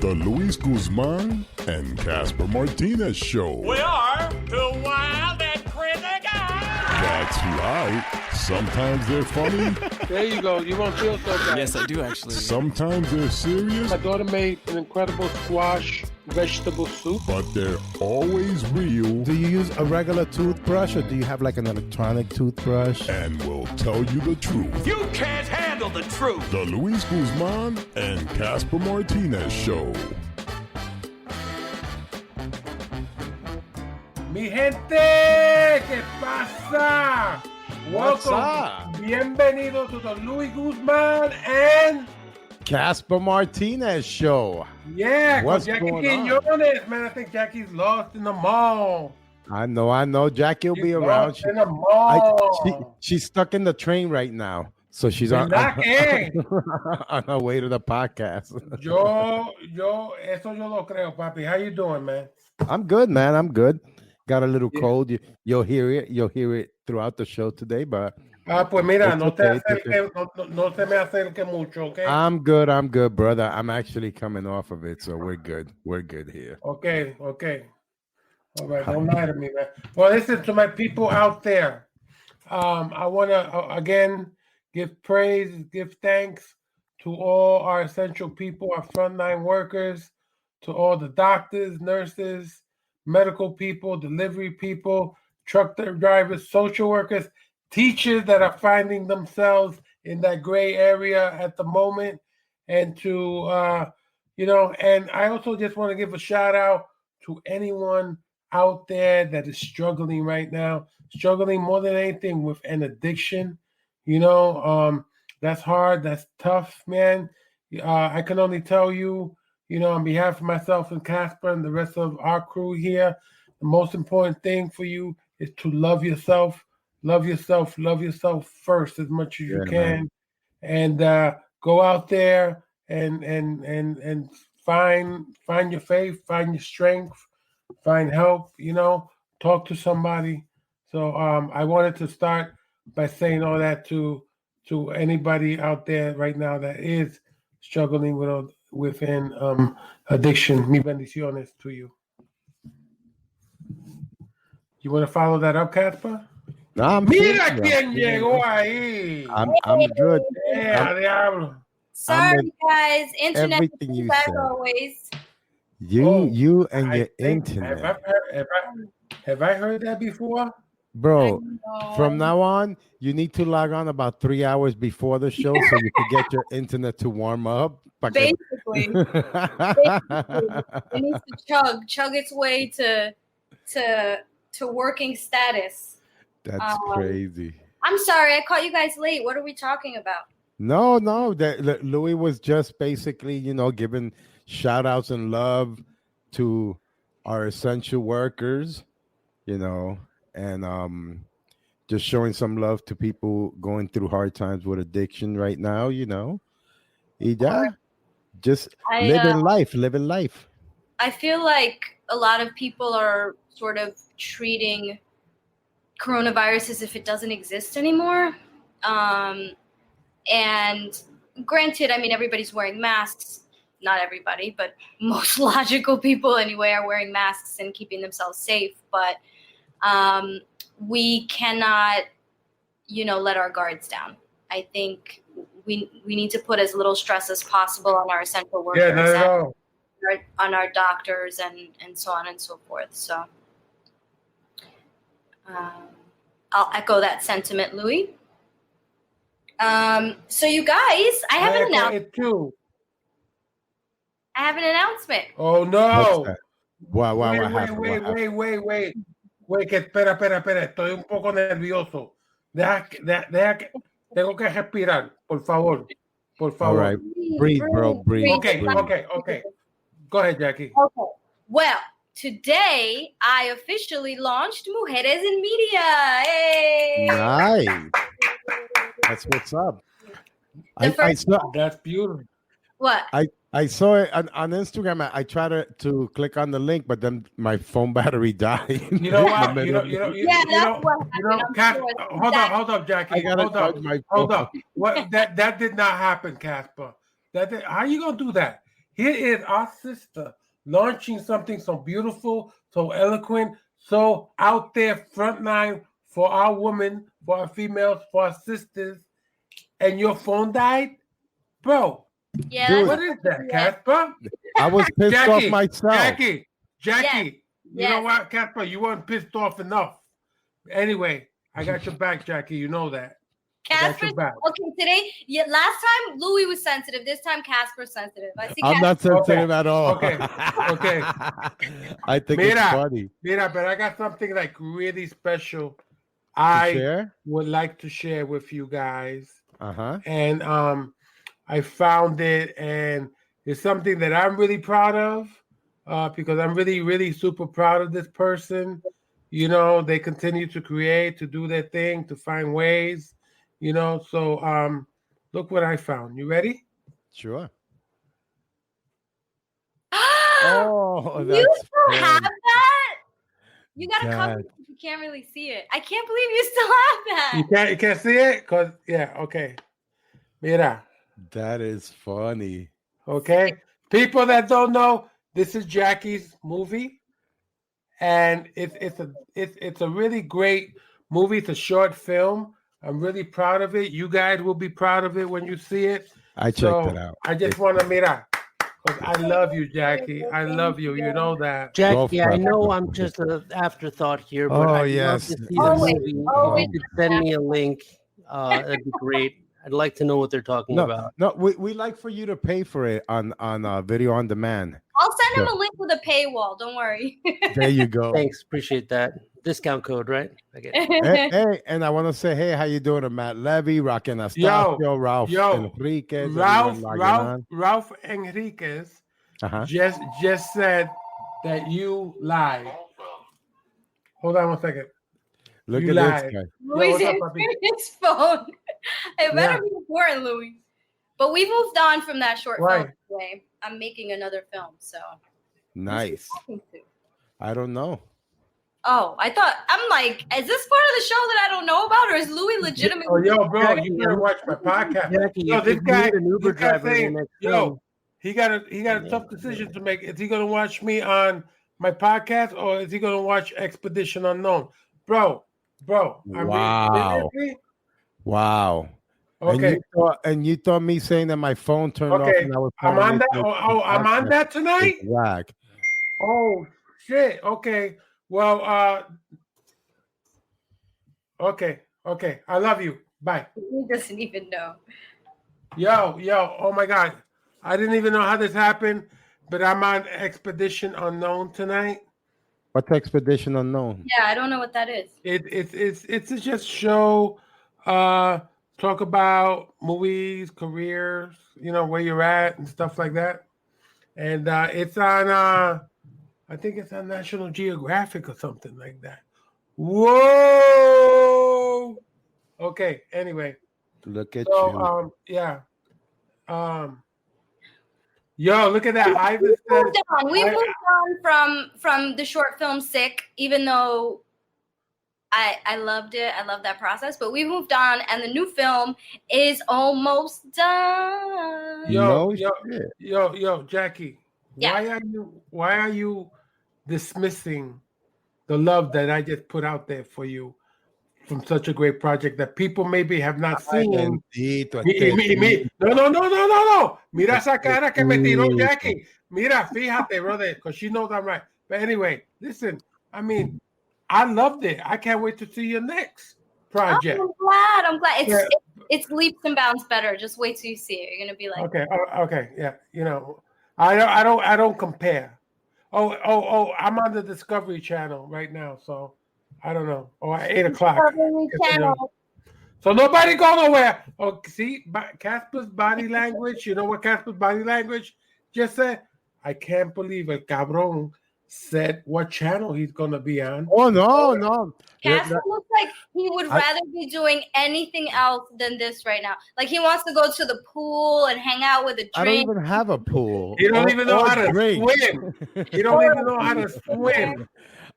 The Luis Guzman and Casper Martinez Show. We are two wild and crazy guys. That's right. Sometimes they're funny. There you go. You won't feel so bad. Yes, I do actually. Sometimes they're serious. My daughter made an incredible squash vegetable soup. But they're always real. Do you use a regular toothbrush or do you have like an electronic toothbrush? And will tell you the truth. You can't handle the truth. The Luis Guzman and Casper Martinez Show. Mi gente, ¿qué pasa? What's Welcome. up? Bienvenido to the Luis Guzman and Casper Martinez Show. yeah, What's Jackie going on? Quiñones. Man, I think Jackie's lost in the mall. I know. Jackie will She's be around. lost in the mall. She's stuck in the train right now. So she's on her way to the podcast. Eso yo lo creo, papi. How you doing, man? I'm good, man. I'm good. Got a little cold. You'll hear it. You'll hear it throughout the show today, but Pues mira, it's no okay, no se me acerque mucho, okay? I'm good, brother. I'm actually coming off of it, so we're good. We're good here. Okay. All right, don't lie to me, man. Well, listen to my people out there. I want to, again, give praise, give thanks to all our essential people, our frontline workers, to all the doctors, nurses, medical people, delivery people, truck drivers, social workers, teachers that are finding themselves in that gray area at the moment. And to, and I also just want to give a shout out to anyone out there that is struggling right now, struggling more than anything with an addiction. That's hard. That's tough, man. I can only tell you, on behalf of myself and Casper and the rest of our crew here, the most important thing for you is to love yourself. Love yourself first as much as you can, and go out there and find your faith, find your strength, find help. Talk to somebody. So I wanted to start by saying all that to anybody out there right now that is struggling within addiction. Mi bendiciones to you. You want to follow that up, Casper? Mira quién llegó ahí. I'm good. Diablo. Sorry, guys. Internet everything you as said. always. You and your internet. Have I heard that before? Bro, from now on, you need to log on about 3 hours before the show so you can get your internet to warm up. Basically. It needs to chug its way to working status. That's crazy. I'm sorry, I caught you guys late. What are we talking about? No. Louis was just basically, giving shout outs and love to our essential workers, and just showing some love to people going through hard times with addiction right now, just living life. I feel like a lot of people are sort of treating coronavirus as if it doesn't exist anymore. And granted, I mean, everybody's wearing masks. Not everybody, but most logical people anyway are wearing masks and keeping themselves safe. But we cannot, let our guards down. I think we need to put as little stress as possible on our essential workers, on our doctors, and so on and so forth. So I'll echo that sentiment, Louis. So you guys, I have an announcement. I have an announcement. Oh no! Wow! Wait, que espera. Estoy un poco nervioso. Deja que tengo que respirar, por favor. All right, breathe, bro, breathe. Okay. Go ahead, Jackie. Okay. Well, today I officially launched Mujeres in Media. Hey! Nice. That's what's up. I saw, that's beautiful. What? I saw it on Instagram. I tried to click on the link, but then my phone battery died. You know what? Hold up, Jackie. Hold up. What? That did not happen, Casper. How you gonna do that? Here is our sister launching something so beautiful, so eloquent, so out there, frontline for our women, for our females, for our sisters, and your phone died? Bro, Yeah. Dude. what is that, Casper? I was pissed off myself. Jackie, Yes. you know what, Casper? You weren't pissed off enough. Anyway, I got your back, Jackie. You know that. Casper. Okay, today. Yeah, last time Louis was sensitive. This time Casper's sensitive. I see. I'm not sensitive at all. Okay. I think it's funny. Mira, but I got something like really special. Would like to share with you guys. And I found it, and it's something that I'm really proud of because I'm really, really super proud of this person. You know, they continue to create, to do their thing, to find ways. You know, so look what I found. You ready? Sure. Oh, you still have that? You gotta come. You can't really see it. I can't believe you still have that. You can't see it? Cause okay. Mira. That is funny. Okay. People that don't know, this is Jackie's movie. And it's a really great movie. It's a short film. I'm really proud of it. You guys will be proud of it when you see it. I checked it out. I just want to mira. I love you, Jackie. I love you. You know that. Jackie, I know I'm just an afterthought here, but I'd love to see the movie. If you could send me a link, that'd be great. I'd like to know what they're talking about. No, we like for you to pay for it on video on demand. I'll send him a link with a paywall. Don't worry. There you go. Thanks, appreciate that. Discount code, right? Okay. Hey, and I want to say, hey, how you doing to Matt Levy, Rock Anastasio, Ralph Enriquez, Ralph Enriquez just said that you lied. Hold on one second. Look at this guy. Louis in his phone. It better be important, Louis. But we moved on from that short film today. I'm making another film, so nice. I don't know. Oh, I'm like, is this part of the show that I don't know about, or is Louis legitimately? Oh, yo, bro, you gotta watch my podcast. Yo, this guy, he got a tough decision to make. Is he gonna watch me on my podcast, or is he gonna watch Expedition Unknown, bro? Wow. Okay. And you thought me saying that my phone turned off and I was I'm on that. I'm on that tonight. Whack. Oh shit. Okay. Well. Okay. I love you. Bye. He doesn't even know. Yo. Oh my God. I didn't even know how this happened, but I'm on Expedition Unknown tonight. What's Expedition Unknown? Yeah, I don't know what that is. It's just show. Talk about movies, careers, you know, where you're at and stuff like that. And it's on, I think it's on National Geographic or something like that. Whoa! Okay, anyway. Look at you. Yo, look at that. We moved on from the short film Sick, even though I loved it. I love that process, but we moved on, and the new film is almost done. Yo, Jackie. Yeah. Why are you dismissing the love that I just put out there for you from such a great project that people maybe have not seen? No. Mira esa cara que me tiró Jackie. Mira, fíjate, brother, because she knows I'm right. But anyway, listen, I mean, I loved it. I can't wait to see your next project. I'm glad. It's leaps and bounds better. Just wait till you see it. You're gonna be like, okay, yeah. You know, I don't compare. Oh, I'm on the Discovery Channel right now, so I don't know. At 8:00. So nobody go nowhere. Oh, see, Casper's body language. You know what Casper's body language just said? I can't believe it, cabrón said what channel he's gonna be on. Oh no. Casper looks like he would rather be doing anything else than this right now. Like he wants to go to the pool and hang out with a drink. I don't even have a pool. He don't even know how to swim. He don't even know how to swim.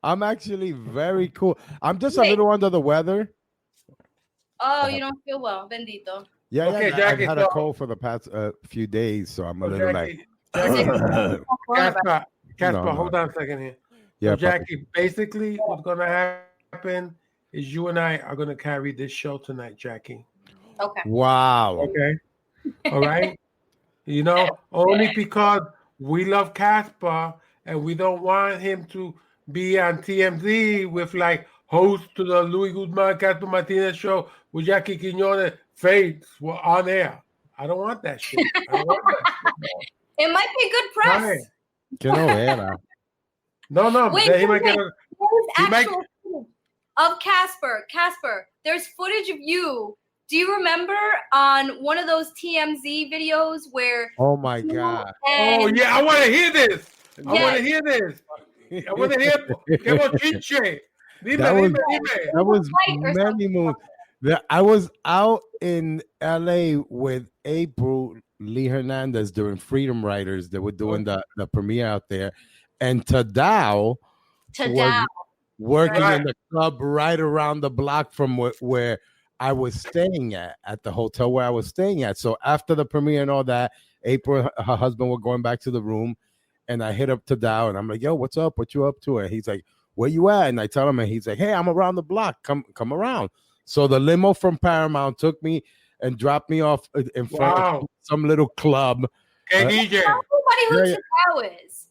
I'm actually very cool. I'm just a little under the weather. Oh, you don't feel well, bendito. Yeah, Jackie, I've had a cold for the past few days, so I'm a little like. Casper, No. hold on a second here. Yeah, so Jackie, basically what's going to happen is you and I are going to carry this show tonight, Jackie. Okay. Wow. Okay. All right. You know, only because we love Casper and we don't want him to be on TMZ with like host to the Luis Guzman Casper Martinez show with Jackie Quiñones fades on air. I don't want that shit. It might be good press. Right. Que novela. No. Wait, He might get a, actual footage of Casper. Casper, there's footage of you. Do you remember on one of those TMZ videos where? Oh my God. Oh yeah, I want to hear this. I want to hear this. I want to hear. Que bochinche. That was many moons. I was out in LA with April Lee Hernandez during Freedom Writers. They were doing the premiere out there, and Tadao was working in the club right around the block from where I was staying at the hotel where I was staying at. So after the premiere and all that, April, her husband, were going back to the room, and I hit up Tadao and I'm like, "Yo, what's up? What you up to?" And he's like, "Where you at?" And I tell him, and he's like, "Hey, I'm around the block. Come around." So the limo from Paramount took me and dropped me off in front of some little club. Hey, DJ. Tell everybody who Tadao is.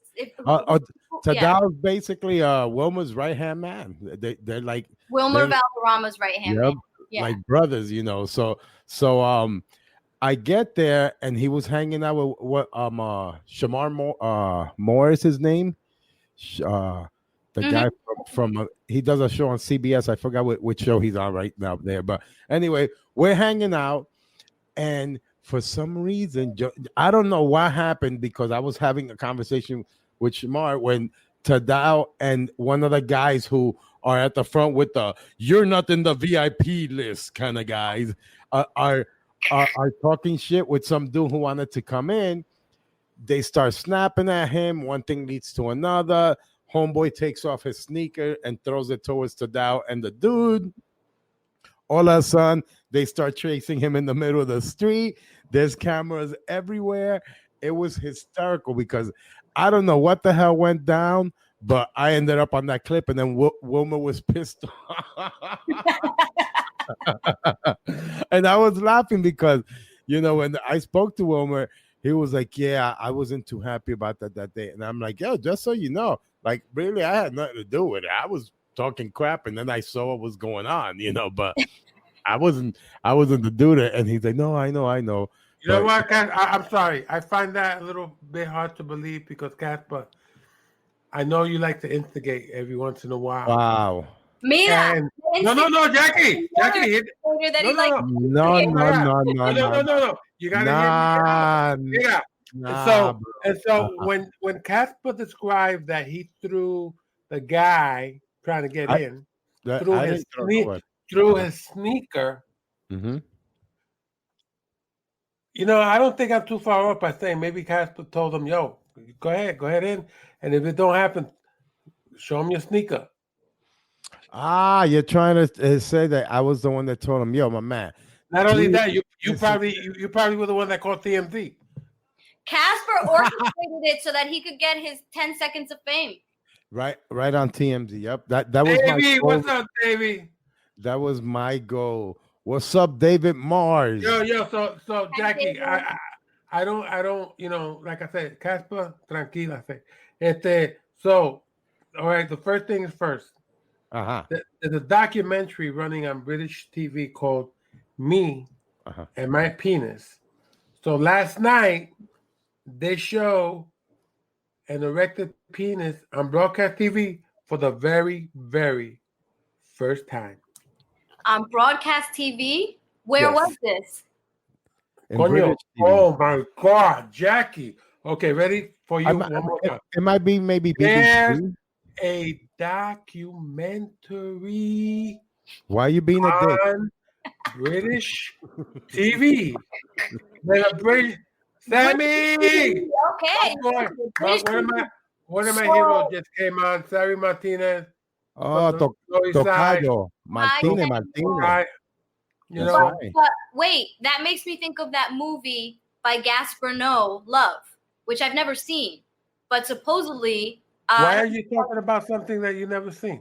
Tadao's basically Wilma's right-hand man. They're like Wilmer Valderrama's right-hand man. Yeah. Like brothers, you know. So I get there and he was hanging out with Shamar Moore is his name. The guy from he does a show on CBS. I forgot which show he's on right now there. But anyway, we're hanging out, and for some reason, I don't know what happened, because I was having a conversation with Shamar when Tadao and one of the guys who are at the front with the "you're not in the VIP list" kind of guys are talking shit with some dude who wanted to come in. They start snapping at him. One thing leads to another. Homeboy takes off his sneaker and throws it towards Tadao and the dude. All of a sudden, they start chasing him in the middle of the street. There's cameras everywhere. It was hysterical because I don't know what the hell went down, but I ended up on that clip, and then Wilmer was pissed off. And I was laughing because, you know, when I spoke to Wilmer, he was like, "Yeah, I wasn't too happy about that day." And I'm like, "Yo, just so you know, like, really, I had nothing to do with it. I was talking crap, and then I saw what was going on, you know, but I wasn't the dude." And he's like, "No, I know." You know what, I'm sorry. I find that a little bit hard to believe because, Casper, I know you like to instigate every once in a while. Wow. Mira. No, Jackie. No. You gotta hear me. Yeah. So when Casper described that he threw the guy trying to get in through his sneaker, you know, I don't think I'm too far off by saying maybe Casper told him, "Yo, go ahead in, and if it don't happen, show him your sneaker." You're trying to say that I was the one that told him, "Yo, my man." Not only that, you probably were the one that called TMZ. Casper orchestrated it so that he could get his 10 seconds of fame. Right on TMZ. Yep. That was Davey, my goal. what's up, Davey? That was my goal. What's up, David Mars? Yo. So Jackie, I don't, you know, like I said, Casper, tranquila. So, all right. The first thing is first. There's a documentary running on British TV called "Me and My Penis." So last night they show an erected penis on broadcast TV for the very, very first time. On broadcast TV? Where was this? Oh my God, Jackie. Okay, ready for you? One more time. It might be maybe BBC. A documentary. Why are you being a dick? British TV. Sammy. Okay. One of my heroes just came on. Sari Martinez. Tocayo. Martinez. You know. But wait, that makes me think of that movie by Gaspar Noé, Love. which I've never seen, but supposedly. Why are you talking about something that you've never seen?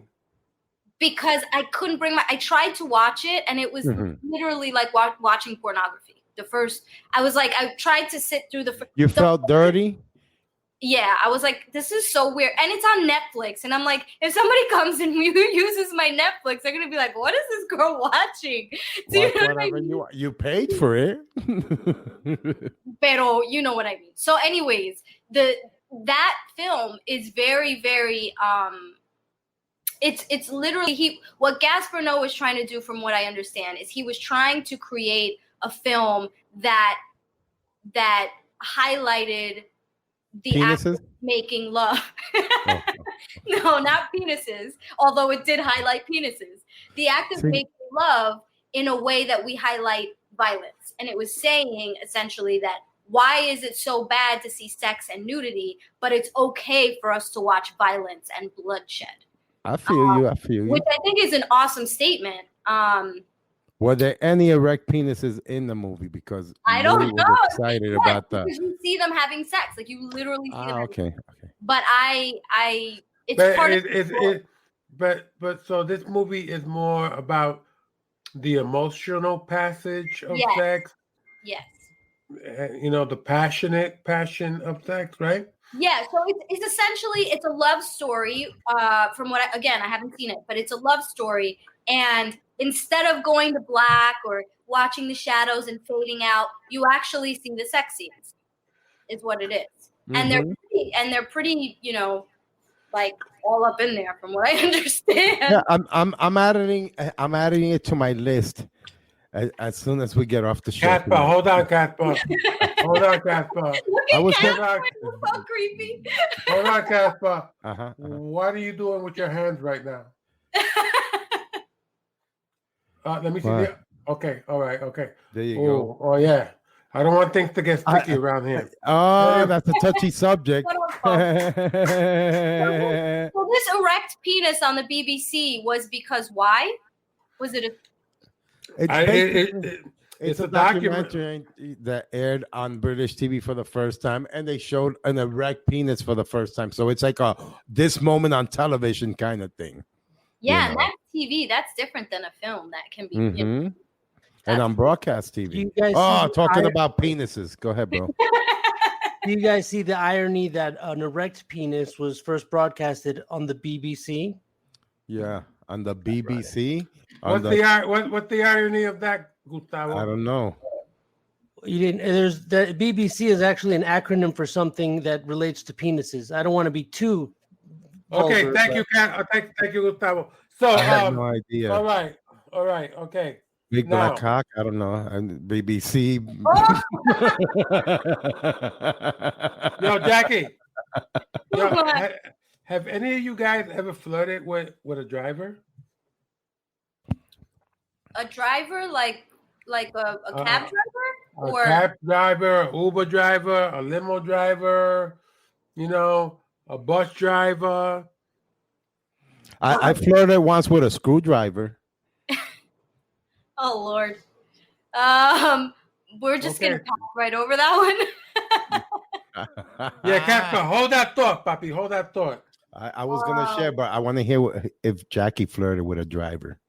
Because I couldn't I tried to watch it, and it was literally like watching pornography. I tried to sit through You felt dirty? Yeah, I was like, this is so weird. And it's on Netflix. And I'm like, if somebody comes and uses my Netflix, they're going to be like, what is this girl watching? Do you know what I mean? You paid for it. Pero you know what I mean. So anyways, that film is very, very, it's literally, what Casper Noé was trying to do, from what I understand, is he was trying to create a film that highlighted the act of making love. No, not penises, although it did highlight penises. The act of making love in a way that we highlight violence. And it was saying essentially that why is it so bad to see sex and nudity, but it's okay for us to watch violence and bloodshed? I feel you. Which I think is an awesome statement. Were there any erect penises in the movie? Because I don't know. Excited about that. Because you see them having sex, like you literally see them. Okay. But But so this movie is more about the emotional passage of sex. Yes. The passion of sex, right? Yeah, so it's essentially a love story. From what I haven't seen it, but it's a love story. And instead of going to black or watching the shadows and fading out, you actually see the sex scenes. Is what it is, and they're pretty, like all up in there, from what I understand. Yeah, I'm adding it to my list as soon as we get off the show. Casper, hold on, Casper. Hold on, Casper. I was so creepy. Hold on, Casper. What are you doing with your hands right now? Let me see. Okay, all right, okay. There you go. Oh yeah. I don't want things to get sticky around here. Oh, that's a touchy subject. So this erect penis on the BBC was because why? Was it It's a documentary that aired on British TV for the first time, and they showed an erect penis for the first time. So it's like this moment on television kind of thing. Yeah, and that's TV. That's different than a film that can be. And on broadcast TV. Talking about penises. Go ahead, bro. Do you guys see the irony that an erect penis was first broadcasted on the BBC? Yeah, on the BBC. What's the irony of that, Gustavo? I don't know. You didn't. There's the BBC is actually an acronym for something that relates to penises. I don't want to be too. Okay, vulgar, thank you, Gustavo. So I have no idea. All right, okay. Big black cock. I don't know. BBC. Yo, Jackie. Have any of you guys ever flirted with a driver? A driver, like a cab driver, or a cab driver, Uber driver, a limo driver, a bus driver. I flirted once with a screwdriver. Oh Lord, we're just gonna pass right over that one. Yeah, Casper, hold that thought, Papi. Hold that thought. I was gonna share, but I want to hear if Jackie flirted with a driver.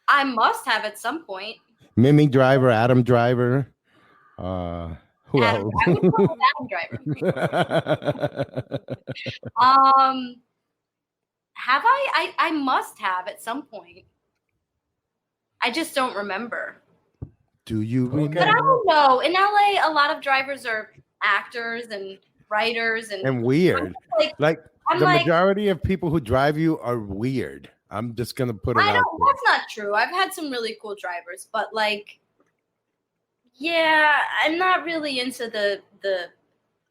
I must have at some point. Mimi Driver, Adam Driver. Who else? I would call Adam Driver. Have I? I must have at some point. I just don't remember. Do you remember? But I don't know. In LA, a lot of drivers are actors and writers and weird. The majority of people who drive you are weird. I'm just gonna put it out there. That's not true. I've had some really cool drivers, but I'm not really into the.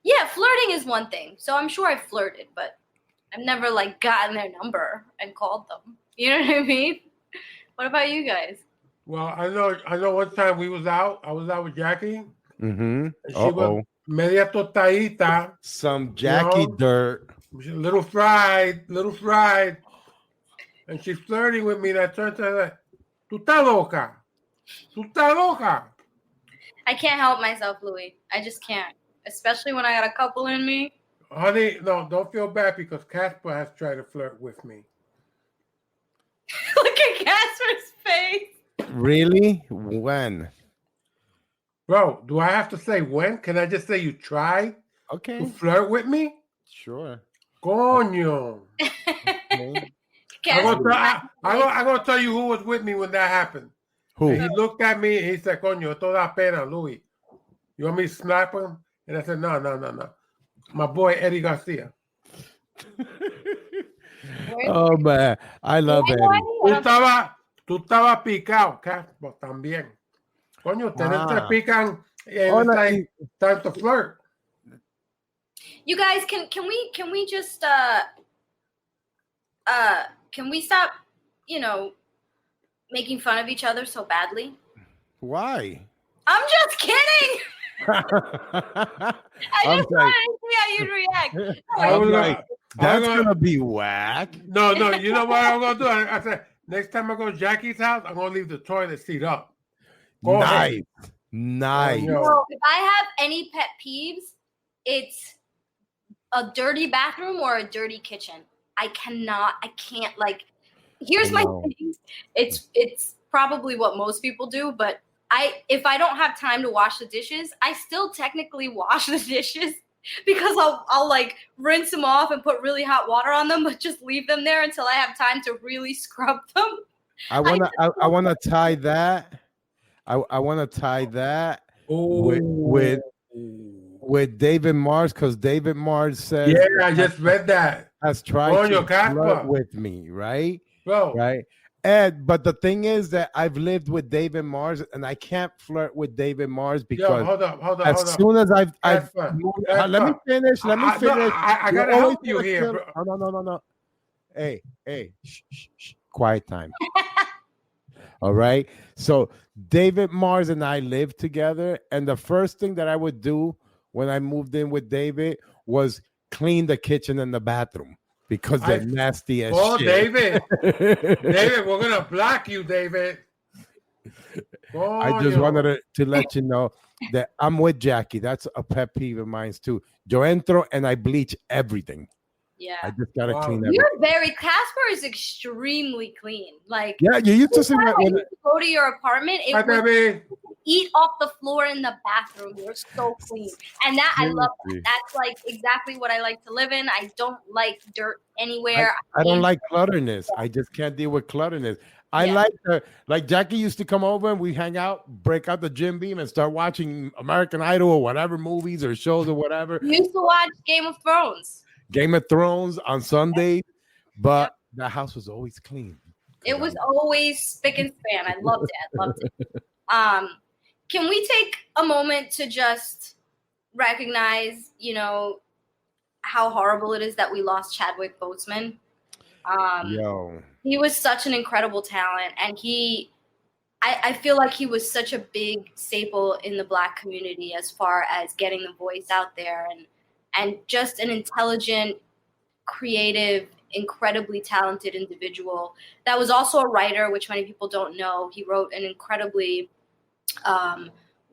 Yeah, flirting is one thing. So I'm sure I've flirted, but I've never gotten their number and called them. You know what I mean? What about you guys? Well, I know one time I was out with Jackie. Mm-hmm. She was media tostadita. Some Jackie dirt. Little fried. And she's flirting with me, and I turned to her like, "Tú estás loca? Tú estás loca?" I can't help myself, Louis. I just can't. especially when I got a couple in me. Honey, no, don't feel bad because Casper has tried to flirt with me. Look at Casper's face. Really? When? Bro, do I have to say when? Can I just say you tried to flirt with me? Sure. Coño. I'm gonna tell you who was with me when that happened. Who? And he looked at me and he said, Coño, esto da pena, Louis. You want me to snap him? And I said, no. My boy Eddie Garcia. Oh man, I love Eddie. Tú estabas picado, Casper, también. Coño, ustedes te pican en time to flirt. You guys, can we just can we stop, making fun of each other so badly? Why? I'm just kidding. I just wanted to see how you'd react. That's gonna be whack. No, you know what I'm gonna do? I said next time I go to Jackie's house, I'm gonna leave the toilet seat up. Nice. No, if I have any pet peeves, it's a dirty bathroom or a dirty kitchen. I can't here's my thing. It's probably what most people do, but if I don't have time to wash the dishes, I still technically wash the dishes because I'll rinse them off and put really hot water on them, but just leave them there until I have time to really scrub them. I wanna tie that. I wanna tie that with David Mars, because David Mars says, yeah, I just read that. Has tried to flirt with me, right? Bro. Right. But the thing is that I've lived with David Mars and I can't flirt with David Mars because hold up. As soon as I've let me finish. I gotta help you here, bro. No. Hey, shh. Quiet time. All right. So David Mars and I lived together, and the first thing that I would do when I moved in with David was clean the kitchen and the bathroom because they're nasty as shit. David, we're gonna block you, David. I just wanted to let you know that I'm with Jackie. That's a pet peeve of mine too. Yo entro and I bleach everything. Yeah, I just gotta clean everything. You're Casper is extremely clean. Yeah, you used to see that when you go to your apartment. Eat off the floor in the bathroom. You're so clean, and that I love that. That's exactly what I like to live in. I don't like dirt anywhere. I don't like clutterness. I just can't deal with clutterness. I like Jackie used to come over and we hang out, break out the Jim Beam and start watching American Idol or whatever movies or shows or whatever. You used to watch Game of Thrones on Sunday, but the house was always clean. It was always spick and span. I loved it. Can we take a moment to just recognize, how horrible it is that we lost Chadwick Boseman? He was such an incredible talent, and I feel like he was such a big staple in the Black community as far as getting the voice out there and just an intelligent, creative, incredibly talented individual that was also a writer, which many people don't know. He wrote an incredibly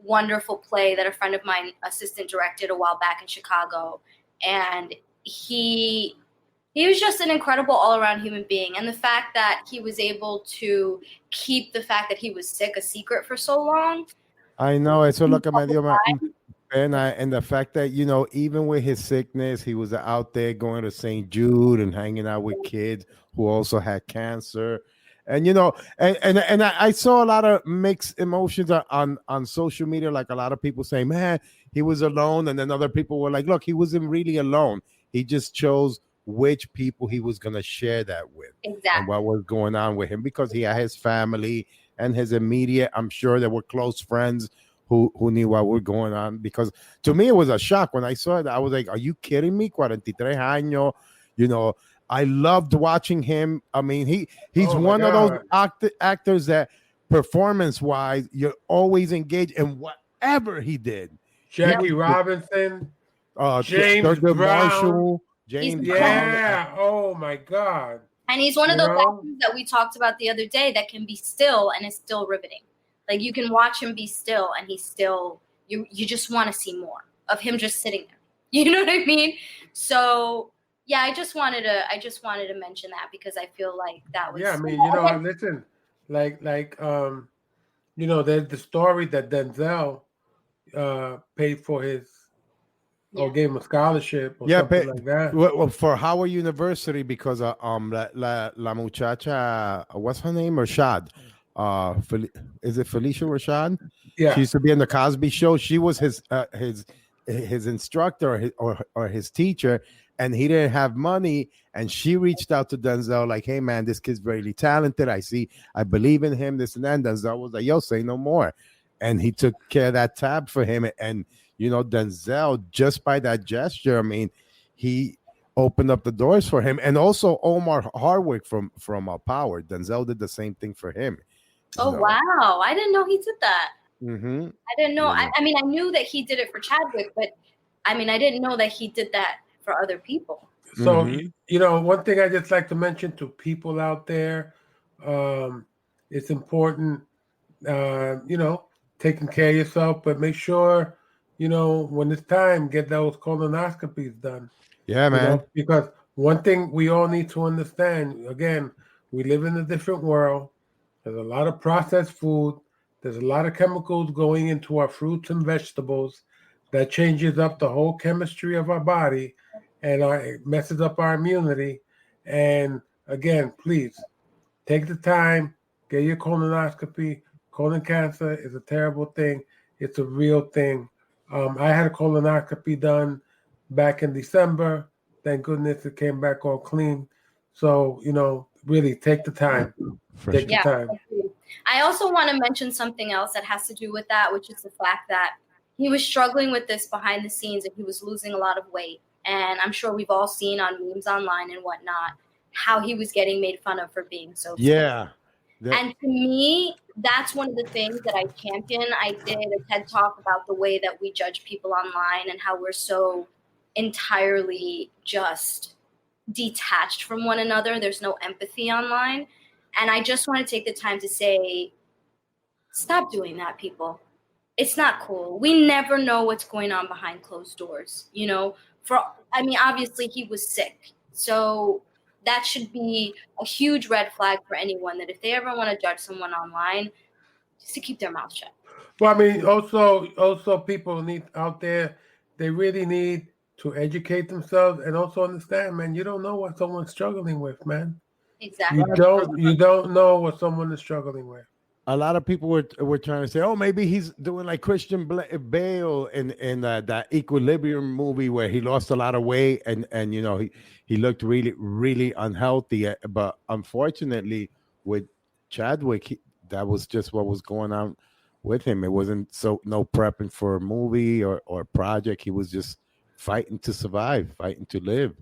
wonderful play that a friend of mine assistant directed a while back in Chicago, and he was just an incredible all-around human being. And the fact that he was able to keep the fact that he was sick a secret for so long. I know. Eso es lo que me dio and the fact that even with his sickness, he was out there going to St. Jude and hanging out with kids who also had cancer. And and I saw a lot of mixed emotions on social media, like a lot of people saying, man, he was alone. And then other people were like, look, he wasn't really alone. He just chose which people he was going to share that with. Exactly. And what was going on with him, because he had his family and his immediate, I'm sure there were close friends who knew what was going on. Because to me, it was a shock when I saw it. I was like, are you kidding me? 43 años, I loved watching him. I mean, he's one of those actors that performance-wise, you're always engaged in whatever he did. Jackie Robinson, James Brown. Marshall, James Brown. Oh, my God. And he's one of those actors that we talked about the other day that can be still and is still riveting. Like, you can watch him be still and he's still, you just want to see more of him just sitting there. You know what I mean? So yeah, I just wanted to mention that because I feel like that was. Yeah, I mean, listen, like there's the story that Denzel paid for his or gave him a scholarship or something like that. Well, for Howard University because la muchacha, what's her name? Rashad. Is it Felicia Rashad? Yeah, she used to be in the Cosby Show. She was his instructor or his teacher, and he didn't have money. And she reached out to Denzel like, "Hey man, this kid's really talented. I believe in him. This and that." And Denzel was like, "Yo, say no more," and he took care of that tab for him. And Denzel, just by that gesture, I mean, he opened up the doors for him. And also Omar Hardwick from Power. Denzel did the same thing for him. Oh, wow. I didn't know he did that. Mm-hmm. I didn't know. I mean, I knew that he did it for Chadwick, but I mean, I didn't know that he did that for other people. So, one thing I just like to mention to people out there, it's important, taking care of yourself, but make sure, when it's time, get those colonoscopies done. Yeah, man. Because one thing we all need to understand, again, we live in a different world. There's a lot of processed food. There's a lot of chemicals going into our fruits and vegetables that changes up the whole chemistry of our body and it messes up our immunity. And again, please take the time, get your colonoscopy. Colon cancer is a terrible thing. It's a real thing. I had a colonoscopy done back in December. Thank goodness it came back all clean. So, really take the time. Take the time. I also want to mention something else that has to do with that, which is the fact that he was struggling with this behind the scenes and he was losing a lot of weight. And I'm sure we've all seen on memes online and whatnot how he was getting made fun of for being so skinny. Yeah. And to me, that's one of the things that I champion. I did a TED Talk about the way that we judge people online and how we're so entirely just detached from one another. There's no empathy online. And I just want to take the time to say, stop doing that, people. It's not cool. We never know what's going on behind closed doors. Obviously he was sick. So that should be a huge red flag for anyone that if they ever want to judge someone online, just to keep their mouth shut. Well, I mean, also people need out there, they really need to educate themselves and also understand, man, you don't know what someone's struggling with, man. Exactly. You don't know what someone is struggling with. A lot of people were trying to say, oh, maybe he's doing like Christian Bale in that Equilibrium movie where he lost a lot of weight and he looked really, really unhealthy. But unfortunately, with Chadwick, that was just what was going on with him. It wasn't no prepping for a movie or project. He was just fighting to survive, fighting to live.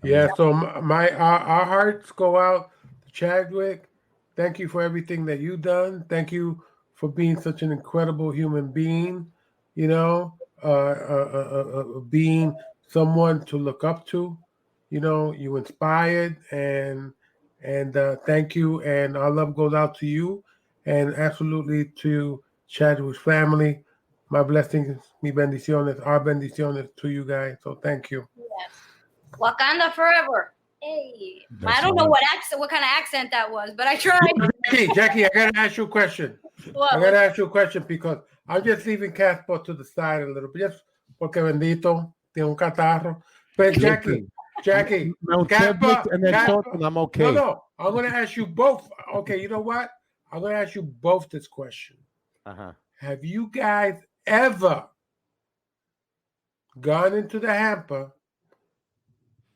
Yeah. So our hearts go out to Chadwick. Thank you for everything that you've done. Thank you for being such an incredible human being, being someone to look up to. You inspired and thank you. And our love goes out to you and absolutely to Chadwick's family. My blessings, mi bendiciones, our bendiciones to you guys. So thank you. Yes. Wakanda forever. Hey, I don't know what kind of accent that was, but I tried. Jackie, I gotta ask you a question. I gotta ask you a question because I'm just leaving Casper to the side a little bit, just porque bendito tiene un catarro. But Jackie, Casper, I'm okay. No, I'm gonna ask you both. Okay, you know what? I'm gonna ask you both this question. Have you guys ever gone into the hamper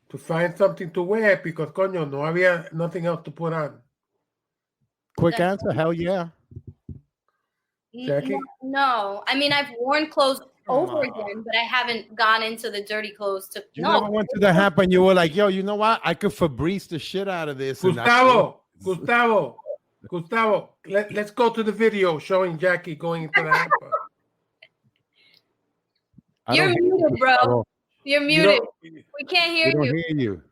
to find something to wear because, coño, no había nothing else to put on? Quick answer, hell yeah. Jackie? No. I mean, I've worn clothes over again, but I haven't gone into the dirty clothes to... You never went to the hamper and you were like, yo, you know what? I could Febreze the shit out of this. Gustavo, let's go to the video showing Jackie going into the hamper. You're muted, bro. You're muted. We can't hear you. Hear you.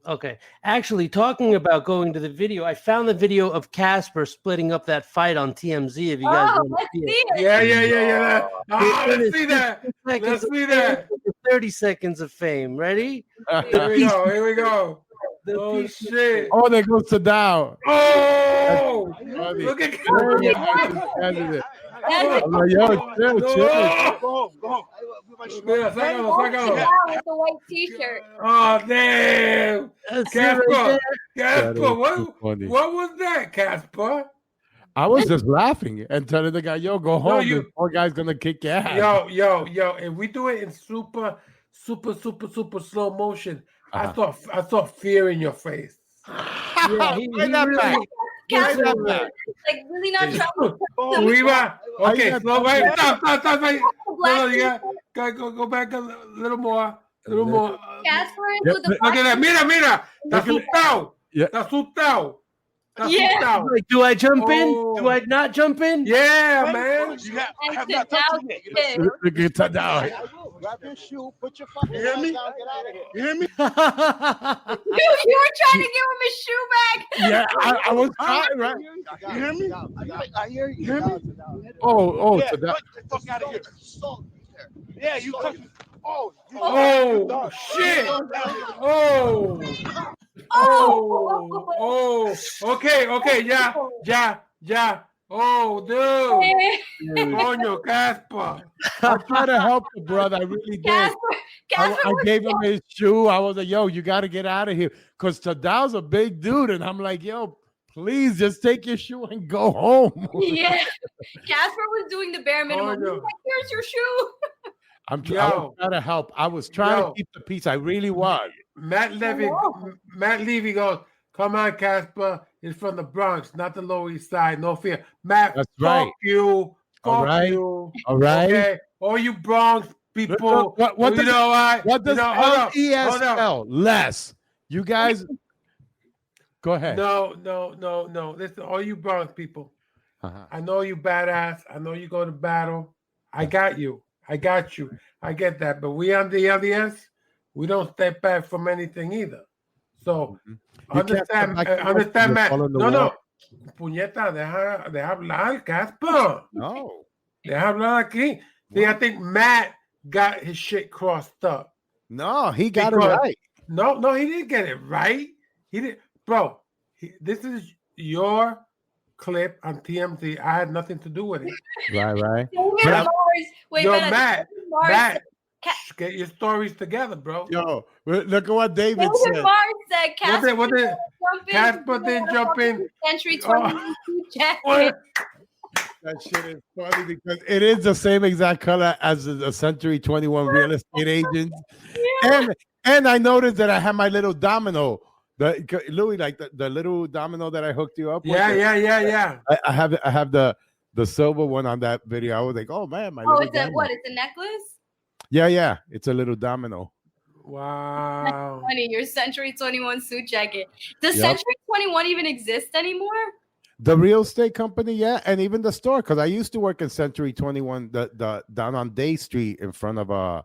Okay. Actually, talking about going to the video, I found the video of Casper splitting up that fight on TMZ. If you guys want to see it. Yeah. Let's see that. Let's see that. 30 seconds of fame. Ready? Here we go. Oh, shit. Oh, there goes to down. Oh, look at I'm like, yo, chill. Go. With the white T-shirt. Oh, damn. Casper, what was that, Casper? I was just laughing and telling the guy, yo, go home. This poor guy's going to kick your ass. Yo. If we do it in super slow motion, I saw fear in your face. Yeah, he really, Like really not trouble. Okay, slow right. Stop. No, you got go back a little more. Casper with the Look at that. Mira. Está asustado. Yeah. Like, do I jump in? Do I not jump in? Yeah, man. And sit down. Look at down. Grab your shoe, put your fucking You hear me? down, get out of here. You hear me? You were trying to give him his shoe back. Yeah, I was trying, right? You hear me? I hear you. You hear me? Oh, Yeah, to that. get the fuck out of here. Yeah, you come. Oh, shit. Oh. Okay. Yeah. Oh, dude. Coño, Casper. I'm trying to help the brother. I really did. I gave him his shoe. I was like, yo, you got to get out of here. Because Tadal's a big dude. And I'm like, yo, please just take your shoe and go home. Yeah. Casper was doing the bare minimum. He was like, here's your shoe. I was trying to help. I was trying to keep the peace. I really was. Matt Levy goes, come on, Casper. It's from the Bronx, not the Lower East Side. No fear. Matt, that's right. You. Fuck you. All right. Okay. All you Bronx people. What you know what? What does LESL? Less. You guys. Go ahead. No. Listen, all you Bronx people. I know you badass. I know you go to battle. I got you. I get that. But we on the LES, we don't step back from anything either. So understand, Matt. No. Puñeta, deja hablar, Casper. No. Deja hablar aquí. See, I think Matt got his shit crossed up. No, he got it right. No, he didn't get it right. He did, bro. This is your clip on TMZ. I had nothing to do with it. Right. Matt, get your stories together, bro. Yo, look at what David said. Mars said Casper didn't jump in. Century 21 jacket. That shit is funny because it is the same exact color as the Century 21 real estate agents. Yeah. And I noticed that I have my little domino. Louis, like the little domino that I hooked you up with. Yeah. I have the silver one on that video. I was like, oh man, it's a necklace? Yeah. It's a little domino. Wow. That's funny. Your Century 21 suit jacket. Does Century 21 even exist anymore? The real estate company, yeah, and even the store, because I used to work in Century 21, the down on Day Street in front of a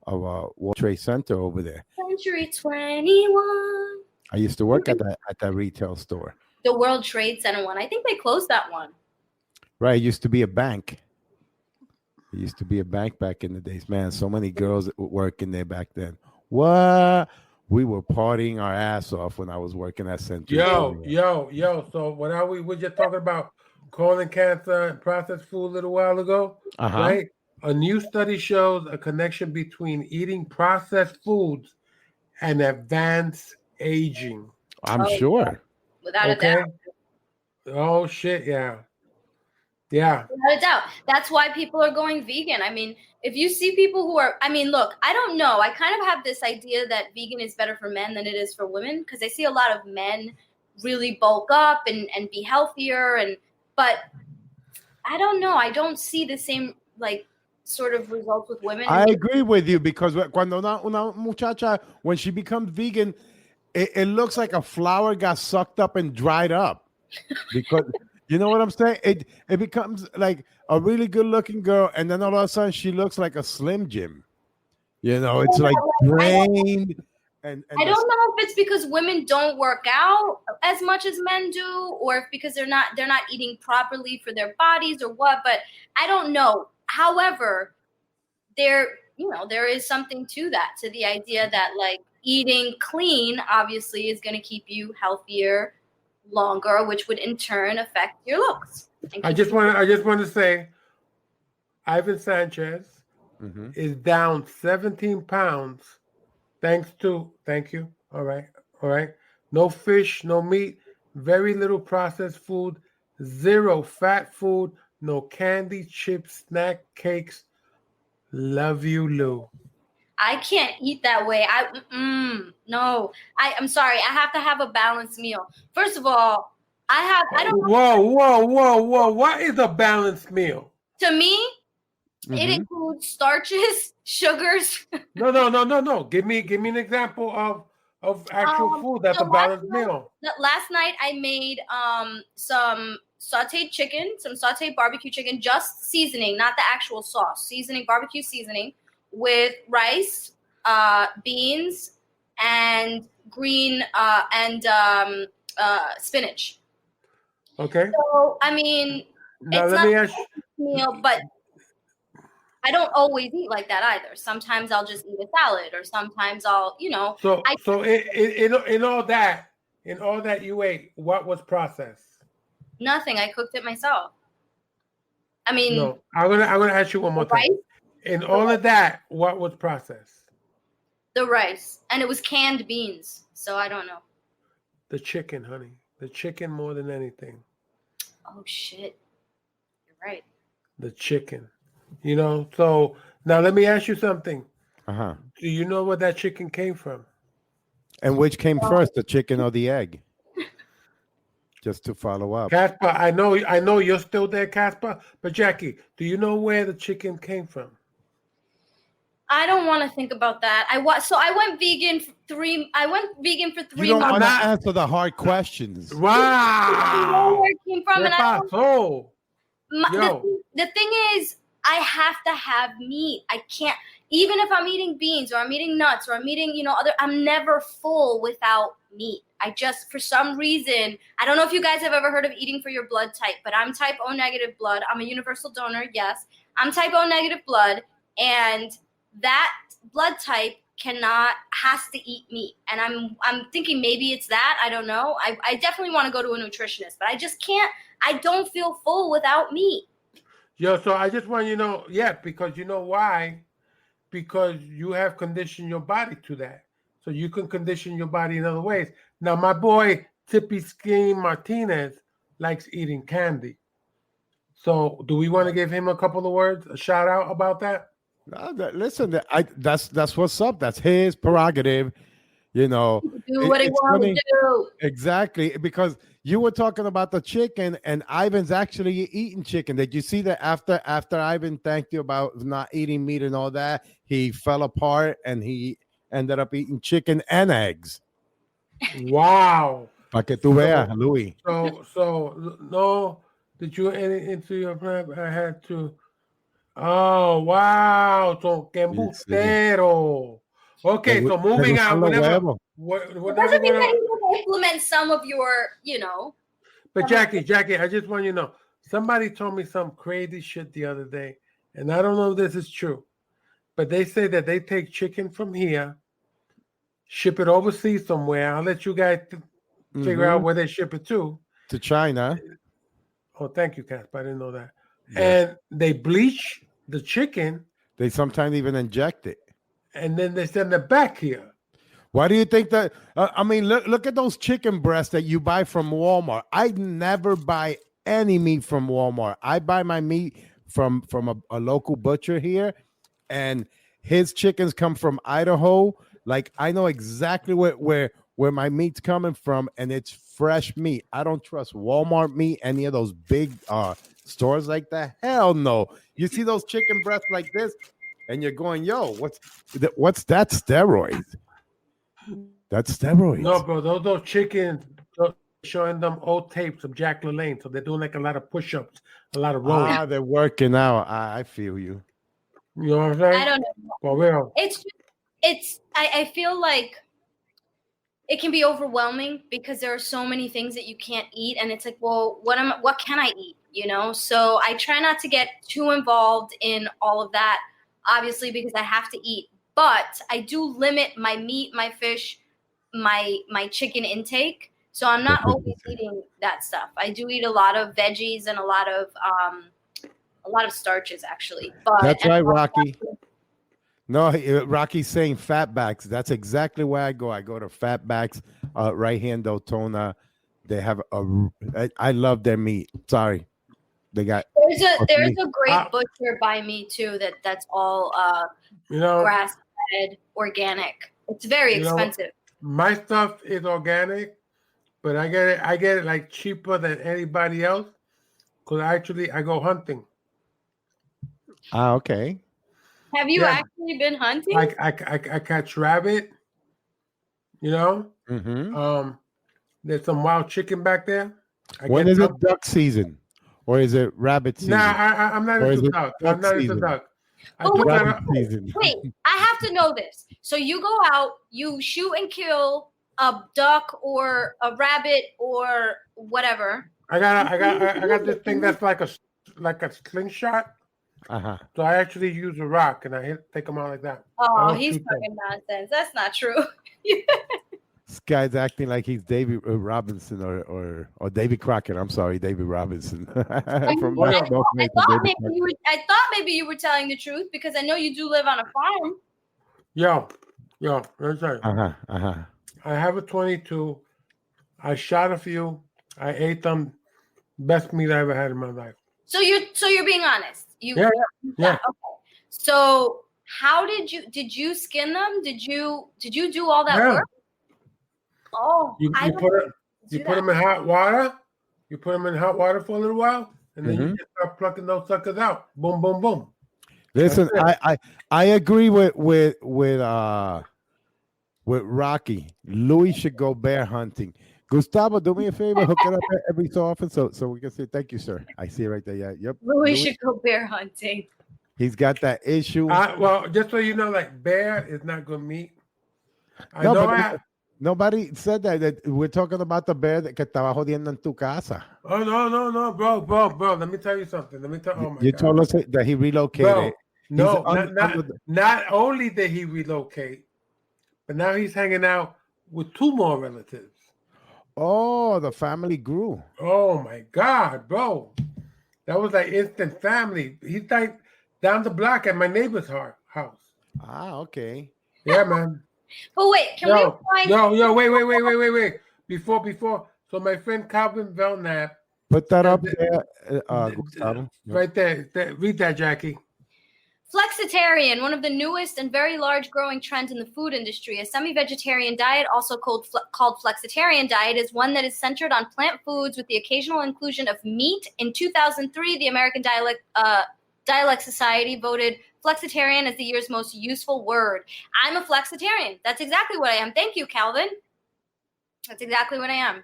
World Trade Center over there. Century 21. I used to work at that retail store. The World Trade Center one. I think they closed that one. Right. It used to be a bank. It used to be a bank back in the days. Man, so many girls working there back then. What? We were partying our ass off when I was working at Century. Yo. So what are we just talking about? Colon cancer and processed food a little while ago, right? A new study shows a connection between eating processed foods and advanced aging. I'm sure. Without a doubt. Oh shit, yeah. Without a doubt. That's why people are going vegan. I mean, if you see people who are, look, I don't know. I kind of have this idea that vegan is better for men than it is for women because I see a lot of men really bulk up and be healthier. But I don't know. I don't see the same sort of results with women. I agree with you because cuando una muchacha, when she becomes vegan, it looks like a flower got sucked up and dried up because you know what I'm saying? It becomes like a really good looking girl, and then all of a sudden she looks like a Slim Jim. You know, it's like drained And I don't know if it's because women don't work out as much as men do, or if because they're not eating properly for their bodies or what, but I don't know. However, there is something to that, to the idea that like eating clean obviously is going to keep you healthier longer, which would in turn affect your looks. I just want to say Ivan Sanchez is down 17 pounds thank you. All right. No fish, no meat, very little processed food, zero fat food, no candy, chips, snack, cakes. Love you, Lou. I can't eat that way. No. I'm sorry. I have to have a balanced meal. First of all, I don't know. Whoa. What is a balanced meal? To me, it includes starches, sugars. No. Give me an example of actual food that's a balanced meal. Last night I made some sauteed chicken, some sauteed barbecue chicken, just seasoning, not the actual sauce. Seasoning, barbecue seasoning with rice, beans, and green and spinach. Okay. So I mean, now it's let not me ask a meal, but I don't always eat like that either. Sometimes I'll just eat a salad, or sometimes I'll, So in all that you ate, what was processed? Nothing. I cooked it myself. I mean, no. I'm gonna ask you one more time. In all of that, what was processed? The rice, and it was canned beans. So I don't know. The chicken, honey. The chicken more than anything. Oh shit! You're right. The chicken. So now let me ask you something. Do you know where that chicken came from? And which came first, the chicken or the egg? Just to follow up. Casper, I know you're still there, Casper. But Jackie, do you know where the chicken came from? I don't want to think about that. I went vegan for 3 months. You don't want to answer the hard questions. Wow. I don't know where it came from, and the thing is, I have to have meat. I can't, even if I'm eating beans or I'm eating nuts or I'm eating, I'm never full without meat. I just, for some reason, I don't know if you guys have ever heard of eating for your blood type, but I'm type O negative blood. I'm a universal donor. Yes. I'm type O negative blood, and that blood type has to eat meat. And I'm thinking maybe it's that. I don't know. I definitely want to go to a nutritionist, but I just can't. I don't feel full without meat. So I just want you to know, because you know why? Because you have conditioned your body to that. So you can condition your body in other ways. Now, my boy, Tippy Skin Martinez, likes eating candy. So do we want to give him a couple of words, a shout out about that? No, listen, that's what's up. That's his prerogative. Do what he wants to do. Exactly, because you were talking about the chicken, and Ivan's actually eating chicken. Did you see that after Ivan thanked you about not eating meat and all that, he fell apart and he ended up eating chicken and eggs? Wow. Pa que tú veas, Louis. So no, did you into your prep? I had to. Oh, wow. So, que embustero. Okay, so moving on. Whenever doesn't mean that you can implement some of your, But Jackie, I just want you to know, somebody told me some crazy shit the other day, and I don't know if this is true, but they say that they take chicken from here, ship it overseas somewhere. I'll let you guys figure out where they ship it to. To China. Oh, thank you, Casper. I didn't know that. Yeah. And they bleach the chicken. They sometimes even inject it. And then they send it back here. Why do you think that? Look at those chicken breasts that you buy from Walmart. I never buy any meat from Walmart. I buy my meat from a local butcher here, and his chickens come from Idaho. Like, I know exactly where my meat's coming from, and it's fresh meat. I don't trust Walmart meat, any of those big stores like that. Hell no. You see those chicken breasts like this, and you're going, yo, what's that? Steroids? That's steroids. No, bro, those chickens, showing them old tapes of Jack LaLanne, so they're doing like a lot of push-ups, a lot of rolling. They're working out. I feel you. You know what I'm saying? I don't know. For real. I feel like it can be overwhelming because there are so many things that you can't eat, and it's like, well, what can I eat? You know, so I try not to get too involved in all of that, obviously, because I have to eat. But I do limit my meat, my fish, my chicken intake. So I'm not always eating that stuff. I do eat a lot of veggies and a lot of starches, actually. But that's right, Rocky. No, Rocky's saying Fatbacks. That's exactly where I go. I go to Fatbacks, right hand Daytona. They have I love their meat. Sorry, they got. There's a great butcher by me too. That's all grass fed, organic. It's very expensive. My stuff is organic, but I get it like cheaper than anybody else because I go hunting. Ah, okay. Have you actually been hunting? I catch rabbit. You know. Mm-hmm. There's some wild chicken back there. When is it duck season, or is it rabbit season? Nah, I'm not into duck. I'm not into duck. Wait, I have to know this. So you go out, you shoot and kill a duck or a rabbit or whatever. I got this thing that's like a slingshot. So I actually use a rock and I take them out like that. Oh, he's talking nonsense. That's not true. This guy's acting like he's David Robinson or David Crockett. I'm sorry, David Robinson. I thought maybe you were telling the truth because I know you do live on a farm. Yo, that's right. I have a 22. I shot a few. I ate them. Best meat I ever had in my life. So you're being honest. Yeah. Okay. So how did you skin them? Did you do all that work? Oh, you put them in hot water. You put them in hot water for a little while, and then you just start plucking those suckers out. Boom, boom, boom. Listen, I agree with Rocky. Louis should go bear hunting. Gustavo, do me a favor, hook it up every so often so we can say thank you, sir. I see it right there. Yeah, yep. Louis should go bear hunting. He's got that issue. Well, just so you know, like bear is not good meat. Nobody said that we're talking about the bear that estaba jodiendo en tu casa. Oh no, bro. Let me tell you something. You told us that he relocated. Bro, not only did he relocate, but now he's hanging out with 2 more relatives. Oh, the family grew. Oh my God, bro. That was like instant family. He's like down the block at my neighbor's house. Ah, okay. Yeah, man. Oh wait, can we find wait. Before. So my friend Calvin Belknap. Put that up there, Gustavo. Right there. Read that, Jackie. Flexitarian, one of the newest and very large growing trends in the food industry. A semi-vegetarian diet, also called Flexitarian Diet, is one that is centered on plant foods with the occasional inclusion of meat. In 2003, the American Dialect Society voted Flexitarian as the year's most useful word. I'm a Flexitarian. That's exactly what I am. Thank you, Calvin. That's exactly what I am.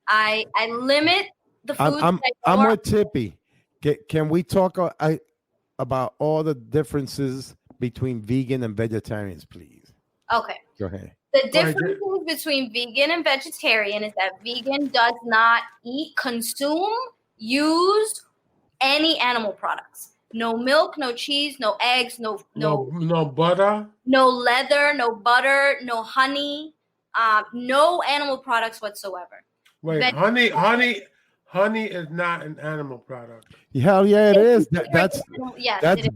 I limit the foods. I'm with Tippy. Can we talk about all the differences between vegan and vegetarians, please? Okay. Go ahead. The difference between vegan and vegetarian is that vegan does not consume, use any animal products. No milk, no cheese, no eggs, no butter, no leather, no butter, no honey, no animal products whatsoever. Wait, honey is not an animal product. Hell yeah, it is. That's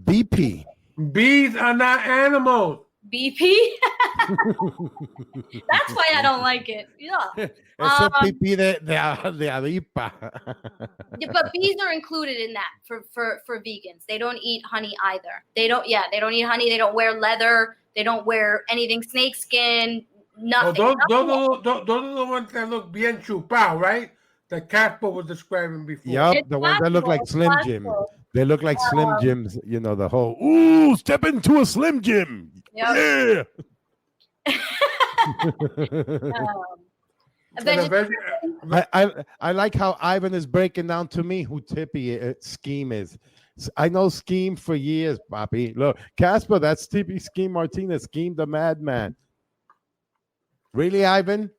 BP. Bees are not animals. BP? That's why I don't like it. Yeah. It's pipí de avispa. Yeah, but bees are included in that for vegans. They don't eat honey either. They don't eat honey. They don't wear leather. They don't wear anything snake skin. Nothing. Oh, those are the ones that look bien chupao, right? That Casper was describing before. Yep, the ones that look like Slim Jim. They look like Slim Jims. You know, the whole, step into a Slim Jim. Yep. Yeah. I like how Ivan is breaking down to me who Tippy Scheme is. I know Scheme for years, Papi. Look, Casper, that's Tippy Scheme Martinez, Scheme the Madman. Really, Ivan?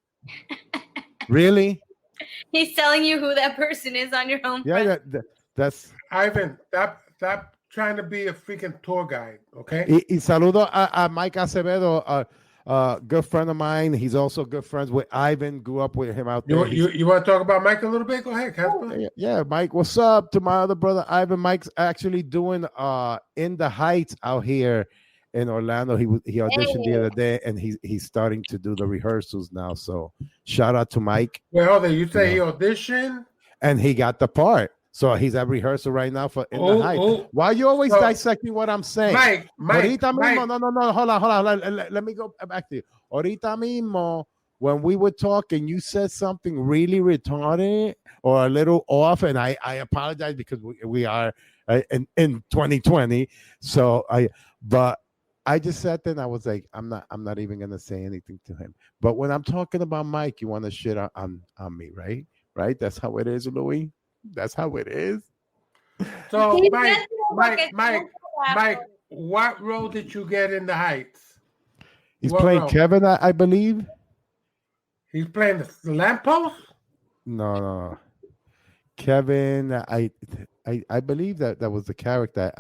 Really? He's telling you who that person is on your home. Yeah, that's. Ivan, stop trying to be a freaking tour guide, okay? Y saludo a Mike Acevedo, good friend of mine. He's also good friends with Ivan. Grew up with him out there. You want to talk about Mike a little bit? Go ahead, Casper. Yeah, Mike. What's up to my other brother Ivan? Mike's actually doing In the Heights out here in Orlando. He auditioned the other day, and he's starting to do the rehearsals now. So shout out to Mike. Well, hold on. You say he auditioned, and he got the part. So he's at rehearsal right now for In the Heights. Why are you always dissecting what I'm saying? Mike. No. Hold on. Let me go back to you. Ahorita mismo, when we were talking, you said something really retarded or a little off, and I apologize because we are in 2020. So but I just sat there and I was like, I'm not even gonna say anything to him. But when I'm talking about Mike, you want to shit on me, right? Right? That's how it is, Louis. That's how it is. So, Mike, what role did you get in the Heights? He's playing Kevin, I believe. He's playing the lamppost? No. Kevin, I believe that was the character.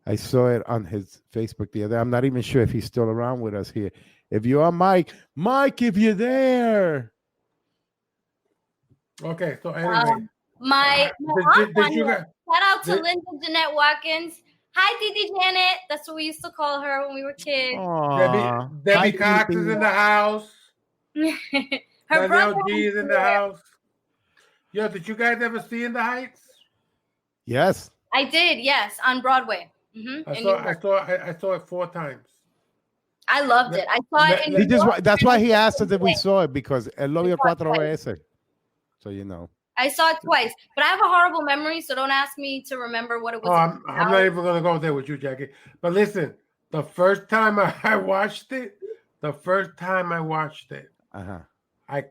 I saw it on his Facebook the other day. I'm not even sure if he's still around with us here. If you are Mike, if you're there. Okay, so anyway. My did you shout out to Linda Jeanette Watkins. Hi, Titi Janet. That's what we used to call her when we were kids. Debbie Cox is in the house. Her brother G is in the house. Yo, did you guys ever see In the Heights? Yes. I did, yes, on Broadway. I saw it 4 times. I loved it. I saw it. That's why he asked us if we saw it, because el lo vio 4 veces. So you know. I saw it twice, but I have a horrible memory, so don't ask me to remember what it was. I'm not even going to go there with you, Jackie. But listen, the first time I watched it, I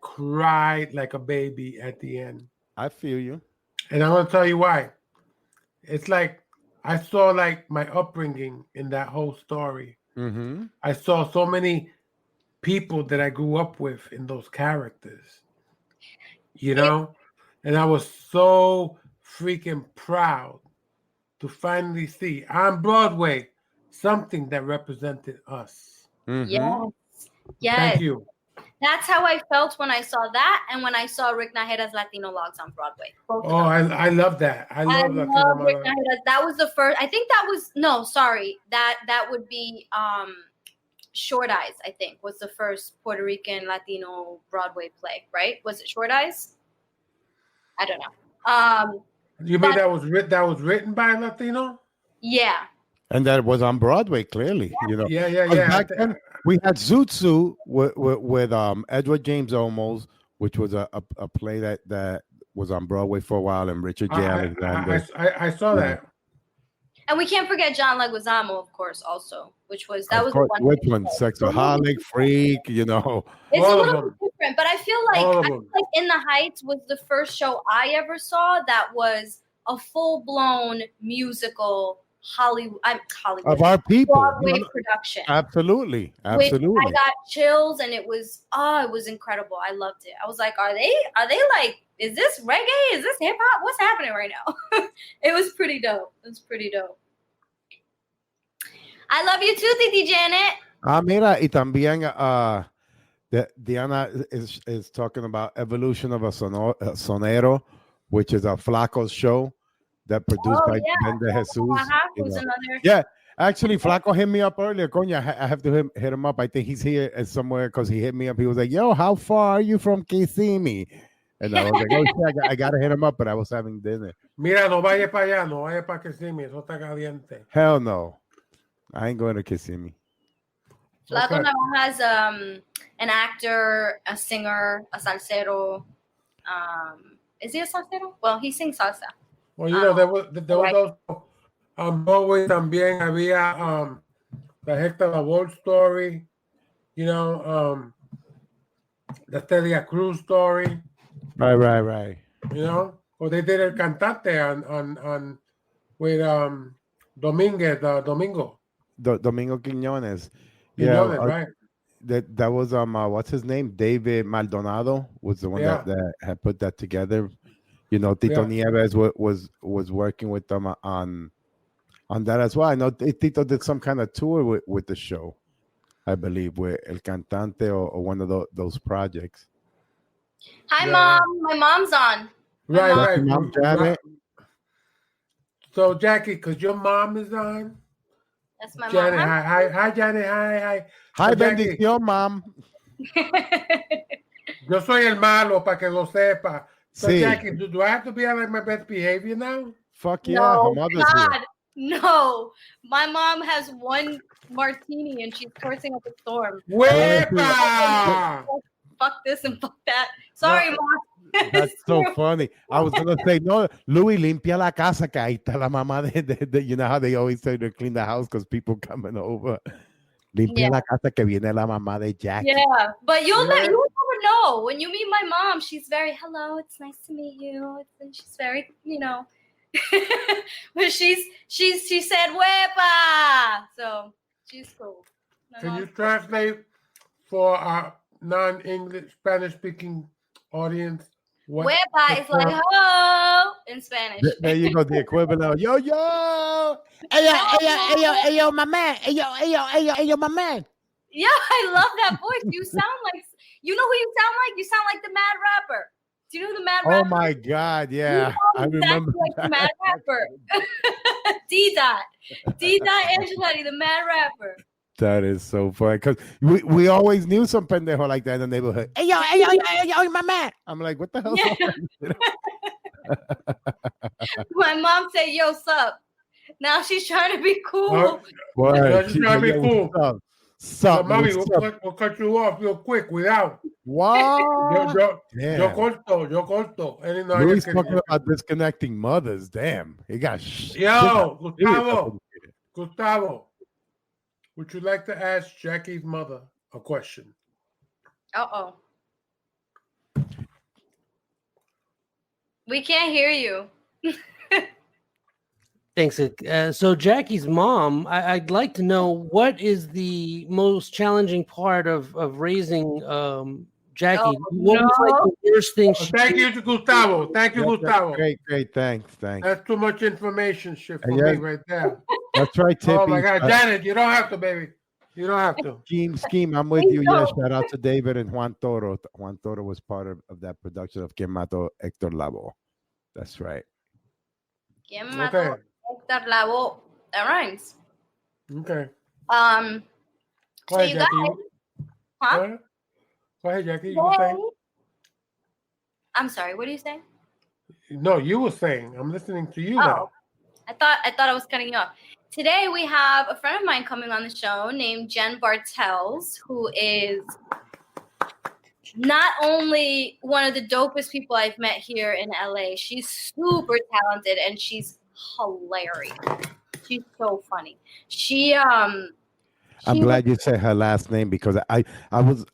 cried like a baby at the end. I feel you. And I'm going to tell you why. It's like I saw like my upbringing in that whole story. Mm-hmm. I saw so many people that I grew up with in those characters. You know? And I was so freaking proud to finally see on Broadway something that represented us. Mm-hmm. Yes. Thank you. That's how I felt when I saw that, and when I saw Rick Najeda's Latino Logs on Broadway. I love that. I love Rick Najeda's. That was the first. I think that was that would be Short Eyes. I think was the first Puerto Rican Latino Broadway play. Right? Was it Short Eyes? I don't know. You mean that was written by a Latino? Yeah. And that was on Broadway, clearly. You know. Yeah. Back then, we had Zoot with Edward James Olmos, which was a play that was on Broadway for a while, and Richard J. Alexander. I saw that. And we can't forget John Leguizamo, of course, also, which was the one. Which one? Sexaholic, Freak, you know. It's a little different, but I feel like In the Heights was the first show I ever saw that was a full-blown musical Hollywood of our people Broadway production. Absolutely. I got chills, and it was incredible. I loved it. I was like, are they like, is this reggae? Is this hip hop? What's happening right now? It was pretty dope. I love you too, Titi Janet. Mira, y también Diana is talking about Evolution of a Sonero, which is a Flaco's show that produced by Ben de Jesus. Yeah, actually, Flaco hit me up earlier. Coño, I have to hit him up. I think he's here somewhere because he hit me up. He was like, yo, how far are you from Kissimmee? And I was like, oh, shit, I got to hit him up, but I was having dinner. Mira, no vaya para allá, no vaya para Kissimmee. Eso está caliente. Hell no. I ain't going to Kissimmee. Flaco now has an actor, a singer, a salsero. Is he a salsero? Well, he sings salsa. Well, you know, there was also Broadway también había the Hector Lavoe story, you know, the Celia Cruz story. Right. You know, or they did El Cantante on with Domingo. Domingo Quiñones. Right. that was what's his name? David Maldonado was the one that had put that together. You know, Tito Nieves was working with them on that as well. I know Tito did some kind of tour with the show, I believe, with El Cantante or one of those projects. Hi, Mom. My mom's on. Right. Mom, Janet. So, Jackie, because your mom is on. That's my Janet, mom. Hi, Janet. Hi. Hi, So, bendición, mom. Yo soy el malo, para que lo sepa. So, Sí. Jackie, do I have to be on like my best behavior now? Fuck yeah, No, her mother's God, here. no. My mom has one martini and she's forcing up a storm. Wepa! Fuck this and fuck that. Sorry, Mom. That's so funny. I was gonna say, no, Louis, limpia la casa, que ahí está la mamá de you know how they always say to clean the house because people coming over. Limpia la casa, que viene la mamá de Jackie. Yeah, but you'll never know. When you meet my mom, she's very, hello, it's nice to meet you. And she's very, you know, but she said, wepa. So she's cool. Can you translate for our non-English, Spanish-speaking audience? Wepa is like hello in Spanish. There you go, the equivalent of yo. Hey, my man. Hey, my man. Yeah, I love that voice. You sound like, you know who you sound like? You sound like the Mad Rapper. Do you know who the Mad Rapper? Oh my God, yeah. I remember like the Mad Rapper. D-Dot Angeletti, the Mad Rapper. That is so funny because we always knew some pendejo like that in the neighborhood. Hey, yo, my man. I'm like, what the hell? Yeah. My mom said, yo, sup. Now she's trying to be cool. She's trying to be cool. Sup, mommy, we'll cut you off real quick without. What? Yo corto. Louis talking about disconnecting mothers. Damn. He got Yo, Gustavo. Would you like to ask Jackie's mother a question? Uh-oh. We can't hear you. Thanks. So Jackie's mom, I'd like to know what is the most challenging part of raising Jackie? What was like the worst thing? Thank you, Gustavo. Gustavo. Great. Thanks. That's too much information shit for me right there. That's right, Tippy. Oh my God, Janet, you don't have to, baby. You don't have to. Scheme. I'm with you. Yeah, shout out to David and Juan Toro. Juan Toro was part of that production of Quien Mató Héctor Lavoe. That's right. Quien Mató Héctor Lavoe. That rhymes. Okay. So ahead, you Jackie. Huh? Go ahead, Jackie. You were saying? I'm sorry. What are you saying? No, you were saying. I'm listening to you now. I thought I was cutting you off. Today we have a friend of mine coming on the show named Jen Bartels, who is not only one of the dopest people I've met here in LA, she's super talented and she's hilarious. She's so funny. I'm glad you said her last name because I was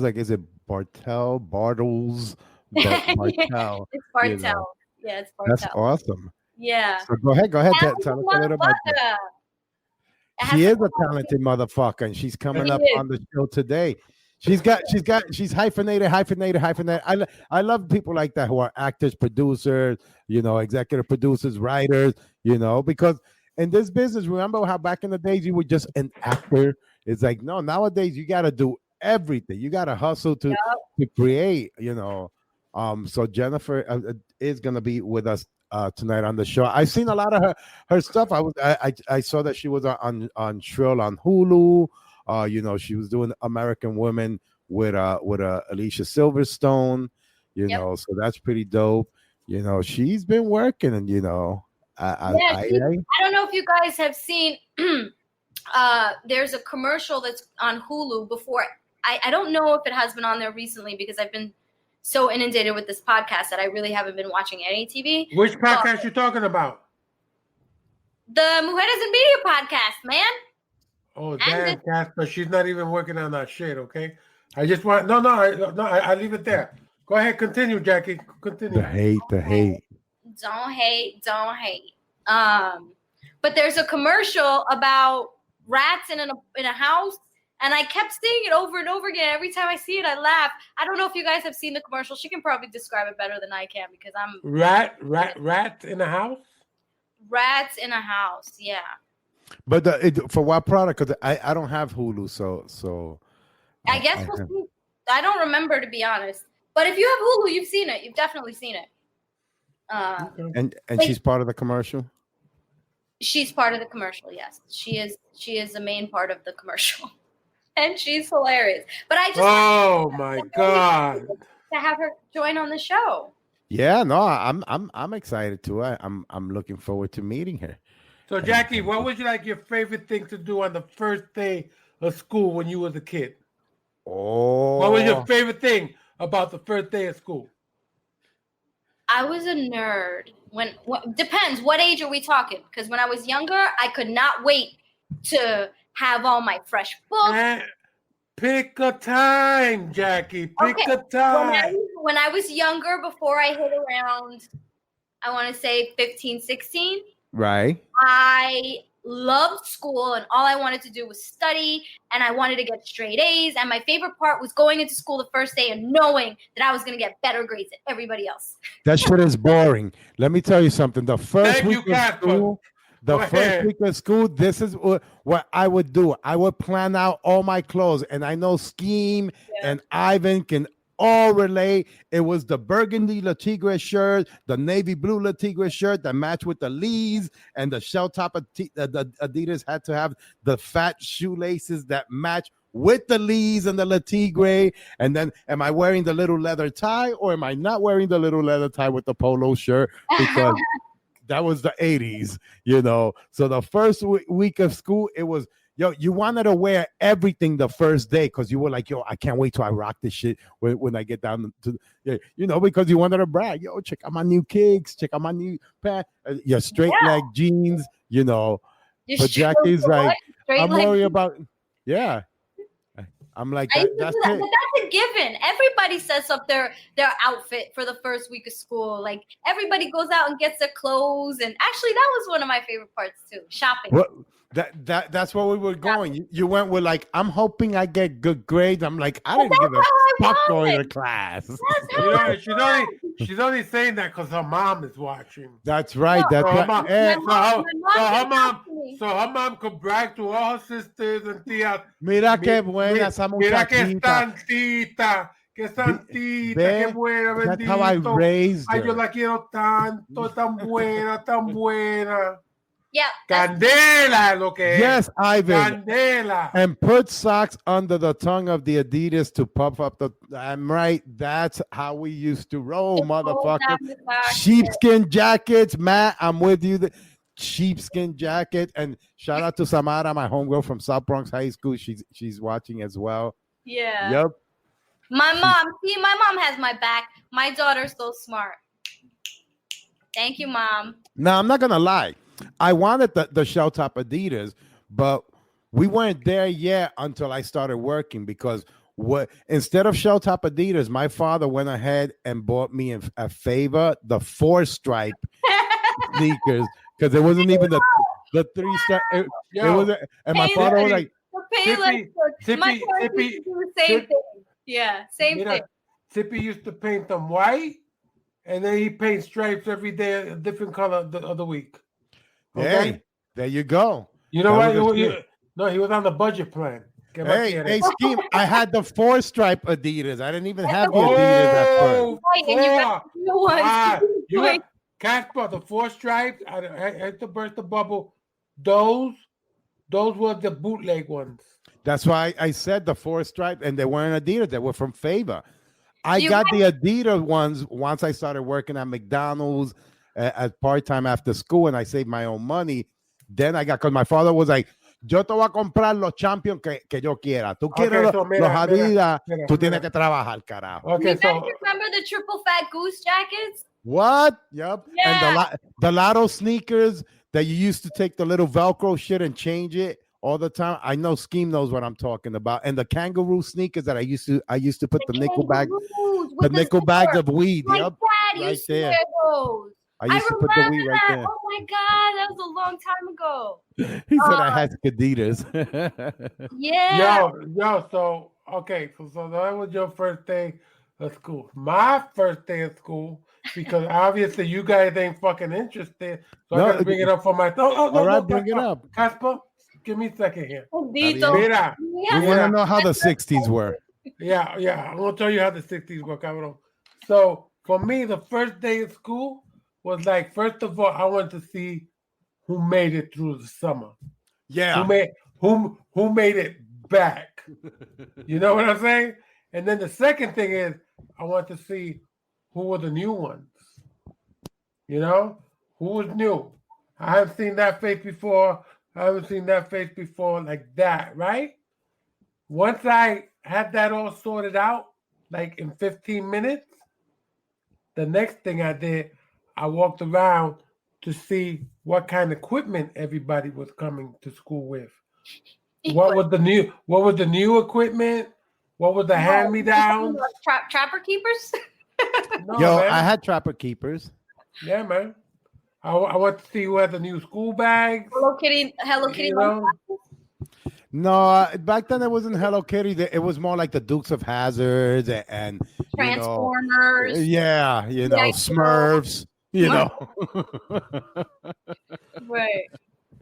like, is it Bartels? Bartel. It's Bartel. You know. Yeah, it's Bartel. That's awesome. Yeah. So go ahead. Tell us a little about that. She is a talented motherfucker, and she's coming up on the show today. She's hyphenated. I love people like that who are actors, producers, executive producers, writers, because in this business, remember how back in the days you were just an actor? It's like, no, nowadays you got to do everything. You got to hustle to create, So Jennifer is going to be with us tonight on the show. I've seen a lot of her stuff. I saw that she was on Shrill on Hulu. She was doing American Women with Alicia Silverstone. So that's pretty dope. She's been working, and I don't know if you guys have seen. There's a commercial that's on Hulu before. I don't know if it has been on there recently because I've been so inundated with this podcast that I really haven't been watching any TV. Which podcast you talking about? The Mujeres en Media podcast, man. Oh, damn, Casper. She's not even working on that shit, okay? I just want... No, I leave it there. Go ahead, continue, Jackie. Continue. The hate. Don't hate. But there's a commercial about rats in a house, And I kept seeing it over and over again. Every time I see it, I laugh. I don't know if you guys have seen the commercial. She can probably describe it better than I can because I'm Rat in a house. Rats in a house. Yeah. But for what product? Because I don't have Hulu, so I guess we'll see. I don't remember, to be honest. But if you have Hulu, you've seen it. You've definitely seen it. And she's part of the commercial. She's part of the commercial. Yes, she is the main part of the commercial, and she's hilarious. But I just my god, to have her join on the show. Yeah, no, I'm excited too. I'm looking forward to meeting her. So Jackie, what was your favorite thing to do on the first day of school when you was a kid? Oh, what was your favorite thing about the first day of school? I was a nerd. Depends. What age are we talking? Because when I was younger, I could not wait to have all my fresh books. Pick a time, Jackie. Pick a time. When I was younger, before I hit around, I want to say 15, 16. Right. I loved school, and all I wanted to do was study, and I wanted to get straight A's. And my favorite part was going into school the first day and knowing that I was going to get better grades than everybody else. That shit is boring. Let me tell you something. The first week of school, this is what I would do. I would plan out all my clothes, and I know Scheme and Ivan can all relate. It was the burgundy La Tigre shirt, the navy blue La Tigre shirt that matched with the Lees, and the shell top the Adidas had to have the fat shoelaces that match with the Lees and the La Tigre. And then, am I wearing the little leather tie, or am I not wearing the little leather tie with the polo shirt? Because that was the 80s, So the first week of school, it was, you wanted to wear everything the first day because you were like, I can't wait till I rock this shit when I get down to, because you wanted to brag. Check out my new kicks, check out my new pants, your straight leg jeans, But Jackie's like, I'm worried about, I'm like, that's it. But that's a given. Everybody sets up their outfit for the first week of school. Like, everybody goes out and gets their clothes. And actually, that was one of my favorite parts too, shopping. Well, that's where we were going. You went with like, I'm hoping I get good grades. I'm like, I didn't give a fuck going to class. She's only saying that because her mom is watching. That's right. That's right. So her mom could brag to all her sisters and tías. Mira qué buena esa Mira que muchachita. santita, qué buena, bendito. That's how I raised her. Ay, yo la quiero tanto, tan buena, tan buena. Yeah. Candela, lo que yes, Ivan. Candela. And put socks under the tongue of the Adidas to puff up the. I'm right. That's how we used to roll, motherfucker. Sheepskin jackets, Matt. I'm with you. Sheepskin jacket. And shout out to Samara, my homegirl from South Bronx High School. She's watching as well. Yeah. Yep. My mom has my back. My daughter's so smart. Thank you, Mom. Now, I'm not gonna lie. I wanted the shell top Adidas, but we weren't there yet until I started working because instead of shell top Adidas, my father went ahead and bought me a favor, the 4-stripe sneakers, because it wasn't even the 3-stripe. It was, and my father was like, my parents used to do the same thing. Yeah, same thing. Tippy used to paint them white, and then he paints stripes every day, a different color of the week. Okay? Hey, there you go. You know what? He was on the budget plan. Hey, Scheme, I had the 4-stripe Adidas. I didn't even have the Adidas at first. Casper, the 4 stripes, I had to burst the bubble. Those were the bootleg ones. That's why I said the 4-stripe, and they weren't Adidas. They were from Favor. I got the Adidas ones once I started working at McDonald's at part-time after school, and I saved my own money. Then I got, because my father was like, yo te voy a comprar los champions que yo quiera. Tú quieres los Adidas, tú tienes que trabajar, carajo. Okay, you guys remember the triple fat goose jackets? What? Yep. Yeah. And the Lotto sneakers that you used to take the little Velcro shit and change it all the time. I know Scheme knows what I'm talking about. And the kangaroo sneakers that I used to put the nickel bags of weed. My yep. dad used to wear those. I used to put the weed right there. Oh my God, that was a long time ago. He said I had Skaditas. Yeah. Yo, so okay, so that was your first day of school. My first day of school, because obviously you guys ain't fucking interested, so I gotta bring it up for my. All right, bring it up. Casper, give me a second here. Bendito. Mira, We want to know how the 60s were. Yeah, I'm gonna tell you how the 60s were, cabrón. So for me, the first day of school was like, first of all, I wanted to see who made it through the summer. Yeah. Who made it back. You know what I'm saying? And then the second thing is I want to see who were the new ones. You know? Who was new? I haven't seen that face before. Like that, right? Once I had that all sorted out, like in 15 minutes, the next thing I did, I walked around to see what kind of equipment everybody was coming to school with. What was the new equipment? What was the hand-me-downs? Trapper keepers? No, Yo, man. I had Trapper Keepers. Yeah, man. I want to see who had the new school bags. Hello Kitty. You know? No, back then it wasn't Hello Kitty. It was more like the Dukes of Hazzard and Transformers. Yeah, Smurfs. Right.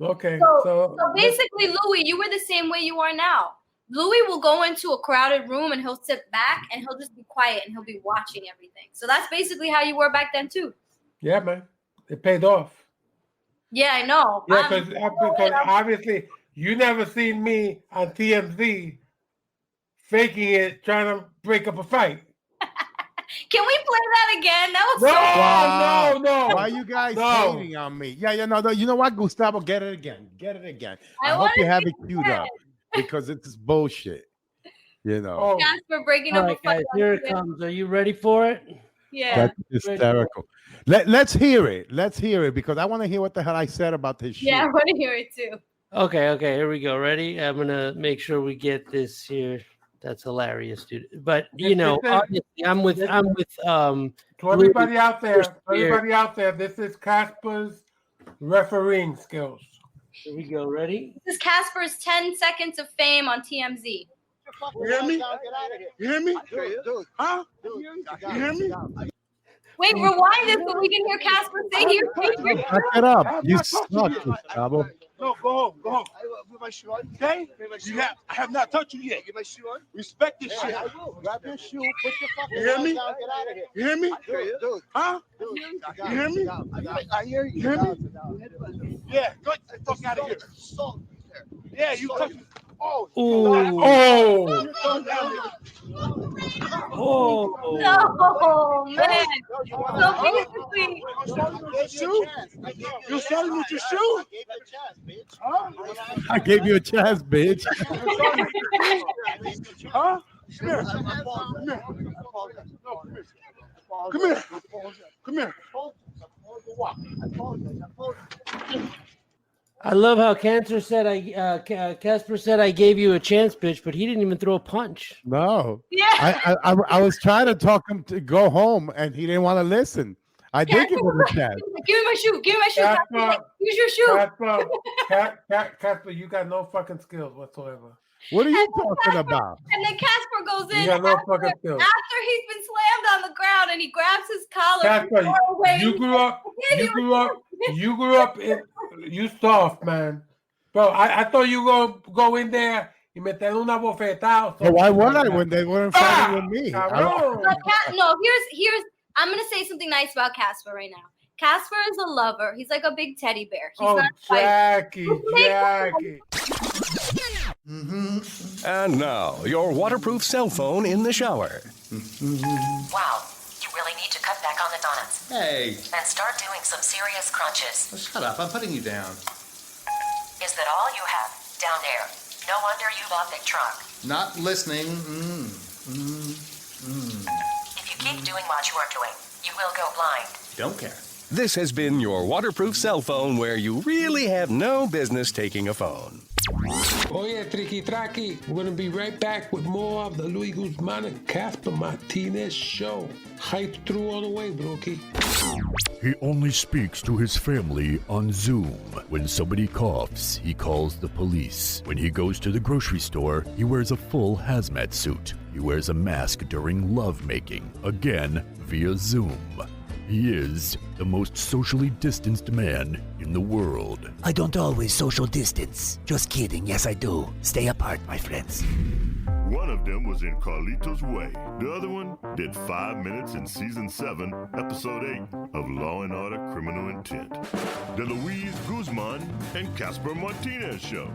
Okay. So basically, Louis, you were the same way you are now. Louis will go into a crowded room and he'll sit back and he'll just be quiet and he'll be watching everything. So that's basically how you were back then too. Yeah, man. It paid off. Yeah, I know. Yeah, because obviously you never seen me on TMZ faking it, trying to break up a fight. Can we play that again? That was no. Why you guys hating on me? Yeah, no. You know what, Gustavo? Get it again. I hope you have it queued up because it's bullshit. Casper breaking up a fight. Guys, here it comes. Are you ready for it? Yeah. That's hysterical. Let's hear it because I want to hear what the hell I said about this shit. Yeah, I want to hear it too. Okay, here we go. Ready? I'm gonna make sure we get this here. That's hilarious, dude. But obviously, I'm with to everybody out there, this is Casper's refereeing skills. Here we go. Ready? This is Casper's 10 seconds of fame on TMZ. You hear me? Huh? You hear me? Wait, rewind this so we can hear Casper say he was Back it up. You suck, Gustavo. No, go home. With my shoe on. Okay? I have not touched you yet. Get my shoe on. Respect this shit. I will. Grab your shoe. Put your fucking hands down. Get out of here. You hear me? Dude. Huh? You hear me? I hear you. You hear me? Yeah. Get the fuck out of here. Yeah, you touch me. Oh. No, man. So basically, you started with your shoe? I gave you a chance, bitch. Huh? Come here. I love how Casper said I gave you a chance, bitch, but he didn't even throw a punch. No. yeah. I was trying to talk him to go home, and he didn't want to listen. I did give him a chance. Give me my shoe. Casper. Use your shoe. Casper, you got no fucking skills whatsoever. What are you talking about? And then Casper goes in You got no fucking skills. after he's been slammed on the ground and he grabs his collar. Casper, you grew up you soft, man. Bro, I thought you were going to go in there y meter una bofetada. So why would I when they weren't fighting with me? No, here's I'm gonna say something nice about Casper right now. Casper is a lover. He's like a big teddy bear. He's not Jackie. And now, your waterproof cell phone in the shower. Wow, you really need to cut back on the donuts. Hey. And start doing some serious crunches. Oh, shut up, I'm putting you down. Is that all you have down there? No wonder you bought the truck. Not listening. If you keep doing what you are doing, you will go blind. Don't care. This has been your waterproof cell phone where you really have no business taking a phone. Oh yeah, Tricky Tracky. We're gonna be right back with more of the Luis Guzman and Casper Martinez show. Hyped through all the way, Brookie. He only speaks to his family on Zoom. When somebody coughs, he calls the police. When he goes to the grocery store, he wears a full hazmat suit. He wears a mask during lovemaking, again via Zoom. He is the most socially distanced man in the world. I don't always social distance. Just kidding. Yes, I do. Stay apart, my friends. One of them was in Carlito's Way. The other one did 5 minutes in Season 7, Episode 8 of Law & Order Criminal Intent. The Luis Guzman and Casper Martinez Show.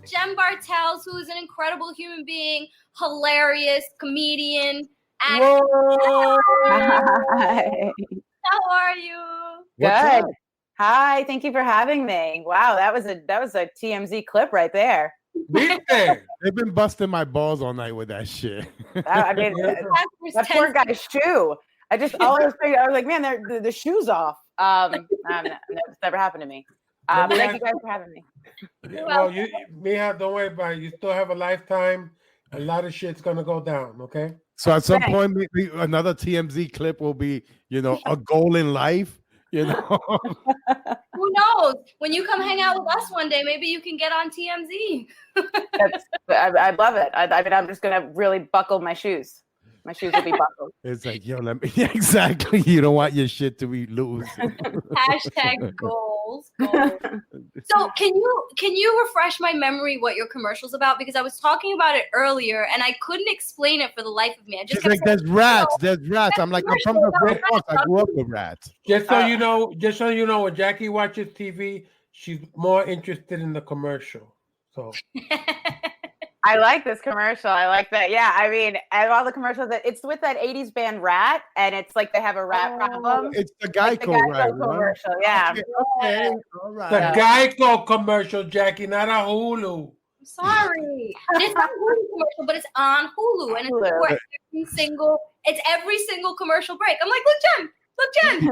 Jen Bartels, who is an incredible human being, hilarious comedian, actor. Hi. How are you? Good. Hi. Thank you for having me. Wow, that was a TMZ clip right there. They've been busting my balls all night with that shit. I mean, that poor guy's shoe. I was like, man, the shoe's off. That's never happened to me. Thank you guys for having me. Well, don't worry about it. You still have a lifetime. A lot of shit's gonna go down. Okay. So at some point, another TMZ clip will be, a goal in life. Who knows? When you come hang out with us one day, maybe you can get on TMZ. I'd love it. I mean, I'm just gonna really buckle my shoes. My shoes will be buckled. It's like, exactly. You don't want your shit to be loose. Hashtag goals. So can you refresh my memory what your commercial's about? Because I was talking about it earlier and I couldn't explain it for the life of me. I just kept saying, there's rats. There's rats. I'm like, I'm from the Bronx. I grew up with rats. Just so you know, when Jackie watches TV, she's more interested in the commercial. So I like this commercial. I like that. Yeah, I mean, out of all the commercials, it's with that 80s band Rat, and it's like they have a rat problem. It's the Geico, commercial, yeah. Okay. All right. The Geico commercial, Jackie, not a Hulu. Sorry. It's not a Hulu commercial, but it's on Hulu, and it's every single commercial break. I'm like, look, Jen.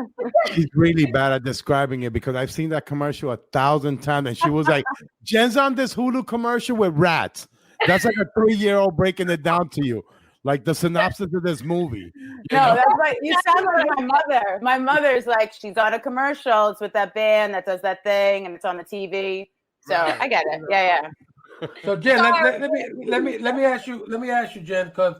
She's really bad at describing it because I've seen that commercial 1,000 times, and she was like, Jen's on this Hulu commercial with rats. That's like a 3-year-old breaking it down to you, like the synopsis of this movie. That's right. You sound like my mother. My mother's like, she's on a commercial. It's with that band that does that thing, and it's on the TV. So I get it. Yeah. So Jen, let me ask you, Jen, because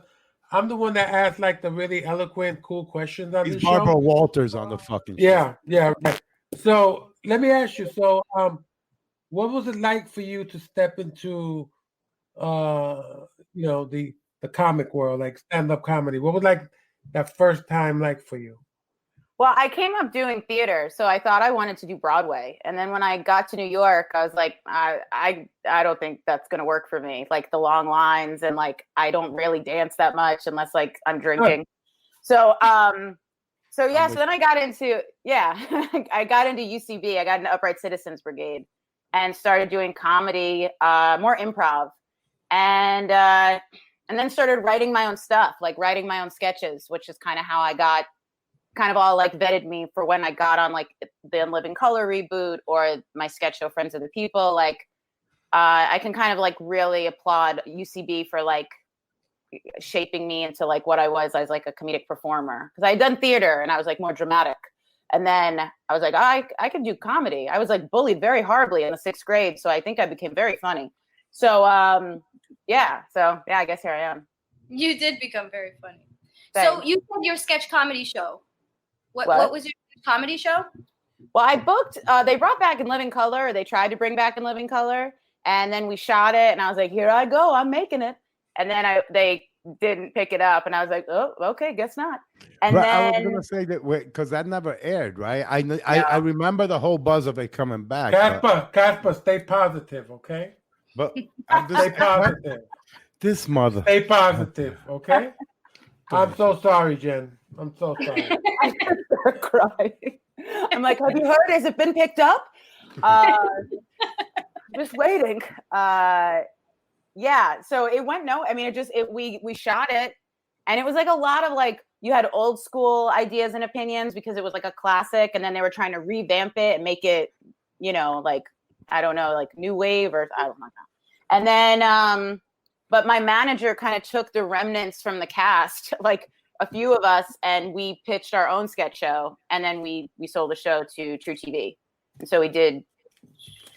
I'm the one that asked like the really eloquent, cool questions on this show. Barbara Walters on the fucking show. Yeah, right. So let me ask you. So, what was it like for you to step into the comic world, like stand-up comedy? What was like that first time like for you? Well, I came up doing theater, so I thought I wanted to do Broadway. And then when I got to New York, I was like, I don't think that's going to work for me. Like the long lines, and like I don't really dance that much unless like I'm drinking. So yeah, so then I got into I got into UCB. I got into Upright Citizens Brigade and started doing comedy, more improv. And then started writing my own stuff, like writing my own sketches, which is kind of how I got kind of all like vetted me for when I got on like the In Living Color reboot or my sketch show Friends of the People. Like I can kind of like really applaud UCB for like shaping me into like what I was as like a comedic performer, because I had done theater and I was like more dramatic. And then I was like, I can do comedy. I was like bullied very horribly in the 6th grade, so I think I became very funny. So I guess here I am. You did become very funny. Thanks. So you had your sketch comedy show. What was your comedy show? Well, I booked, they brought back In Living Color, or they tried to bring back In Living Color, and then we shot it, and I was like, here I go, I'm making it. And then they didn't pick it up, and I was like, oh, okay, guess not. And then I was gonna say that because that never aired, right? I remember the whole buzz of it coming back. Casper, stay positive, okay? But stay positive. This mother. Stay positive, okay? I'm so sorry, Jen. I'm so sorry. I start crying. I'm like, have you heard? Has it been picked up? Just waiting. So it went we shot it, and it was like a lot of like, you had old school ideas and opinions because it was like a classic, and then they were trying to revamp it and make it, like I don't know, like new wave or I don't know. And then, but my manager kind of took the remnants from the cast, like a few of us, and we pitched our own sketch show. And then we sold the show to True TV. And so we did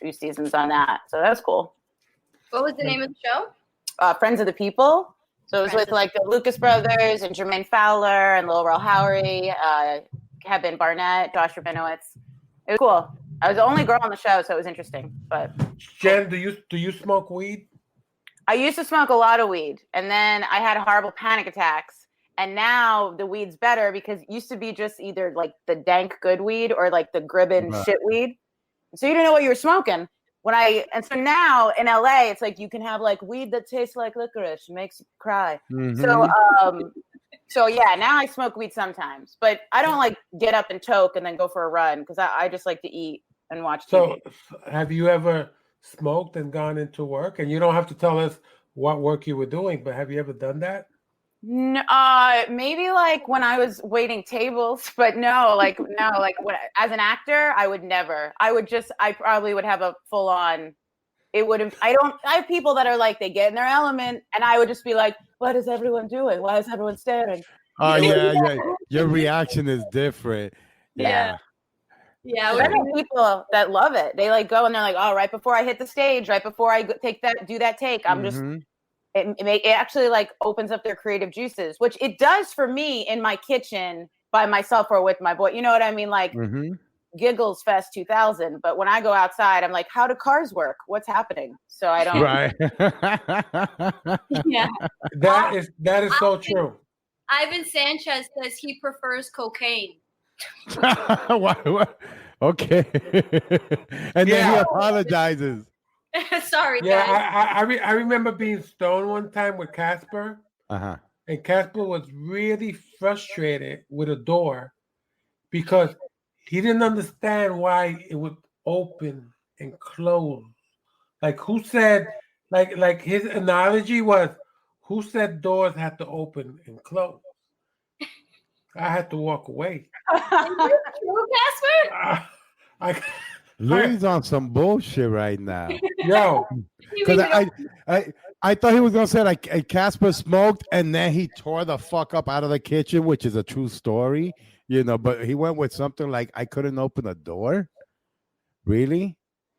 2 seasons on that. So that was cool. What was the name of the show? Friends of the People. So it was with like the Lucas brothers and Jermaine Fowler and Lil Rel Howery, Kevin Barnett, Josh Rabinowitz. It was cool. I was the only girl on the show, so it was interesting. But Jen, do you smoke weed? I used to smoke a lot of weed, and then I had horrible panic attacks. And now the weed's better because it used to be just either like the dank good weed or like the Gribbon shit weed. So you didn't know what you were smoking. So now in LA, it's like you can have like weed that tastes like licorice, makes you cry. Mm-hmm. So yeah, now I smoke weed sometimes, but I don't like get up and toke and then go for a run because I just like to eat and watch TV. So have you ever smoked and gone into work? And you don't have to tell us what work you were doing, but have you ever done that? No, maybe like when I was waiting tables, but no, like when, as an actor, I would never. I probably would have a full on. I have people that are like they get in their element, and I would just be like, "What is everyone doing? Why is everyone staring?" Oh yeah. Your reaction is different. Yeah. I know people that love it. They like go and they're like, "Oh, right before I hit the stage, right before I do that take, I'm just." It actually like opens up their creative juices, which it does for me in my kitchen by myself or with my boy. You know what I mean? Like Giggles Fest 2000. But when I go outside, I'm like, how do cars work? What's happening? So I don't. Right. Yeah. That is so true. Ivan Sanchez says he prefers cocaine. What? Okay. And then he apologizes. Sorry, yeah, guys. I remember being stoned one time with Casper. Uh-huh. And Casper was really frustrated with a door because he didn't understand why it would open and close. Like who said, like his analogy was, who said doors had to open and close? I had to walk away. Is it true, Casper? Louis on some bullshit right now. Yo, because I thought he was gonna say like Casper smoked and then he tore the fuck up out of the kitchen, which is a true story, But he went with something like I couldn't open a door. Really?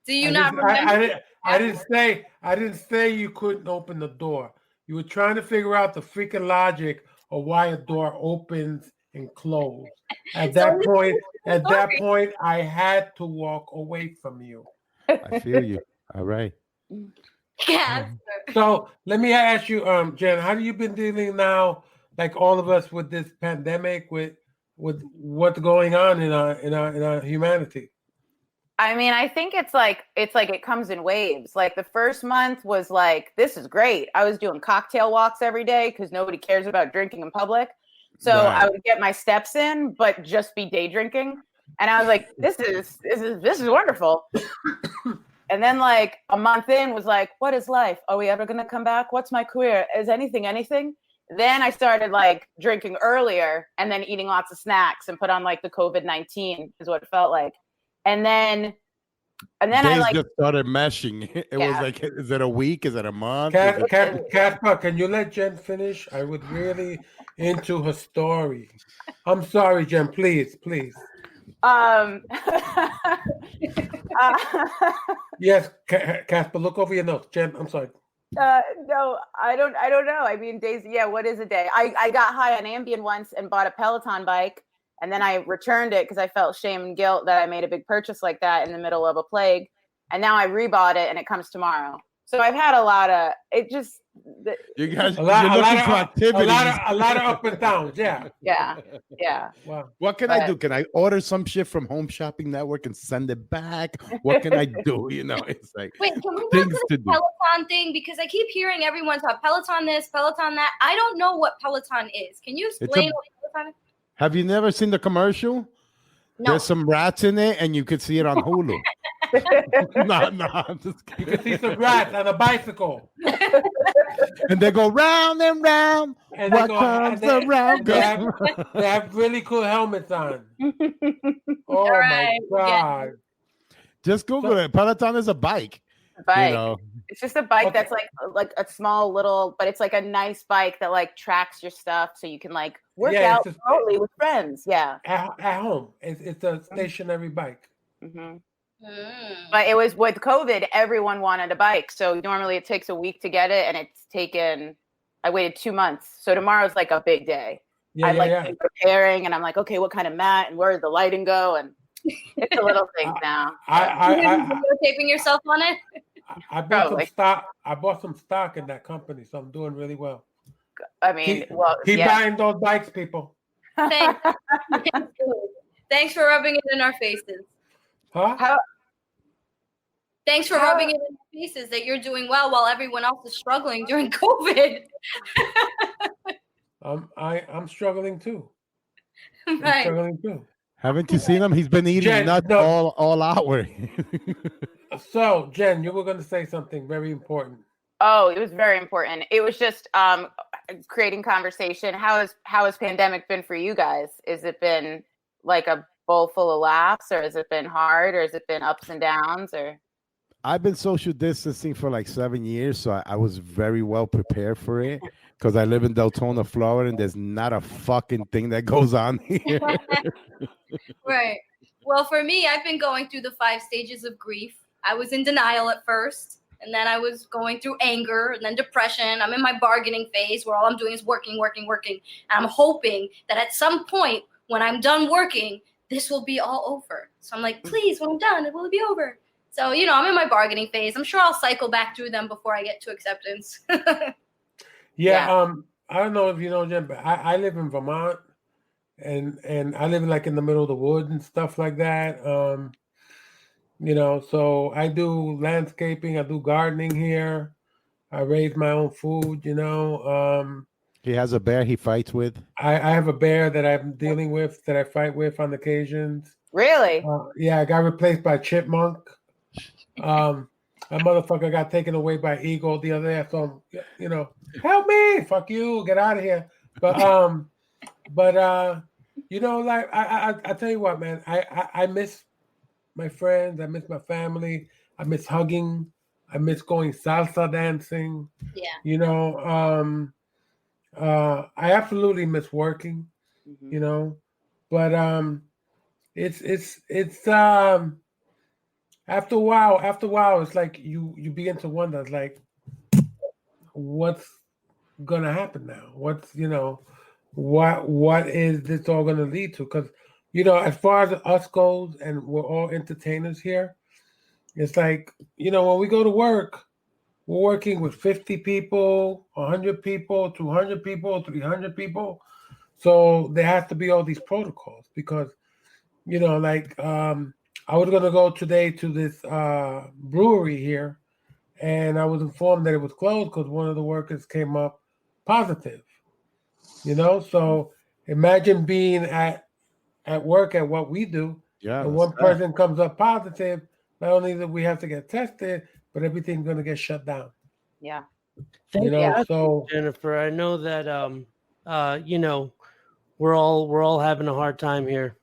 Do you not remember? I didn't say you couldn't open the door. You were trying to figure out the freaking logic of why a door opens and closes. At that point, I had to walk away from you. I feel you. All right. Casper. So let me ask you, Jen, how have you been dealing now, like all of us, with this pandemic, with what's going on in our humanity? I mean, I think it's like it comes in waves. Like the first month was like, this is great. I was doing cocktail walks every day because nobody cares about drinking in public. So I would get my steps in, but just be day drinking. And I was like, this is wonderful. And then like a month in was like, what is life? Are we ever going to come back? What's my career? Is anything? Then I started like drinking earlier and then eating lots of snacks and put on like the COVID-19 is what it felt like. And then Days I like just started meshing. It was like, is it a week? Is it a month? Casper, can you let Jen finish? I was really into her story. I'm sorry, Jen. Please. Yes, Casper, look over your notes. Jen, I'm sorry. No, I don't know. I mean, days. Yeah, what is a day? I got high on Ambien once and bought a Peloton bike. And then I returned it because I felt shame and guilt that I made a big purchase like that in the middle of a plague. And now I rebought it and it comes tomorrow. So I've had a lot of it. Just you guys, a lot of activities. A lot of up and downs. Yeah. Yeah. Wow. What can I do? Can I order some shit from Home Shopping Network and send it back? What can I do? It's like wait, can we things look to at the do. Peloton thing? Because I keep hearing everyone talk Peloton this, Peloton that. I don't know what Peloton is. Can you explain what Peloton is? Have you never seen the commercial? No. There's some rats in it, and you could see it on Hulu. No, I'm just kidding. You can see some rats on a bicycle. And they go round and round. And what comes around? They have really cool helmets on. Oh, right. my God. Just Google it. Peloton is a bike. Bike. You know. It's just a bike that's like a small little, but it's like a nice bike that like tracks your stuff, so you can like work out remotely with friends. Yeah, at home. It's a stationary bike. Mm-hmm. But it was with COVID, everyone wanted a bike. So normally it takes a week to get it, and I waited 2 months. So tomorrow's like a big day. I've been preparing, and I'm like, okay, what kind of mat and where does the lighting go? And it's a little thing now. Videotaping yourself on it? I bought some stock. I bought some stock in that company, so I'm doing really well. I mean, keep buying those bikes, people. Thanks. Thanks for rubbing it in our faces. Huh? Thanks for rubbing it in our faces that you're doing well while everyone else is struggling during COVID. I'm struggling too. Right. I'm struggling too. Haven't you seen him? He's been eating nuts all hour. So, Jen, you were going to say something very important. Oh, it was very important. It was just creating conversation. How has pandemic been for you guys? Has it been like a bowl full of laughs, or has it been hard, or has it been ups and downs? Or I've been social distancing for like 7 years, so I was very well prepared for it because I live in Deltona, Florida, and there's not a fucking thing that goes on here. Right. Well, for me, I've been going through the 5 stages of grief. I was in denial at first, and then I was going through anger and then depression. I'm in my bargaining phase where all I'm doing is working. And I'm hoping that at some point when I'm done working, this will be all over. So I'm like, please, when I'm done, it will be over. So, I'm in my bargaining phase. I'm sure I'll cycle back through them before I get to acceptance. Yeah. I don't know if you know, Jen, but I live in Vermont, and I live in the middle of the woods and stuff like that. So I do landscaping, I do gardening here. I raise my own food, He has a bear he fights with. I have a bear that I'm dealing with, that I fight with on occasions. Really? Yeah, I got replaced by chipmunk. A motherfucker got taken away by eagle the other day. So, help me, fuck you, get out of here. But I tell you what, man, I miss my friends, I miss my family, I miss hugging, I miss going salsa dancing. Yeah. I absolutely miss working, but it's after a while, it's like you begin to wonder, it's like, what's gonna happen now? What's what is this all gonna lead to? Because as far as us goes, and we're all entertainers here, it's like, when we go to work, we're working with 50 people, 100 people, 200 people, 300 people. So there has to be all these protocols because, I was going to go today to this brewery here, and I was informed that it was closed because one of the workers came up positive. So imagine being at work at what we do, and one person comes up positive. Not only that we have to get tested, but everything's going to get shut down. Yeah. Thank you, so Jennifer, I know that we're all having a hard time here.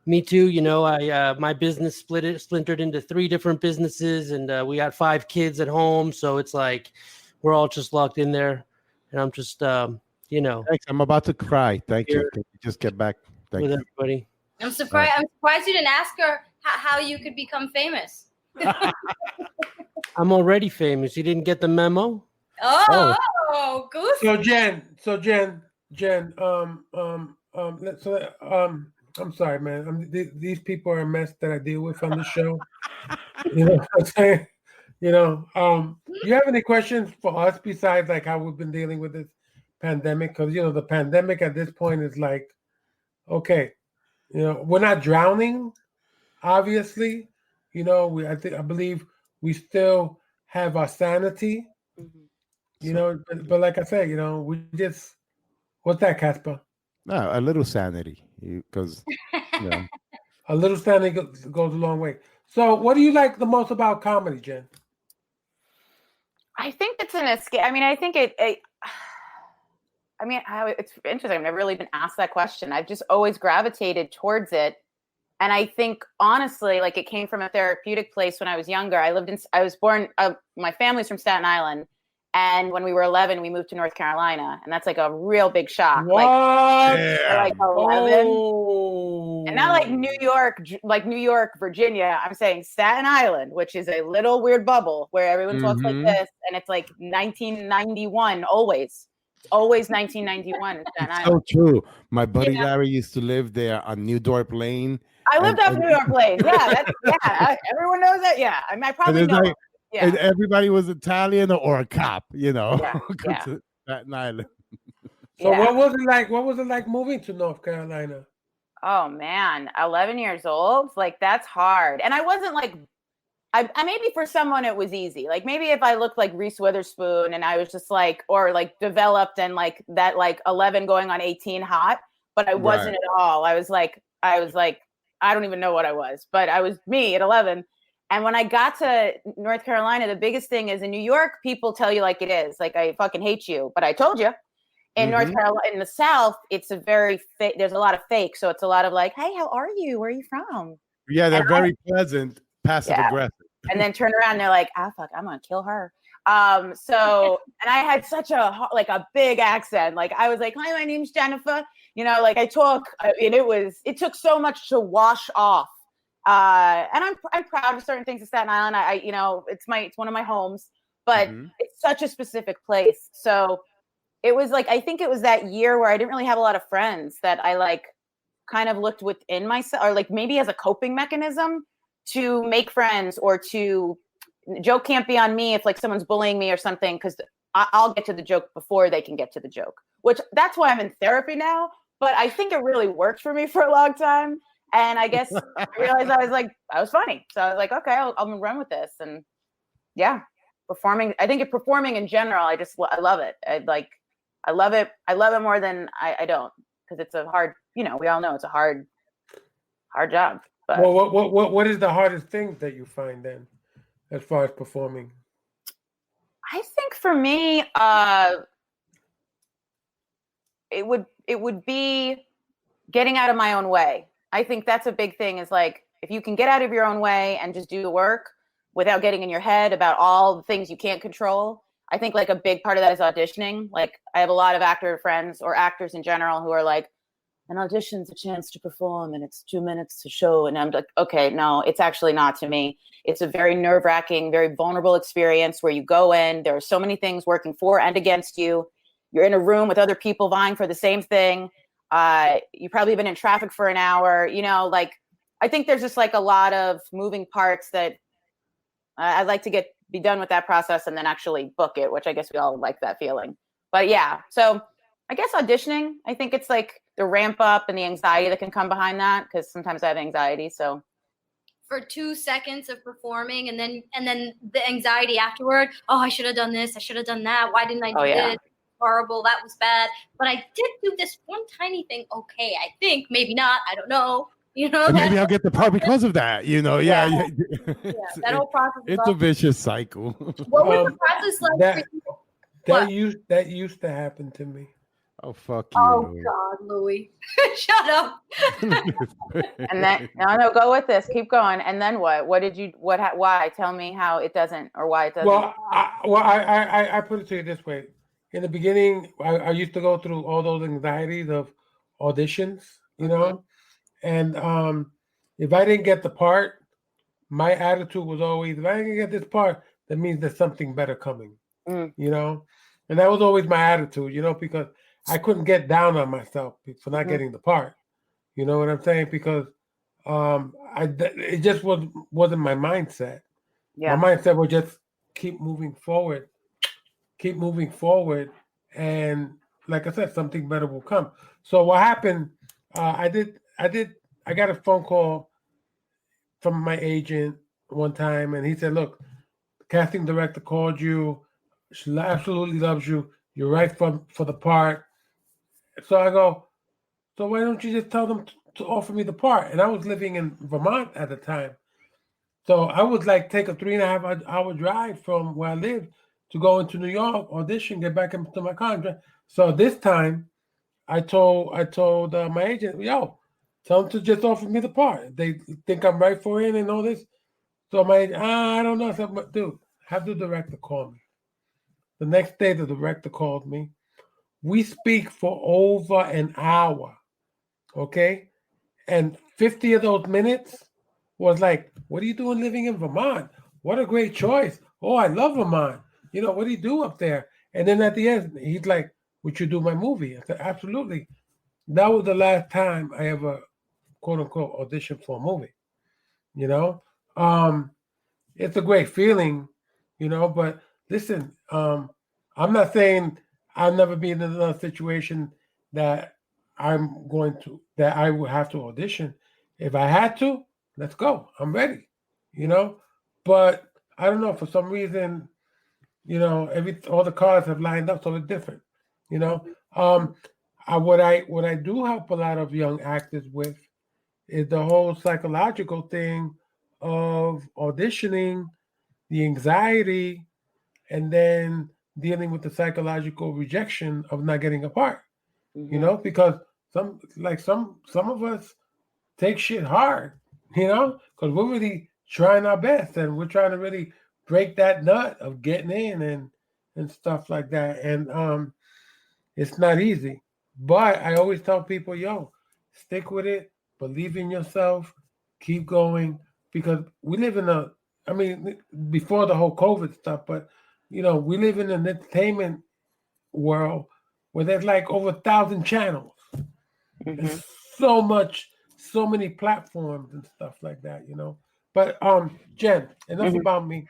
Me too. I my business splintered into 3 different businesses, and we got 5 kids at home, so it's like we're all just locked in there, and I'm just Thanks. I'm about to cry. Thank you. Can you just get back? Thank with you. everybody. I'm surprised. I'm surprised you didn't ask her how you could become famous. I'm already famous. You didn't get the memo? Oh, goose. So Jen, I'm sorry, man. These people are a mess that I deal with on the show. You know what I'm saying? You have any questions for us besides like how we've been dealing with this pandemic? Because the pandemic at this point is like, okay, we're not drowning, obviously. I believe we still have our sanity. But like I said, we just, what's that, Casper? No, a little sanity, because a little sanity goes a long way. So, what do you like the most about comedy, Jen? I think it's an escape. I mean, I think it's interesting. I've never really been asked that question. I've just always gravitated towards it. And I think honestly, like it came from a therapeutic place when I was younger. I was born, my family's from Staten Island. And when we were 11, we moved to North Carolina. And that's like a real big shock. What? Like 11. Oh. And not like New York, Virginia. I'm saying Staten Island, which is a little weird bubble where everyone talks like this. And it's like 1991, always 1991 in Staten Island. So true. My buddy Larry used to live there on New Dorp Lane. I lived off New York Lane. Yeah, everyone knows that. Yeah, I mean, I probably know. Like, and everybody was Italian or a cop, you know. Yeah. Staten Island. So what was it like? What was it like moving to North Carolina? Oh man, 11 years old. Like that's hard. And I wasn't like, I maybe for someone it was easy. Like maybe if I looked like Reese Witherspoon and I was just like, or like developed and like that, like 11 going on 18 hot, but I wasn't at all. I was like, I don't even know what I was, but I was me at 11. And when I got to North Carolina, the biggest thing is in New York, people tell you like it is. Like, I fucking hate you, but I told you. In North Carolina, in the South, it's a very there's a lot of fake. So it's a lot of like, hey, how are you? Where are you from? Yeah, they're very pleasant, passive aggressive. And then turn around and they're like, ah, fuck, I'm going to kill her. So, and I had such a big accent. Like, I was like, hi, my name's Jennifer. You know, like I talk, and it took so much to wash off. And I'm proud of certain things in Staten Island. It's one of my homes, but it's such a specific place. So it was like, I think it was that year where I didn't really have a lot of friends that I like kind of looked within myself, or like maybe as a coping mechanism to make friends, or to joke can't be on me if like someone's bullying me or something, because I'll get to the joke before they can get to the joke, which that's why I'm in therapy now. But I think it really worked for me for a long time. And I guess I realized I was funny. So I was like, okay, I'm gonna run with this. And yeah, performing in general, I love it. I love it. I love it more than I don't, because it's a hard, we all know it's a hard job. But well, what is the hardest thing that you find then, as far as performing? I think for me, it would be getting out of my own way. I think that's a big thing, is like, if you can get out of your own way and just do the work without getting in your head about all the things you can't control. I think like a big part of that is auditioning. Like, I have a lot of actor friends or actors in general who are like, an audition's a chance to perform and it's 2 minutes to show. And I'm like, okay, no, it's actually not to me. It's a very nerve-wracking, very vulnerable experience where you go in, there are so many things working for and against you. You're in a room with other people vying for the same thing. You probably been in traffic for an hour, like, I think there's just like a lot of moving parts that I'd like to be done with that process and then actually book it, which I guess we all like that feeling. But yeah, so I guess auditioning, I think it's like the ramp up and the anxiety that can come behind that, because sometimes I have anxiety. So for 2 seconds of performing and then the anxiety afterward, oh, I should have done this, I should have done that, why didn't I do this? Horrible, that was bad, but I did do this one tiny thing. Okay, I think, maybe not, I don't know. Maybe I'll get the part because of that. Yeah. That whole process. It's a vicious cycle. What was the process like? That used to happen to me. Oh, fuck you. Oh God, Louis, shut up. And then no, go with this. Keep going. And then what? Why? Tell me how it doesn't, or why it doesn't. Well, I put it to you this way. In the beginning, I used to go through all those anxieties of auditions, and if I didn't get the part, my attitude was always, if I didn't get this part, that means there's something better coming, and that was always my attitude, because I couldn't get down on myself for not getting the part, you know what I'm saying? Because it just wasn't my mindset. Yeah. My mindset was just keep moving forward, and like I said, something better will come. So what happened? I got a phone call from my agent one time, and he said, "Look, the casting director called you. She absolutely loves you. You're right for the part." So I go, "So why don't you just tell them to offer me the part?" And I was living in Vermont at the time, so I would like take a 3.5 hour drive from where I lived to go into New York, audition, get back into my contract. So this time, I told my agent, "Yo, Tell them to just offer me the part. They think I'm right for it and all this. So I'm like, I don't know. So, dude, have the director call me. The next day, the director called me. We speak for over an hour, okay? And 50 of those minutes was like, what are you doing living in Vermont? What a great choice. Oh, I love Vermont. You know, what do you do up there? And then at the end, he's like, would you do my movie? I said, absolutely. That was the last time I ever, quote unquote, auditioned for a movie. You know? It's a great feeling, you know, but listen, I'm not saying I'll never be in another situation that I would have to audition. If I had to, let's go. I'm ready, you know. But I don't know, for some reason, you know, all the cards have lined up, so it's different, you know. What I do help a lot of young actors with is the whole psychological thing of auditioning, the anxiety, and then dealing with the psychological rejection of not getting a part. You know, because some of us take shit hard, you know, because we're really trying our best and we're trying to really break that nut of getting in and stuff like that. And it's not easy. But I always tell people, yo, stick with it, believe in yourself, keep going, because we live in before the whole COVID stuff, but you know, we live in an entertainment world where there's like over 1,000 channels. There's so many platforms and stuff like that, you know. But Jen, enough about me.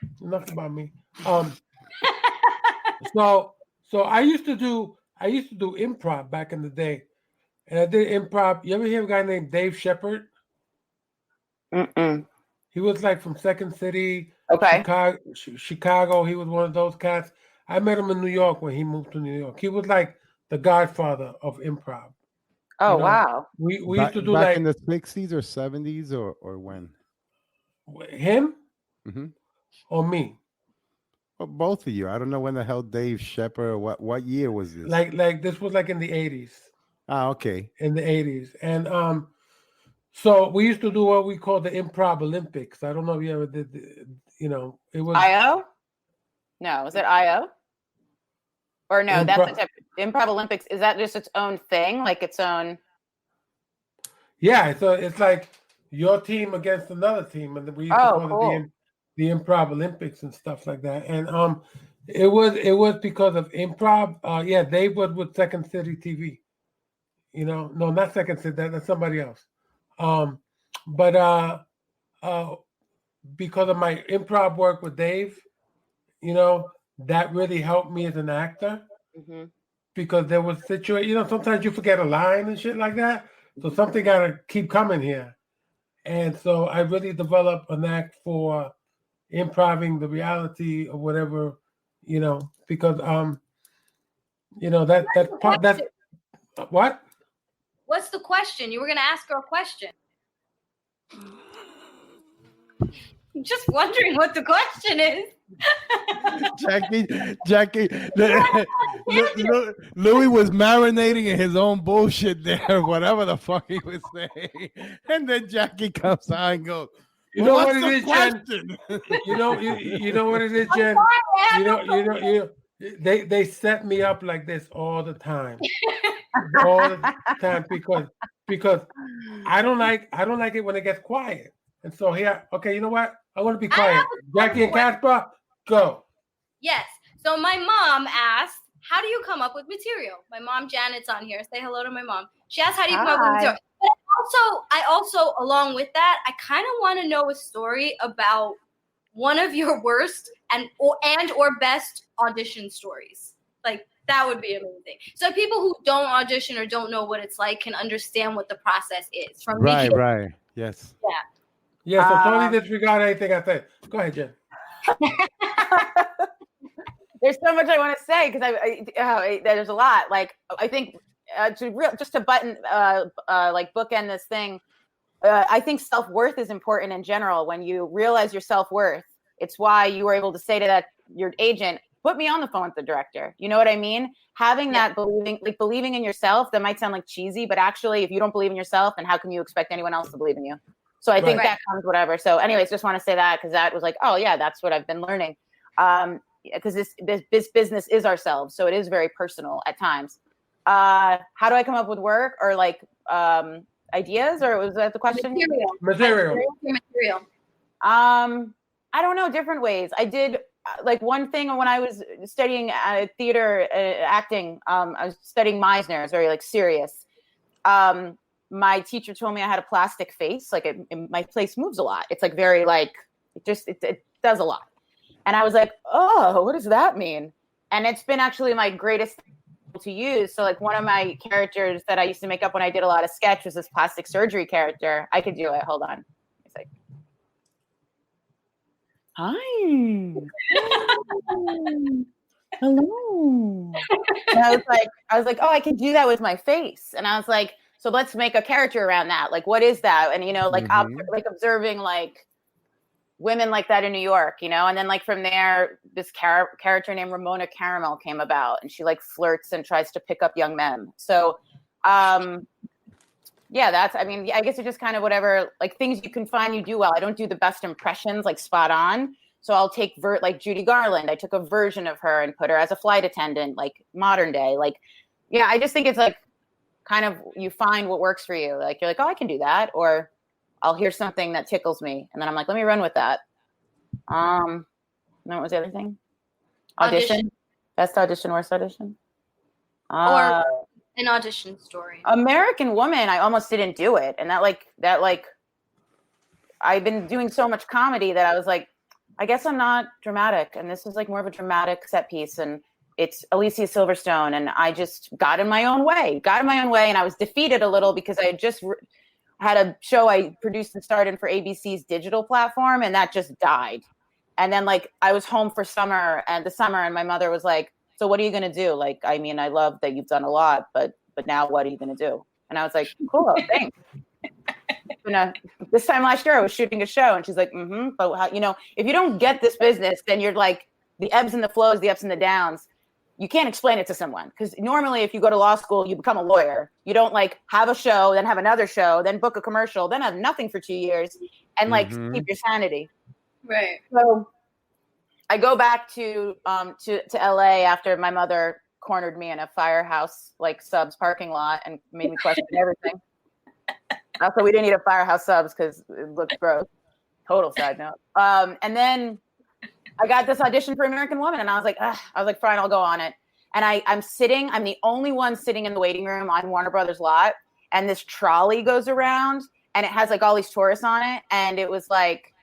So I used to do improv back in the day. And I did improv. You ever hear a guy named Dave Shepard? He was like from Second City, Chicago. He was one of those cats. I met him in New York when he moved to New York. He was like the godfather of improv. Oh, you know? Wow. We used to do back like in the 60s or 70s or when? Him or me? Well, both of you. I don't know when the hell Dave Shepard. What year was this? Like this was like in the 80s. Ah, okay. In the 80s. And so we used to do what we call the Improv Olympics. I don't know if you ever did, it was IO? No, is it IO? Or no, that's the type Improv Olympics. Is that just its own thing? Like its own? Yeah, so it's like your team against another team. And we used to call it the Improv Olympics and stuff like that. And it was because of improv. Dave was with Second City TV. You know, no, not Second City, that's somebody else. But because of my improv work with Dave, you know, that really helped me as an actor. Because there was situation, you know, sometimes you forget a line and shit like that. So something got to keep coming here. And so I really developed an act for improving the reality or whatever, you know, because that's what? What's the question? You were going to ask her a question. I'm just wondering what the question is. Jackie, Louis was marinating in his own bullshit there, whatever the fuck he was saying. And then Jackie comes out and goes, You know what it is, Jen? You know what it is, Jen? They set me up like this all the time. All the time because I don't like it when it gets quiet. And so here, okay, you know what? I want to be quiet. Jackie and Casper, go. Yes. So my mom asked, how do you come up with material? My mom, Janet's on here. Say hello to my mom. She asked, how do you come up with material? But I also, along with that, I kind of want to know a story about one of your worst and or best audition stories. Like, that would be amazing. So people who don't audition or don't know what it's like can understand what the process is. From right. Yes. Yeah. Yeah, so totally disregard anything I said. Go ahead, Jen. There's so much I want to say because there's a lot. Like I think just to button like bookend this thing, I think self-worth is important in general. When you realize your self-worth, it's why you were able to say to your agent, put me on the phone with the director. You know what I mean? Having that believing in yourself, that might sound like cheesy, but actually if you don't believe in yourself, then how can you expect anyone else to believe in you? So I think that comes whatever. So anyways, just want to say that because that was like, oh yeah, that's what I've been learning. Because this business is ourselves. So it is very personal at times. How do I come up with work or like ideas, or was that the question? Material. I don't know, different ways. I did like one thing when I was studying theater acting. I was studying Meisner. I was very like serious. My teacher told me I had a plastic face. Like my face moves a lot. It's like very like it does a lot. And I was like, oh, what does that mean? And it's been actually my greatest to use. So like one of my characters that I used to make up when I did a lot of sketch was this plastic surgery character. I could do it. Hold on. It's like, hi. Hello. And I was like, oh, I can do that with my face. And I was like, so let's make a character around that. Like, what is that? And, you know, like, like observing like women like that in New York, you know? And then like from there, this character named Ramona Caramel came about, and she like flirts and tries to pick up young men. So, yeah, I guess it's just kind of whatever, like things you can find you do well. I don't do the best impressions, like spot on. So I'll take like Judy Garland. I took a version of her and put her as a flight attendant, like modern day. Like, yeah, I just think it's like kind of you find what works for you. Like, you're like, oh, I can do that. Or I'll hear something that tickles me. And then I'm like, let me run with that. What was the other thing? Audition. Best audition, worst audition. Or an audition story. American Woman, I almost didn't do it. And that I've been doing so much comedy that I was like, I guess I'm not dramatic. And this is like more of a dramatic set piece. And it's Alicia Silverstone. And I just got in my own way. And I was defeated a little because I had just had a show I produced and starred in for ABC's digital platform. And that just died. And then like I was home for the summer and my mother was like, so what are you going to do? Like, I mean, I love that you've done a lot, but now what are you going to do? And I was like, cool, thanks. This time last year, I was shooting a show, and she's like, but how, you know, if you don't get this business, then you're like the ebbs and the flows, the ups and the downs. You can't explain it to someone, because normally if you go to law school, you become a lawyer. You don't like have a show, then have another show, then book a commercial, then have nothing for 2 years, and like keep your sanity. Right. So I go back to LA after my mother cornered me in a Firehouse like Subs parking lot and made me question everything. Also, we didn't eat at Firehouse Subs because it looked gross. Total side note. And then I got this audition for American Woman, and I was like, fine, I'll go on it. And I'm the only one sitting in the waiting room on Warner Brothers lot, and this trolley goes around, and it has like all these tourists on it, and it was like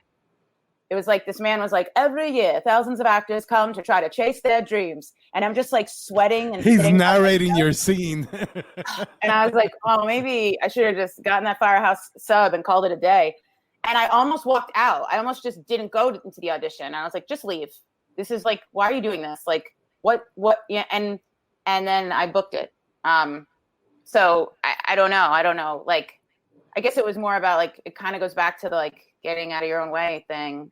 this man was like, every year thousands of actors come to try to chase their dreams, and I'm just like sweating and he's narrating your scene. And I was like, oh, maybe I should have just gotten that Firehouse Sub and called it a day. And I almost walked out. I almost just didn't go into the audition. And I was like, just leave. This is like, why are you doing this? Like, what? Yeah. And then I booked it. So I don't know. Like, I guess it was more about like, it kind of goes back to the like getting out of your own way thing.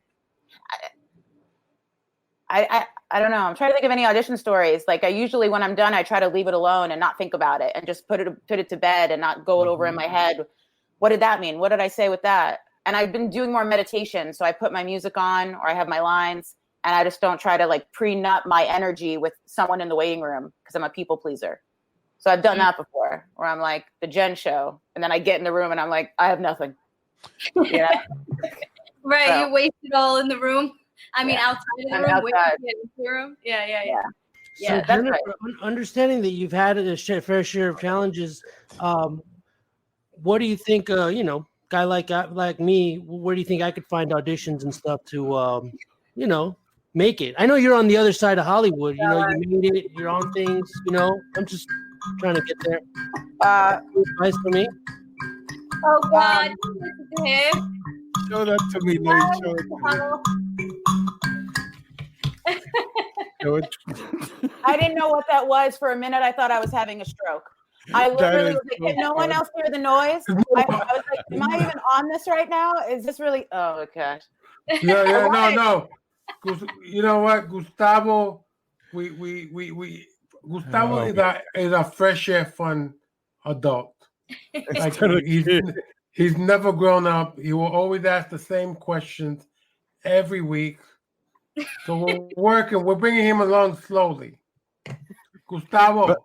I don't know. I'm trying to think of any audition stories. Like I usually, when I'm done, I try to leave it alone and not think about it and just put it to bed and not go it over in my head. What did that mean? What did I say with that? And I've been doing more meditation. So I put my music on, or I have my lines, and I just don't try to like pre-nut my energy with someone in the waiting room because I'm a people pleaser. So I've done that before, where I'm like the Jen show, and then I get in the room and I'm like, I have nothing. Yeah. Right. So, you waste it all in the room. I mean, outside of the room. Outside. In the room. Yeah. So that's Jennifer, right. Understanding that you've had a fair share of challenges, what do you think? Guy like me, where do you think I could find auditions and stuff to, make it? I know you're on the other side of Hollywood. You made it. You're on things. I'm just trying to get there. Advice for me? Oh God, listen to him. Show that to me, Nate. Show it to me. I didn't know what that was for a minute. I thought I was having a stroke. I literally was like, can no one else hear the noise? I was like, am I even on this right now? Is this really? Oh, gosh. No. You know what? Gustavo Gustavo is a fresh air fun adult. Like he's never grown up. He will always ask the same questions every week. So we're bringing him along slowly. Gustavo. But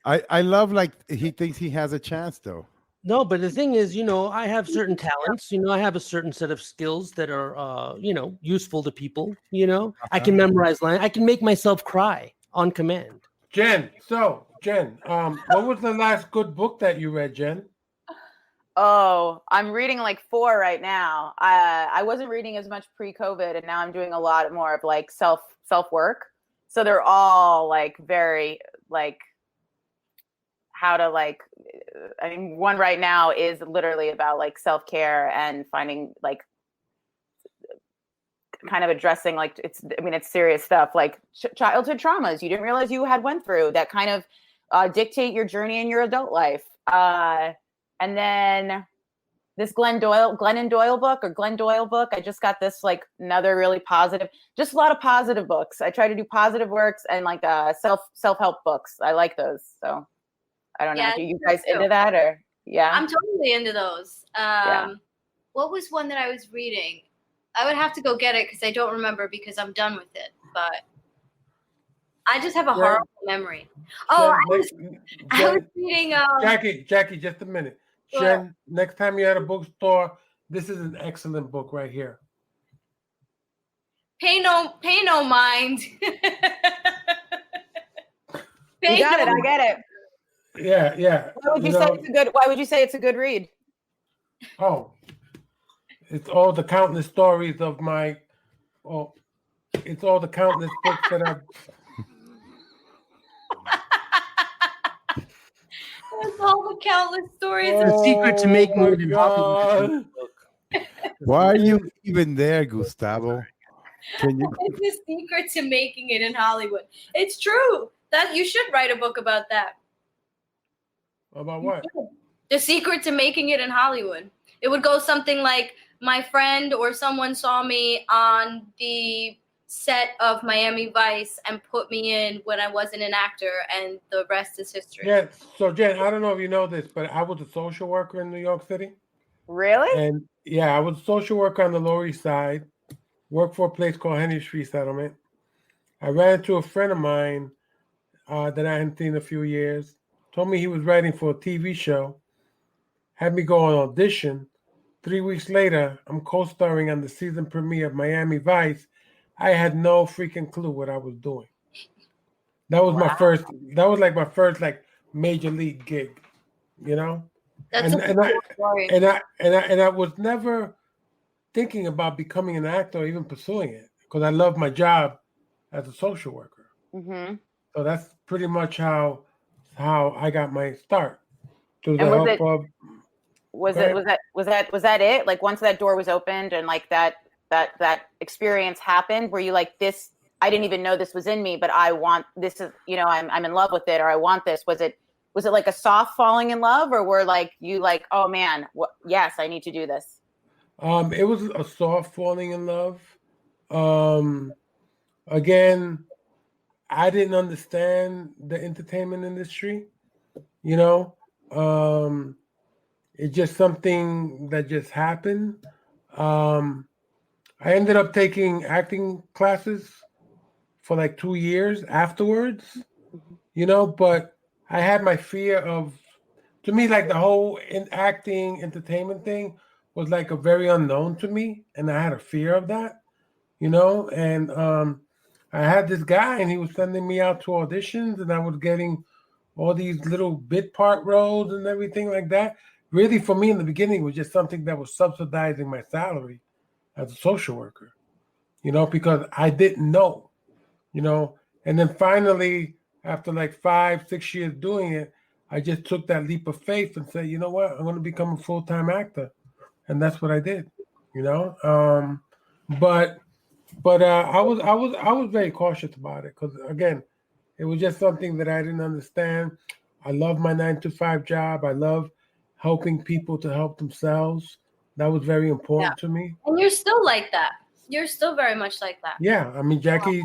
I love like he thinks he has a chance though. No, but the thing is, I have certain talents. I have a certain set of skills that are, useful to people. I can memorize lines. I can make myself cry on command. Jen, what was the last good book that you read, Jen? Oh, I'm reading like 4 right now. I wasn't reading as much pre-COVID, and now I'm doing a lot more of like self work. So they're all like very like how to like. I mean, one right now is literally about like self-care and finding like kind of addressing like it's serious stuff like childhood traumas you didn't realize you had went through that kind of dictate your journey in your adult life. And then this Glenn Doyle book. I just got this like another really positive, just a lot of positive books. I try to do positive works and like self-help books. I like those. So I don't know. Are you guys into that or? Yeah. I'm totally into those. What was one that I was reading? I would have to go get it because I don't remember because I'm done with it. But I just have a horrible memory. Oh, I was reading. Jackie, just a minute. Sure. Jen, next time you're at a bookstore, this is an excellent book right here. Pay no mind. You got it. I get it. Yeah. Why would you say it's a good read? Oh, it's all the countless stories of it's all the countless books that I've. It's all the countless stories. The secret to making it in Hollywood. Why are you even there, Gustavo? It's the secret to making it in Hollywood. It's true. That you should write a book about that. About what? The secret to making it in Hollywood. It would go something like, my friend or someone saw me on the set of Miami Vice and put me in when I wasn't an actor, and the rest is history. Yeah. So Jen, I don't know if you know this, but I was a social worker in New York City. Really? And I was a social worker on the Lower East Side. Worked for a place called Henry Street Settlement. I ran into a friend of mine that I hadn't seen in a few years. Told me he was writing for a TV show. Had me go on audition. 3 weeks later, I'm co-starring on the season premiere of Miami Vice. I had no freaking clue what I was doing. That was my first. That was like my first like major league gig, That's and I was never thinking about becoming an actor or even pursuing it because I love my job as a social worker. Mm-hmm. So that's pretty much how I got my start. Through the help of. Was that it? Like once that door was opened and like that experience happened, were you like this? I didn't even know this was in me, but I want this. Is I'm in love with it, or I want this. Was it like a soft falling in love, or were like you like, oh man, yes, I need to do this? It was a soft falling in love. Again, I didn't understand the entertainment industry. It's just something that just happened. I ended up taking acting classes for like 2 years afterwards, but I had my fear of, to me, like the whole acting entertainment thing was like a very unknown to me. And I had a fear of that, and I had this guy and he was sending me out to auditions and I was getting all these little bit part roles and everything like that. Really, for me in the beginning, was just something that was subsidizing my salary as a social worker, because I didn't know, And then finally, after like 5-6 years doing it, I just took that leap of faith and said, you know what, I'm going to become a full-time actor, and that's what I did, But I was very cautious about it because again, it was just something that I didn't understand. I love my 9-to-5 job. I love helping people to help themselves. That was very important to me. And you're still like that. You're still very much like that. Yeah, I mean, Jackie's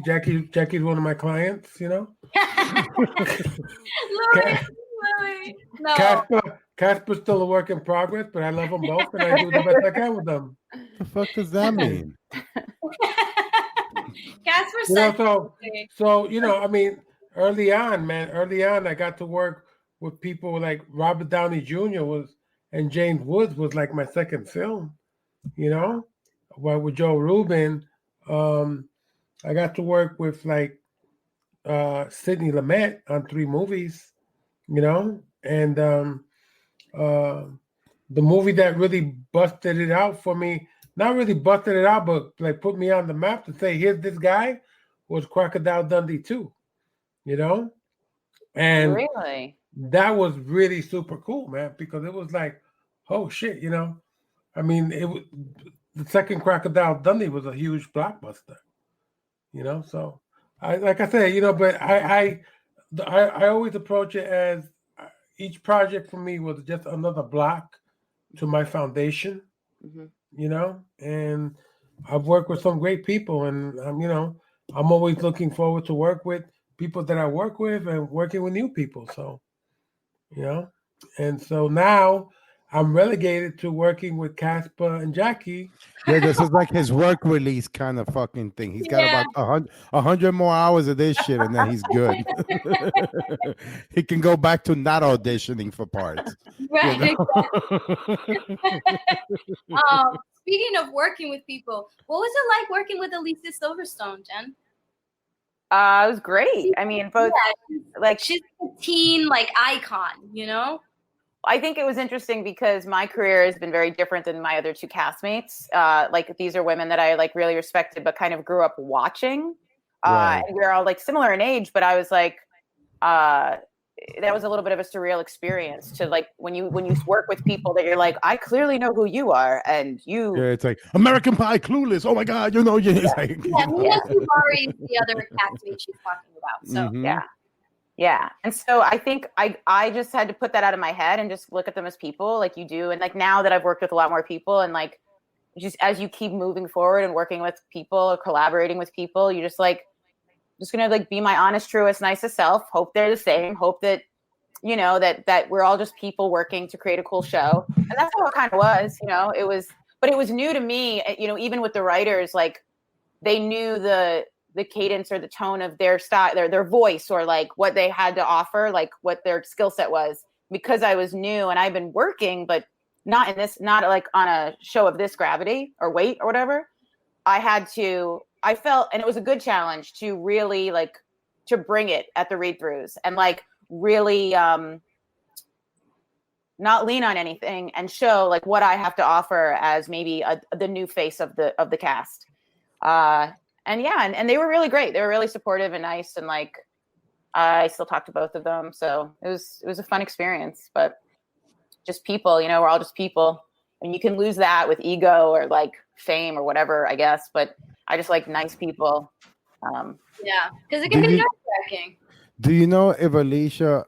one of my clients. You know. Louis. No. Casper's still a work in progress, but I love them both, and I do the best I can with them. The fuck does that mean? Casper said. So I mean, early on, I got to work with people like Robert Downey Jr. and James Woods was like my second film. Well, with Joe Rubin, I got to work with like Sidney Lumet on 3 movies. And the movie that really busted it out for me, not really busted it out, but like put me on the map to say, here's this guy, was Crocodile Dundee 2, And really, that was really super cool, man, because it was like, oh shit, I mean, the second Crocodile Dundee was a huge blockbuster, so like I said, but I always approach it as each project for me was just another block to my foundation, and I've worked with some great people, and I'm always looking forward to work with people that I work with and working with new people. So, and so now I'm relegated to working with Casper and Jackie. Yeah, this is like his work release kind of fucking thing. He's got about 100 more hours of this shit, and then he's good. He can go back to not auditioning for parts. Right. Speaking of working with people, what was it like working with Alicia Silverstone, Jen? It was great. I mean, both like she's a teen icon, I think it was interesting because my career has been very different than my other 2 castmates. These are women that I really respected, but kind of grew up watching. Right. And we're all similar in age, but I was that was a little bit of a surreal experience to when you work with people that you're like, I clearly know who you are, and you. Yeah, it's like American Pie, Clueless. Oh my God, Mia Suvari is the other castmate she's talking about. So Yeah. And so I think I just had to put that out of my head and just look at them as people like you do. And now that I've worked with a lot more people and just as you keep moving forward and working with people or collaborating with people, you're just going to be my honest, truest, nicest self. Hope they're the same. Hope that, that we're all just people working to create a cool show. And that's how it kind of was, but it was new to me, even with the writers, they knew the cadence or the tone of their style, their voice, or what they had to offer, what their skill set was, because I was new and I've been working, but not on a show of this gravity or weight or whatever. I felt, and it was a good challenge to really to bring it at the read-throughs and really not lean on anything and show what I have to offer as maybe the new face of the cast. And they were really great. They were really supportive and nice. And I still talk to both of them. So it was a fun experience, but just people, we're all just people, and you can lose that with ego or fame or whatever, I guess. But I just like nice people. Because it can be nerve-wracking. Do you know if Alicia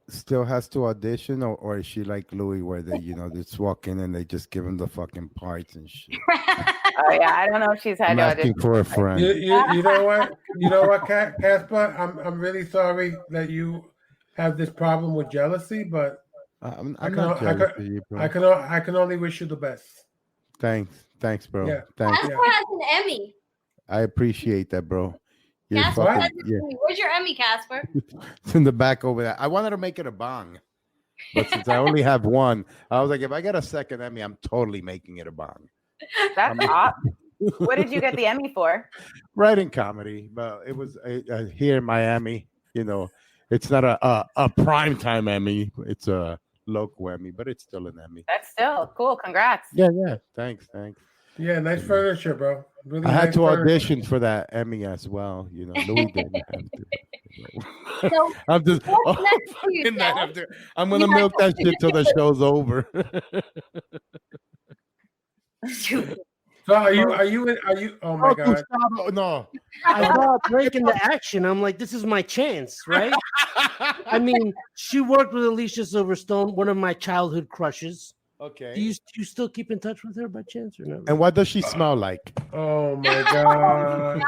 still has to audition, or is she like Louis, where they, just walk in and they just give him the fucking parts and shit? Oh yeah, I don't know if she's had to audition. For a friend. You know what, Casper? I'm really sorry that you have this problem with jealousy, but I can only wish you the best. Thanks, bro. Yeah. Thanks. Casper has an Emmy. I appreciate that, bro. Casper has an Emmy. Where's your Emmy, Casper? It's in the back over there. I wanted to make it a bong, but since I only have one, I was like, if I get a second Emmy, I'm totally making it a bong. That's hot. What did you get the Emmy for? Writing comedy, but it was here in Miami. It's not a primetime Emmy. It's a local Emmy, but it's still an Emmy. That's still cool. Congrats. Yeah. Thanks. Yeah, nice furniture, bro. Really I had nice to furniture. audition for that Emmy as well. Louis didn't have to. So, I'm just. what's next for you, Jeff? I'm gonna milk that shit till the show's over. So are you? Oh my God! No. I saw a break in the action. I'm like, this is my chance, right? I mean, she worked with Alicia Silverstone, one of my childhood crushes. Okay. Do you still keep in touch with her by chance or no? And what does she smell like? Oh my God.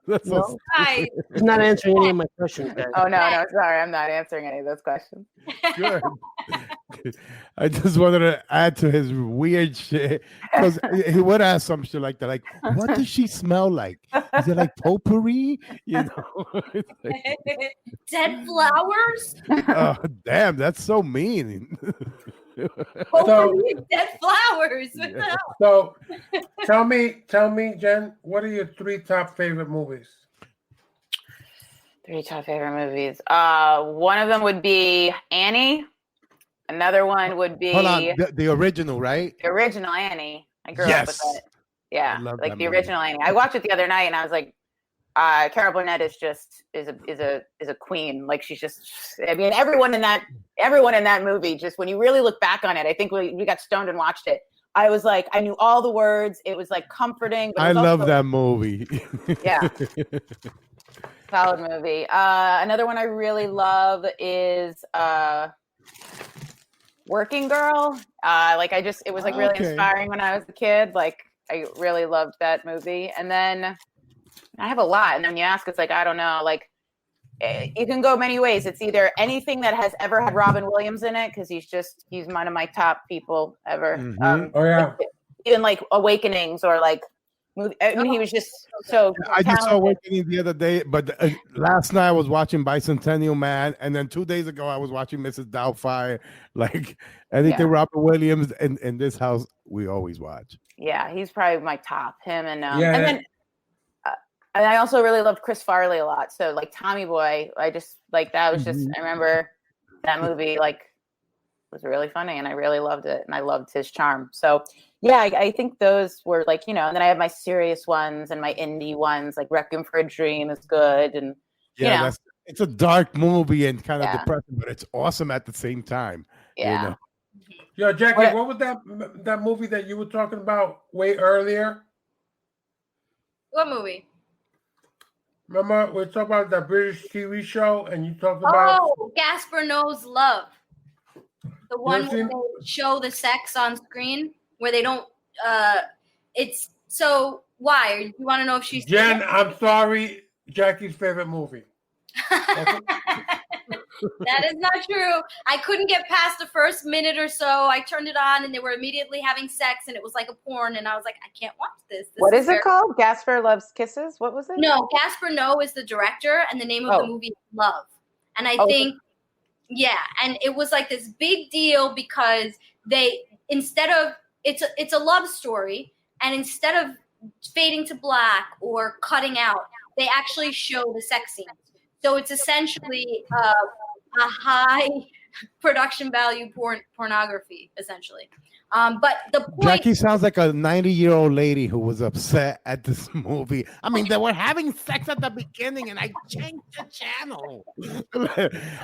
That's so No? I'm not answering any of my questions, guys. Oh no, sorry, I'm not answering any of those questions. good. I just wanted to add to his weird shit because he would ask some shit like that, like, "What does she smell like? Is it like potpourri?" You know, Dead flowers. oh, damn, that's so mean. Potpourri of dead flowers. What the hell? So tell me, Jen, what are your 3 top favorite movies? 3 top favorite movies. One of them would be Annie. Another one would be Hold on, the original, right? the original Annie. I grew up with it. Yeah, love like that the movie. original Annie. I watched it the other night, and I was like, Carol Burnett is a queen. Like she's just. I mean, everyone in that movie. Just when you really look back on it, I think we got stoned and watched it. I was like, I knew all the words. It was like comforting. But I it was love also, that movie. Yeah. Solid movie. Another one I really love is Working Girl. It was like really inspiring when I was a kid. Like I really loved that movie. And then I have a lot. And then when you ask, it's like, I don't know, like you can go many ways. It's either anything that has ever had Robin Williams in it, because he's one of my top people ever. Mhm. Oh yeah. Even like Awakenings or like I mean, he was just so I just saw talented. Awakening the other day, but last night I was watching Bicentennial Man, and then 2 days ago I was watching Mrs. Doubtfire. Like anything Yeah. Robert Williams in this house, we always watch. Yeah, he's probably my top. Him and Yeah. and then and I also really loved Chris Farley a lot. So like Tommy Boy, I just like that was just I remember that movie like was really funny, and I really loved it, and I loved his charm. So yeah, I think those were like, you know, and then I have my serious ones and my indie ones, like Requiem for a Dream is good, and Yeah, you know, it's a dark movie and kind of Yeah. depressing, but it's awesome at the same time. yeah. You know? Yo, Jackie, what was that movie that you were talking about way earlier? What movie? Remember we talked about that British TV show, and you talked about Oh, Casper Knows Love. The one where seen- they show the sex on screen, where they don't. It's so. Why? You want to know if she's Jen. I'm sorry, Jackie's favorite movie. That is not true. I couldn't get past the first minute or so. I turned it on, and they were immediately having sex, and it was like a porn. And I was like, I can't watch this. What is it very- called? Gasper Loves Kisses? What was it? No, Casper No is the director, and the name of the movie is Love. And I think, yeah, and it was like this big deal because they instead of it's a love story, and instead of fading to black or cutting out, they actually show the sex scenes. So it's essentially a high production value pornography, essentially. But the point. Jackie sounds like a 90-year-old lady who was upset at this movie. I mean, they were having sex at the beginning, and I changed the channel.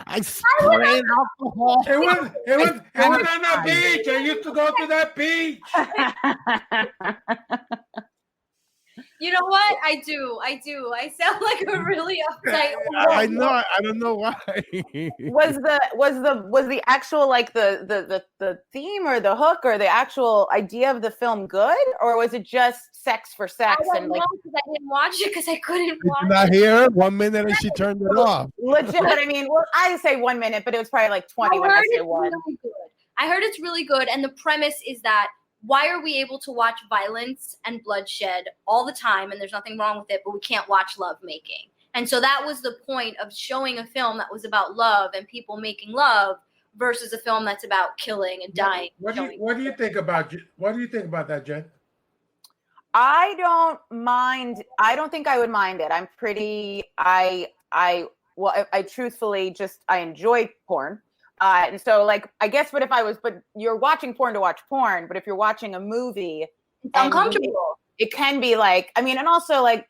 I sprayed alcohol. It was on the beach. I used to go to that beach. You know what? I do. I sound like a really uptight. I know. I don't know why. was the actual like the theme or the hook or the actual idea of the film good, or was it just sex for sex? I don't And like know, 'cause I didn't watch it because I couldn't Did you watch not it. hear it? 1 minute and she turned it off. legit. I mean, well, I say 1 minute, but it was probably like 20 when I heard say it's one. really good. I heard it's really good, and the premise is that why are we able to watch violence and bloodshed all the time, and there's nothing wrong with it, but we can't watch love making? And so that was the point of showing a film that was about love and people making love versus a film that's about killing and dying. What do you think about that, Jen? I don't mind. I don't think I would mind it. I'm pretty. I truthfully just I enjoy porn. And so, like, I guess, but you're watching porn to watch porn, but if you're watching a movie, it's uncomfortable. It can be like, I mean, and also like,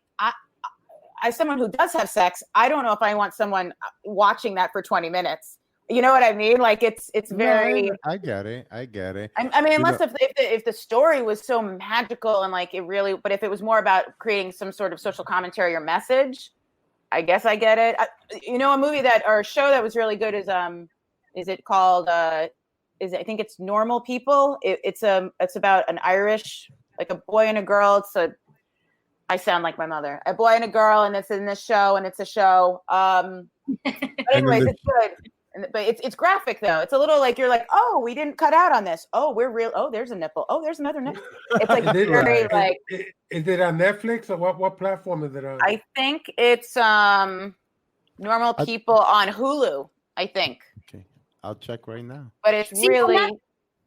as someone who does have sex, I don't know if I want someone watching that for 20 minutes. You know what I mean? Like, it's very. No, I get it. I mean, unless if the story was so magical and like it really, but if it was more about creating some sort of social commentary or message, I guess I get it. A movie or a show that was really good is it called I think it's Normal People. It's about an Irish, like a boy and a girl. I sound like my mother. A boy and a girl, and it's in this show, and it's a show. But anyways, it's good. But it's graphic though. It's a little like you're like, oh, we didn't cut out on this. Oh, we're real. Oh, there's a nipple. Oh, there's another nipple. It's like very like. Is it on Netflix or what platform is it on? I think it's Normal People on Hulu. I think. Okay, I'll check right now. But it's really.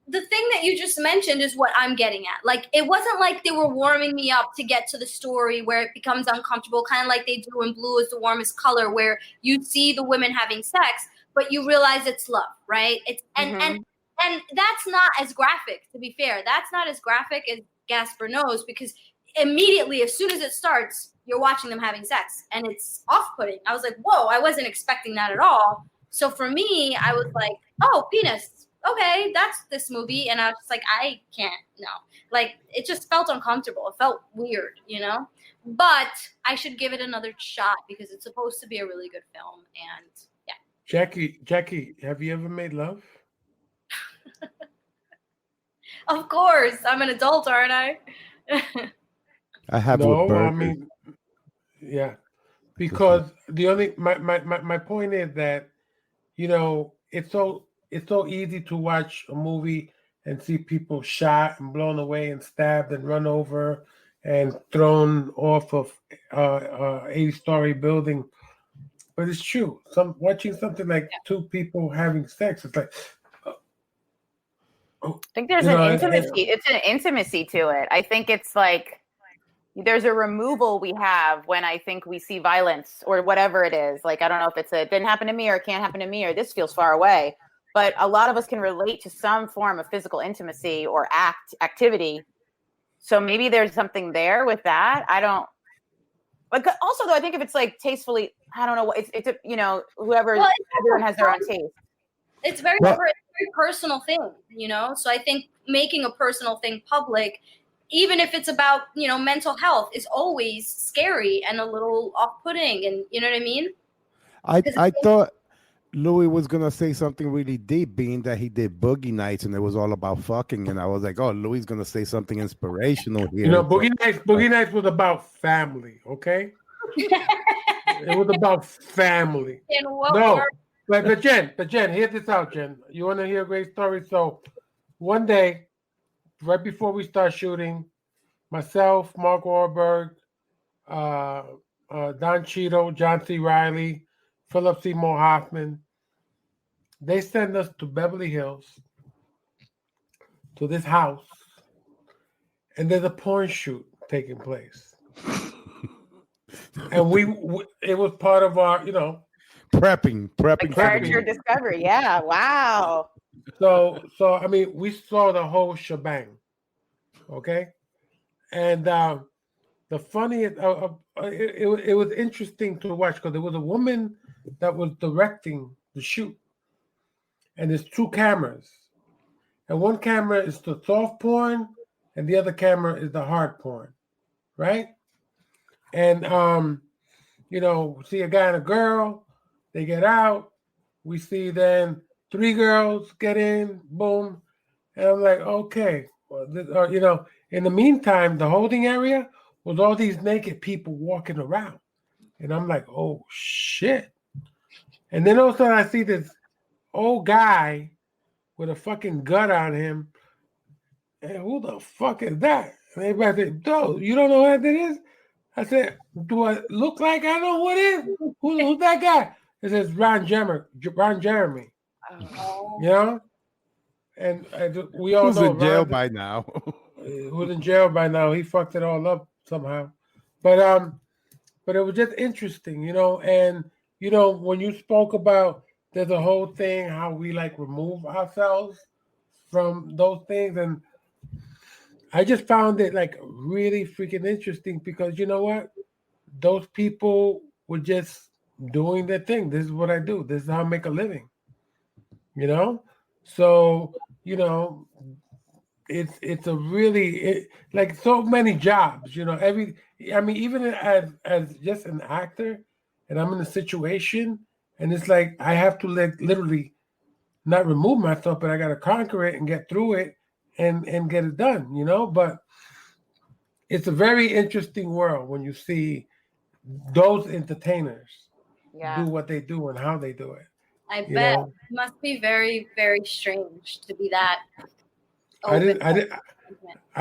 The thing that you just mentioned is what I'm getting at. Like, it wasn't like they were warming me up to get to the story where it becomes uncomfortable, kind of like they do in Blue is the Warmest Color, where you see the women having sex, but you realize it's love, right? It's and that's not as graphic, to be fair. That's not as graphic as Casper knows, because immediately, as soon as it starts, you're watching them having sex, and it's off-putting. I was like, whoa, I wasn't expecting that at all. So for me, I was like, oh, penis. Okay, that's this movie. And I was just like, I can't, no. Like, it just felt uncomfortable. It felt weird, you know? But I should give it another shot because it's supposed to be a really good film. And yeah. Jackie, have you ever made love? Of course. I'm an adult, aren't I? I have no, I mean, yeah. Because my point is that, you know, it's so easy to watch a movie and see people shot and blown away and stabbed and run over and thrown off of 80-story building. But it's true. Watching something like two people having sex, it's like. I think there's an intimacy. It's an intimacy to it. I think it's like there's a removal we have when I think we see violence or whatever it is. Like, I don't know if it didn't happen to me or it can't happen to me or this feels far away. But a lot of us can relate to some form of physical intimacy or activity. So maybe there's something there with that. I don't. But also, though, I think if it's like tastefully, I don't know. It's you know, everyone has their own taste. It's very personal thing, you know. So I think making a personal thing public, even if it's about, you know, mental health, is always scary and a little off-putting, and you know what I mean. I thought Louis was gonna say something really deep, being that he did Boogie Nights and it was all about fucking, and I was like, oh, Louis is gonna say something inspirational here. You know, Boogie Nights was about family, okay? It was about family. But Jen, hear this out, Jen. You want to hear a great story? So one day, right before we start shooting, myself, Mark Wahlberg, Don Cheadle, John C. Reilly, Philip Seymour Hoffman, they send us to Beverly Hills, to this house, and there's a porn shoot taking place. And it was part of our, you know, prepping character discovery. Yeah, wow. So I mean, we saw the whole shebang, okay? And the funniest, it was interesting to watch because there was a woman that was directing the shoot, and there's two cameras, and one camera is the soft porn, and the other camera is the hard porn, right? And you know, see a guy and a girl, they get out. We see then 3 girls get in, boom, and I'm like, okay, well, you know. In the meantime, the holding area was all these naked people walking around, and I'm like, oh shit. And then all of a sudden, I see this old guy with a fucking gut on him. And who the fuck is that? And everybody said, "Dude, you don't know who that is?" I said, "Do I look like I know who it is? Who's that guy?" It says Ron Jeremy. Oh. You know? And we all know in jail by now. Who's in jail by now? He fucked it all up somehow. But it was just interesting, you know. And you know, when you spoke about there's a whole thing how we like remove ourselves from those things, and I just found it like really freaking interesting because you know what? Those people were just doing their thing. This is what I do. This is how I make a living. You know? So, you know, it's a really like so many jobs, you know, I mean, even as just an actor, and I'm in a situation, and it's like I have to literally not remove myself, but I got to conquer it and get through it and get it done, you know. But it's a very interesting world when you see those entertainers do what they do and how they do it. I bet it must be very, very strange to be that. I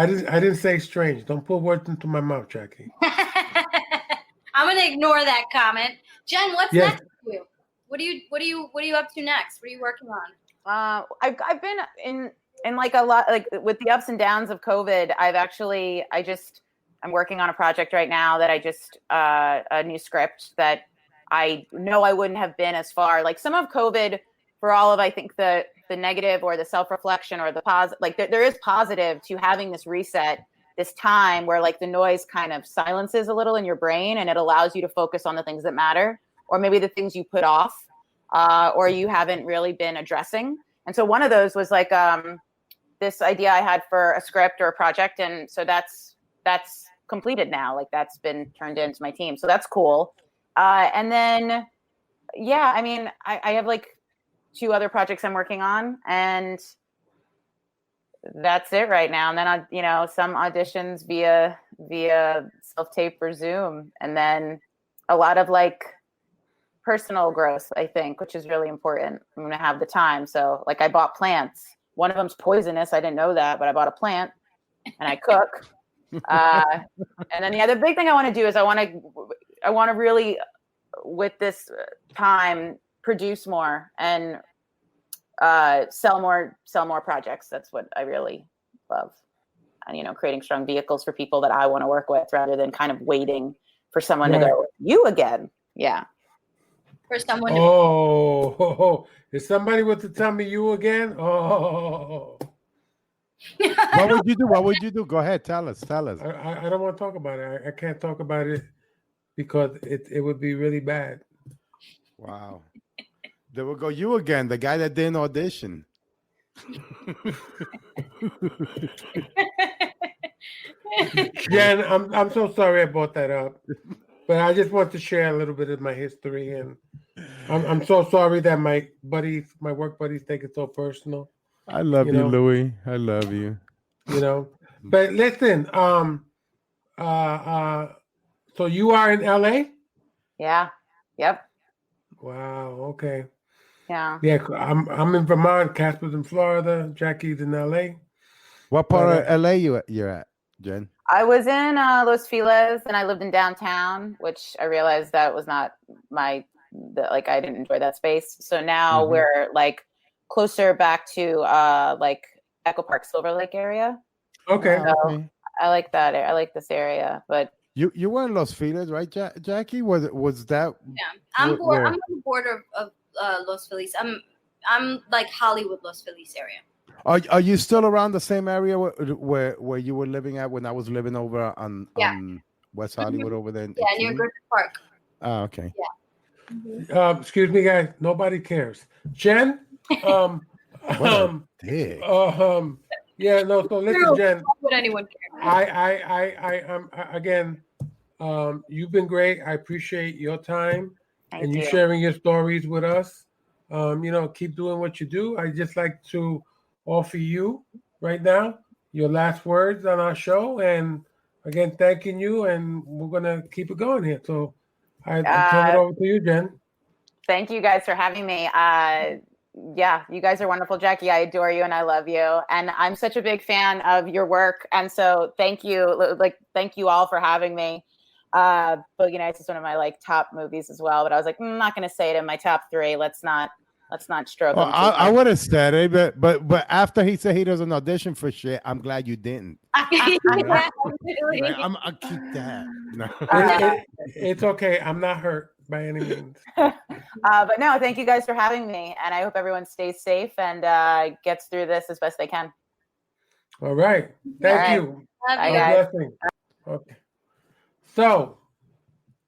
didn't say strange. Don't put words into my mouth, Jackie. I'm gonna ignore that comment. Jen, what's next for you? What are you up to next? What are you working on? I've been in like a lot, like with the ups and downs of COVID. I'm working on a project right now that a new script that I know I wouldn't have been as far. Like some of COVID, for all of I think the negative or the self-reflection or the positive, like there is positive to having this reset, this time where like the noise kind of silences a little in your brain and it allows you to focus on the things that matter, or maybe the things you put off or you haven't really been addressing. And so one of those was like this idea I had for a script or a project. And so that's completed now. Like that's been turned into my team. So that's cool. And then, yeah, I mean, I have like 2 other projects I'm working on, and that's it right now. And then, some auditions via self-tape or Zoom, and then a lot of like personal growth, I think, which is really important. I'm going to have the time. So like I bought plants. One of them's poisonous. I didn't know that, but I bought a plant and I cook. And then the other big thing I want to do is I want to really, with this time, produce more and sell more projects. That's what I really love. And, creating strong vehicles for people that I want to work with rather than kind of waiting for someone to go, you again. Yeah. For someone to is somebody with to tell me you again? Oh. What would you do? Go ahead. Tell us. I don't want to talk about it. I can't talk about it because it would be really bad. Wow. They will go, you again, the guy that didn't audition. Jen, I'm so sorry I brought that up, but I just want to share a little bit of my history, and I'm so sorry that my work buddies take it so personal. I love you, Louis. I love you. But listen, so you are in LA? Yeah. Yep. Wow. Okay. Yeah. Yeah. I'm in Vermont. Casper's in Florida. Jackie's in LA. What part of LA you're at, Jen? I was in Los Feliz, and I lived in downtown, which I realized that was not I didn't enjoy that space. So now we're like closer back to like Echo Park, Silver Lake area. Okay. So I like that. I like this area, but you were in Los Feliz, right, Jackie? Was that? Yeah, I'm on the border of Los Feliz. I'm like Hollywood, Los Feliz area. Are you still around the same area where you were living at when I was living over on West Hollywood over there? Yeah, near Griffith Park. Oh, okay. Yeah. Excuse me, guys. Nobody cares. Jen. Yeah. No. So listen, Jen. Would anyone care? I again. You've been great. I appreciate your time and you sharing your stories with us. Keep doing what you do. I just like to offer you right now your last words on our show, and again, thanking you. And we're gonna keep it going here. So I turn it over to you, Jen. Thank you guys for having me. Yeah, you guys are wonderful, Jackie. I adore you and I love you. And I'm such a big fan of your work. And so thank you. Thank you all for having me. Boogie Nights is one of my top movies as well. But I was like, I'm not going to say it in my top 3. Let's not stroke. Well, I would have said it, but after he said he doesn't audition for shit, I'm glad you didn't. I'll keep that. No. It's okay. I'm not hurt by any means. But no, thank you guys for having me, and I hope everyone stays safe and gets through this as best they can. All right. Thank you. Bye, guys. Okay. So,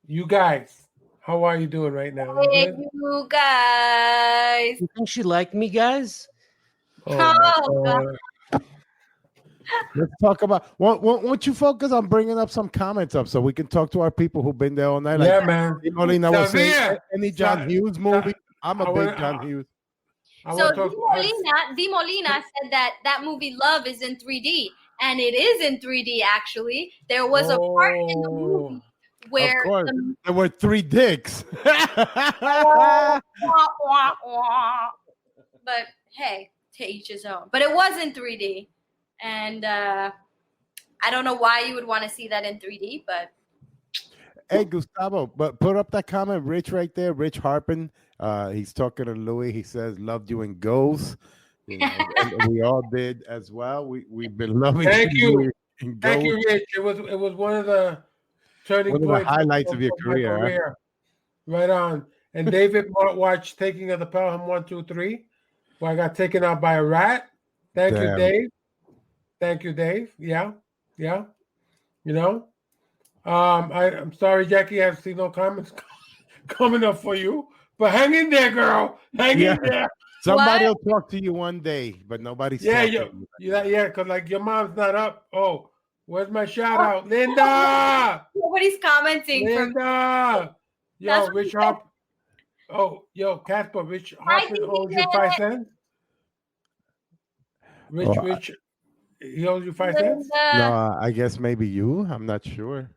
you guys, how are you doing right now? Hey, you guys. You think she liked me, guys? Oh God. Let's talk about. Won't you focus on bringing up some comments up so we can talk to our people who've been there all night? Yeah, man. You know, was saying, any John Hughes movie? I'm a big John Hughes. So Di Molina said that movie Love is in 3D, and it is in 3D. Actually, there was a part in the movie where of course, there were 3 dicks. Wah, wah, wah. But hey, to each his own. But it was in 3D, and I don't know why you would want to see that in 3D, but. Hey, Gustavo, but put up that comment, Rich, right there. Rich Harpin. He's talking to Louis. He says, "Loved you in Ghosts." You know, and we all did as well. We've been loving. Thank you, Thank you, Rich. It was one of the turning points, highlights of your career. Right on. And David watched Taking of the Pelham 1, 2, 3, where I got taken out by a rat. Thank you, Dave. Thank you, Dave. Yeah. You know. I'm sorry, Jackie. I see no comments coming up for you, but hang in there, girl. Hang in there. Somebody will talk to you one day, but nobody's talking. Because like your mom's not up. Oh, where's my shout out, Linda? Nobody's commenting. Linda. Yo, Rich Harp. Oh, yo, Casper. Rich Harpin owes you 5 cents. Rich. He owes you 5 cents. No, I guess maybe you. I'm not sure.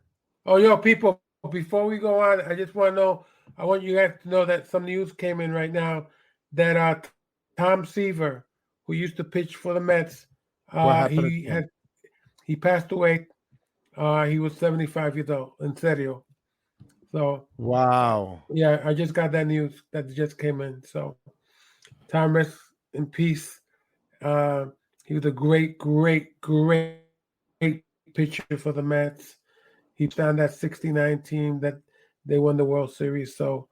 Oh, yo, people, before we go on, I just want to know, I want you guys to know that some news came in right now that Tom Seaver, who used to pitch for the Mets, he passed away. He was 75 years old, in serio. So, wow. Yeah, I just got that news that just came in. So, Tom, rest in peace. He was a great pitcher for the Mets. He found that 69 team that they won the World Series. So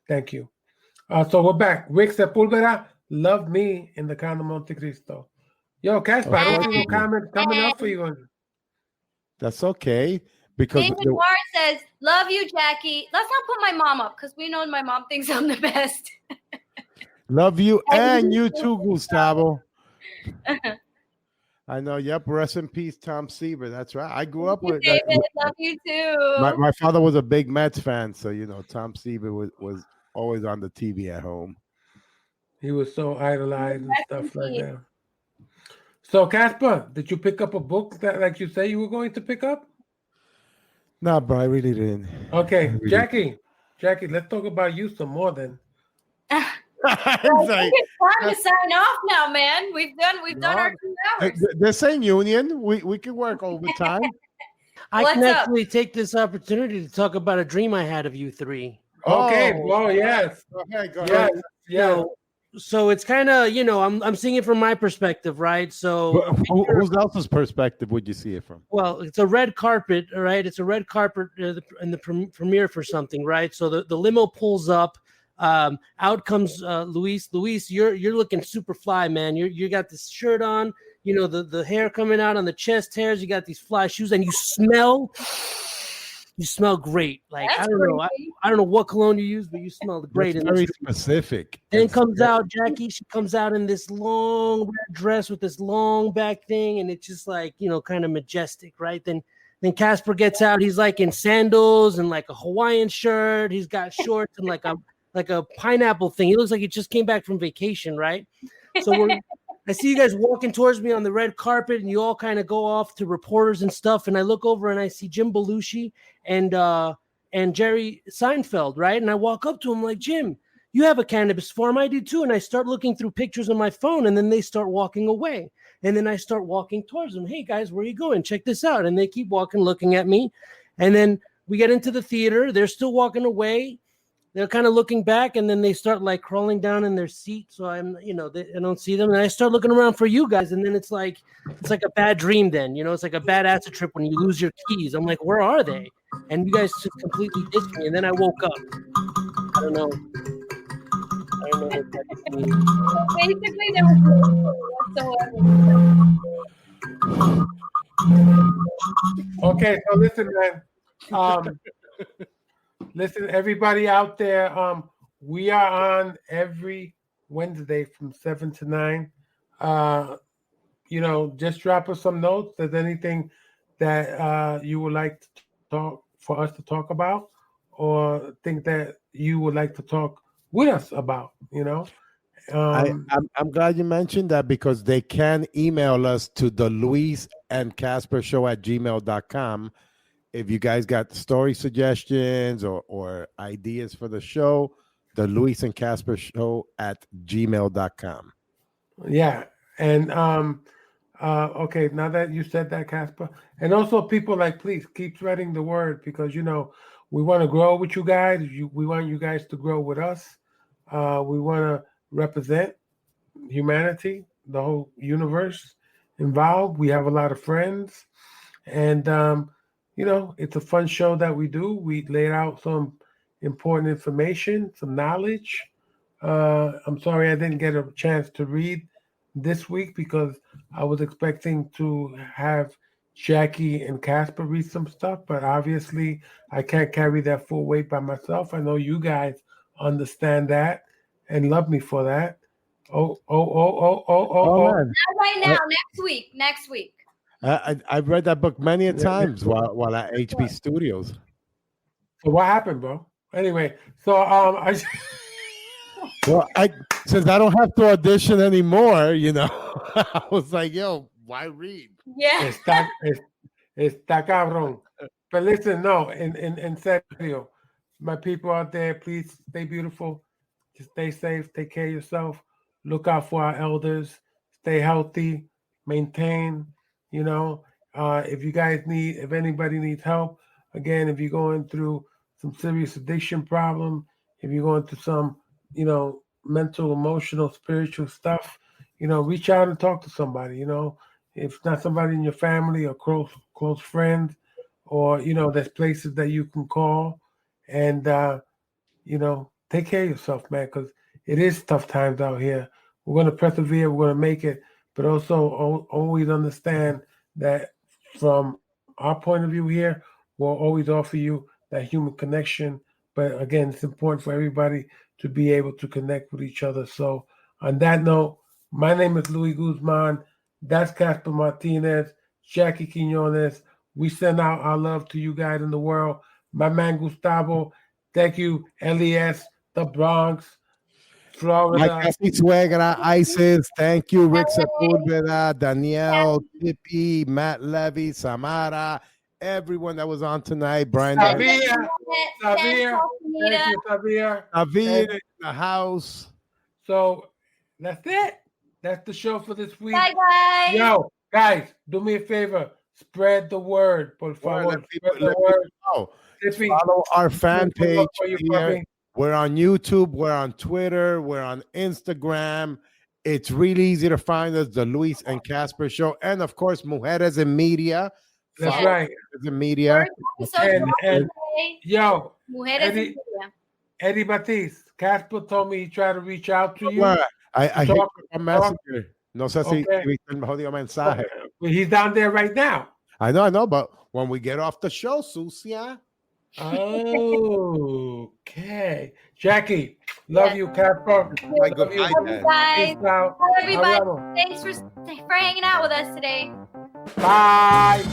thank you. So we're back. Rick Sepulveda, Love Me in the Conde Monte Cristo. Yo, Casper, I don't see no comment coming up for you. That's okay. Because David Barr says, "Love you, Jackie." Let's not put my mom up because we know my mom thinks I'm the best. Love you and you too, Gustavo. I know. Yep. Rest in peace, Tom Seaver. That's right. I grew up with David. Love you too. My father was a big Mets fan, so Tom Seaver was always on the TV at home. He was so idolized and stuff like that. So, Casper, did you pick up a book that, like you say, you were going to pick up? No, bro, I really didn't. Okay, Jackie, let's talk about you some more then. It's time to sign off now, man. We've done our 2 hours. The same union. We can work overtime. I can actually take this opportunity to talk about a dream I had of you 3. Okay. Oh, yes. Okay, go ahead. Yeah. So it's kind of, I'm seeing it from my perspective, right? So whose else's perspective would you see it from? Well, it's a red carpet, all right? It's a red carpet in the premiere for something, right? So the limo pulls up. Out comes Luis. Luis, you're looking super fly, man. You got this shirt on, the hair coming out on the chest hairs. You got these fly shoes, and you smell great. Like I don't know what cologne you use, but you smell great. It's very specific. Then comes out Jackie. She comes out in this long red dress with this long back thing, and it's just like kind of majestic, right? Then Casper gets out. He's like in sandals and like a Hawaiian shirt. He's got shorts and like a pineapple thing. He looks like he just came back from vacation, right? So I see you guys walking towards me on the red carpet, and you all kind of go off to reporters and stuff. And I look over and I see Jim Belushi and Jerry Seinfeld, right? And I walk up to him like, Jim, you have a cannabis farm. I do too. And I start looking through pictures on my phone, and then they start walking away. And then I start walking towards them. Hey guys, where are you going? Check this out. And they keep walking, looking at me. And then we get into the theater. They're still walking away. They're kind of looking back, and then they start like crawling down in their seat. So I don't see them. And I start looking around for you guys. And then it's like a bad dream then, it's like a bad acid trip when you lose your keys. I'm like, where are they? And you guys just completely ditched me. And then I woke up. I don't know what that means. Basically, there was no whatsoever. Okay, so listen, man. Listen, everybody out there, we are on every Wednesday from 7 to 9. Just drop us some notes. If there's anything that you would like to for us to talk about, or think that you would like to talk with us about, I'm glad you mentioned that because they can email us to the Luis and Casper show at gmail.com. If you guys got story suggestions or ideas for the show, the Luis and Casper show at gmail.com. Yeah. And okay, now that you said that, Casper, and also people like, please keep spreading the word because we want to grow with you guys. We want you guys to grow with us. We want to represent humanity, the whole universe involved. We have a lot of friends, and it's a fun show that we do. We laid out some important information, some knowledge. I'm sorry I didn't get a chance to read this week because I was expecting to have Jackie and Casper read some stuff, but obviously I can't carry that full weight by myself. I know you guys understand that and love me for that. Oh. Man. Not right now, next week. I've read that book many a times while at HB Studios. So what happened, bro? Anyway, so Well, since I don't have to audition anymore, I was like, yo, why read? Yeah. Está cabrón. But listen, no, in serio, my people out there, please stay beautiful. Just stay safe. Take care of yourself. Look out for our elders. Stay healthy. Maintain. If anybody needs help, again, if you're going through some serious addiction problem, if you're going through some, mental, emotional, spiritual stuff, reach out and talk to somebody. If it's not somebody in your family or close friends, or there's places that you can call and take care of yourself, man, because it is tough times out here. We're going to persevere, we're going to make it, but also always understand that from our point of view here, we'll always offer you that human connection. But again, it's important for everybody to be able to connect with each other. So on that note, my name is Luis Guzman. That's Casper Martinez, Jackie Quinones. We send out our love to you guys in the world. My man Gustavo, thank you. Elias, the Bronx, Florida. My casi suegra, Isis, thank you. Rick Sepulveda, Danielle, Tippy, Matt Levy, Samara, everyone that was on tonight. Brian. Thank you, Xavier. Xavier in the house. So that's it. That's the show for this week. Bye, guys. Yo, guys, do me a favor. Spread the word, por favor. Spread the word. Follow our fan page here. We're on YouTube. We're on Twitter. We're on Instagram. It's really easy to find us, the Luis and Casper Show. And, of course, Mujeres en Media. That's right. Mujeres en Media. And yo, Mujeres en Media. Eddie Batiste, Casper told me he tried to reach out to you. I hit a messenger. No sé si viste el jodido mensaje. Well, he's down there right now. I know, but when we get off the show, Sucia. Okay. Jackie, love you, Casper. Love you guys. Bye, everybody. Thanks for hanging out with us today. Bye.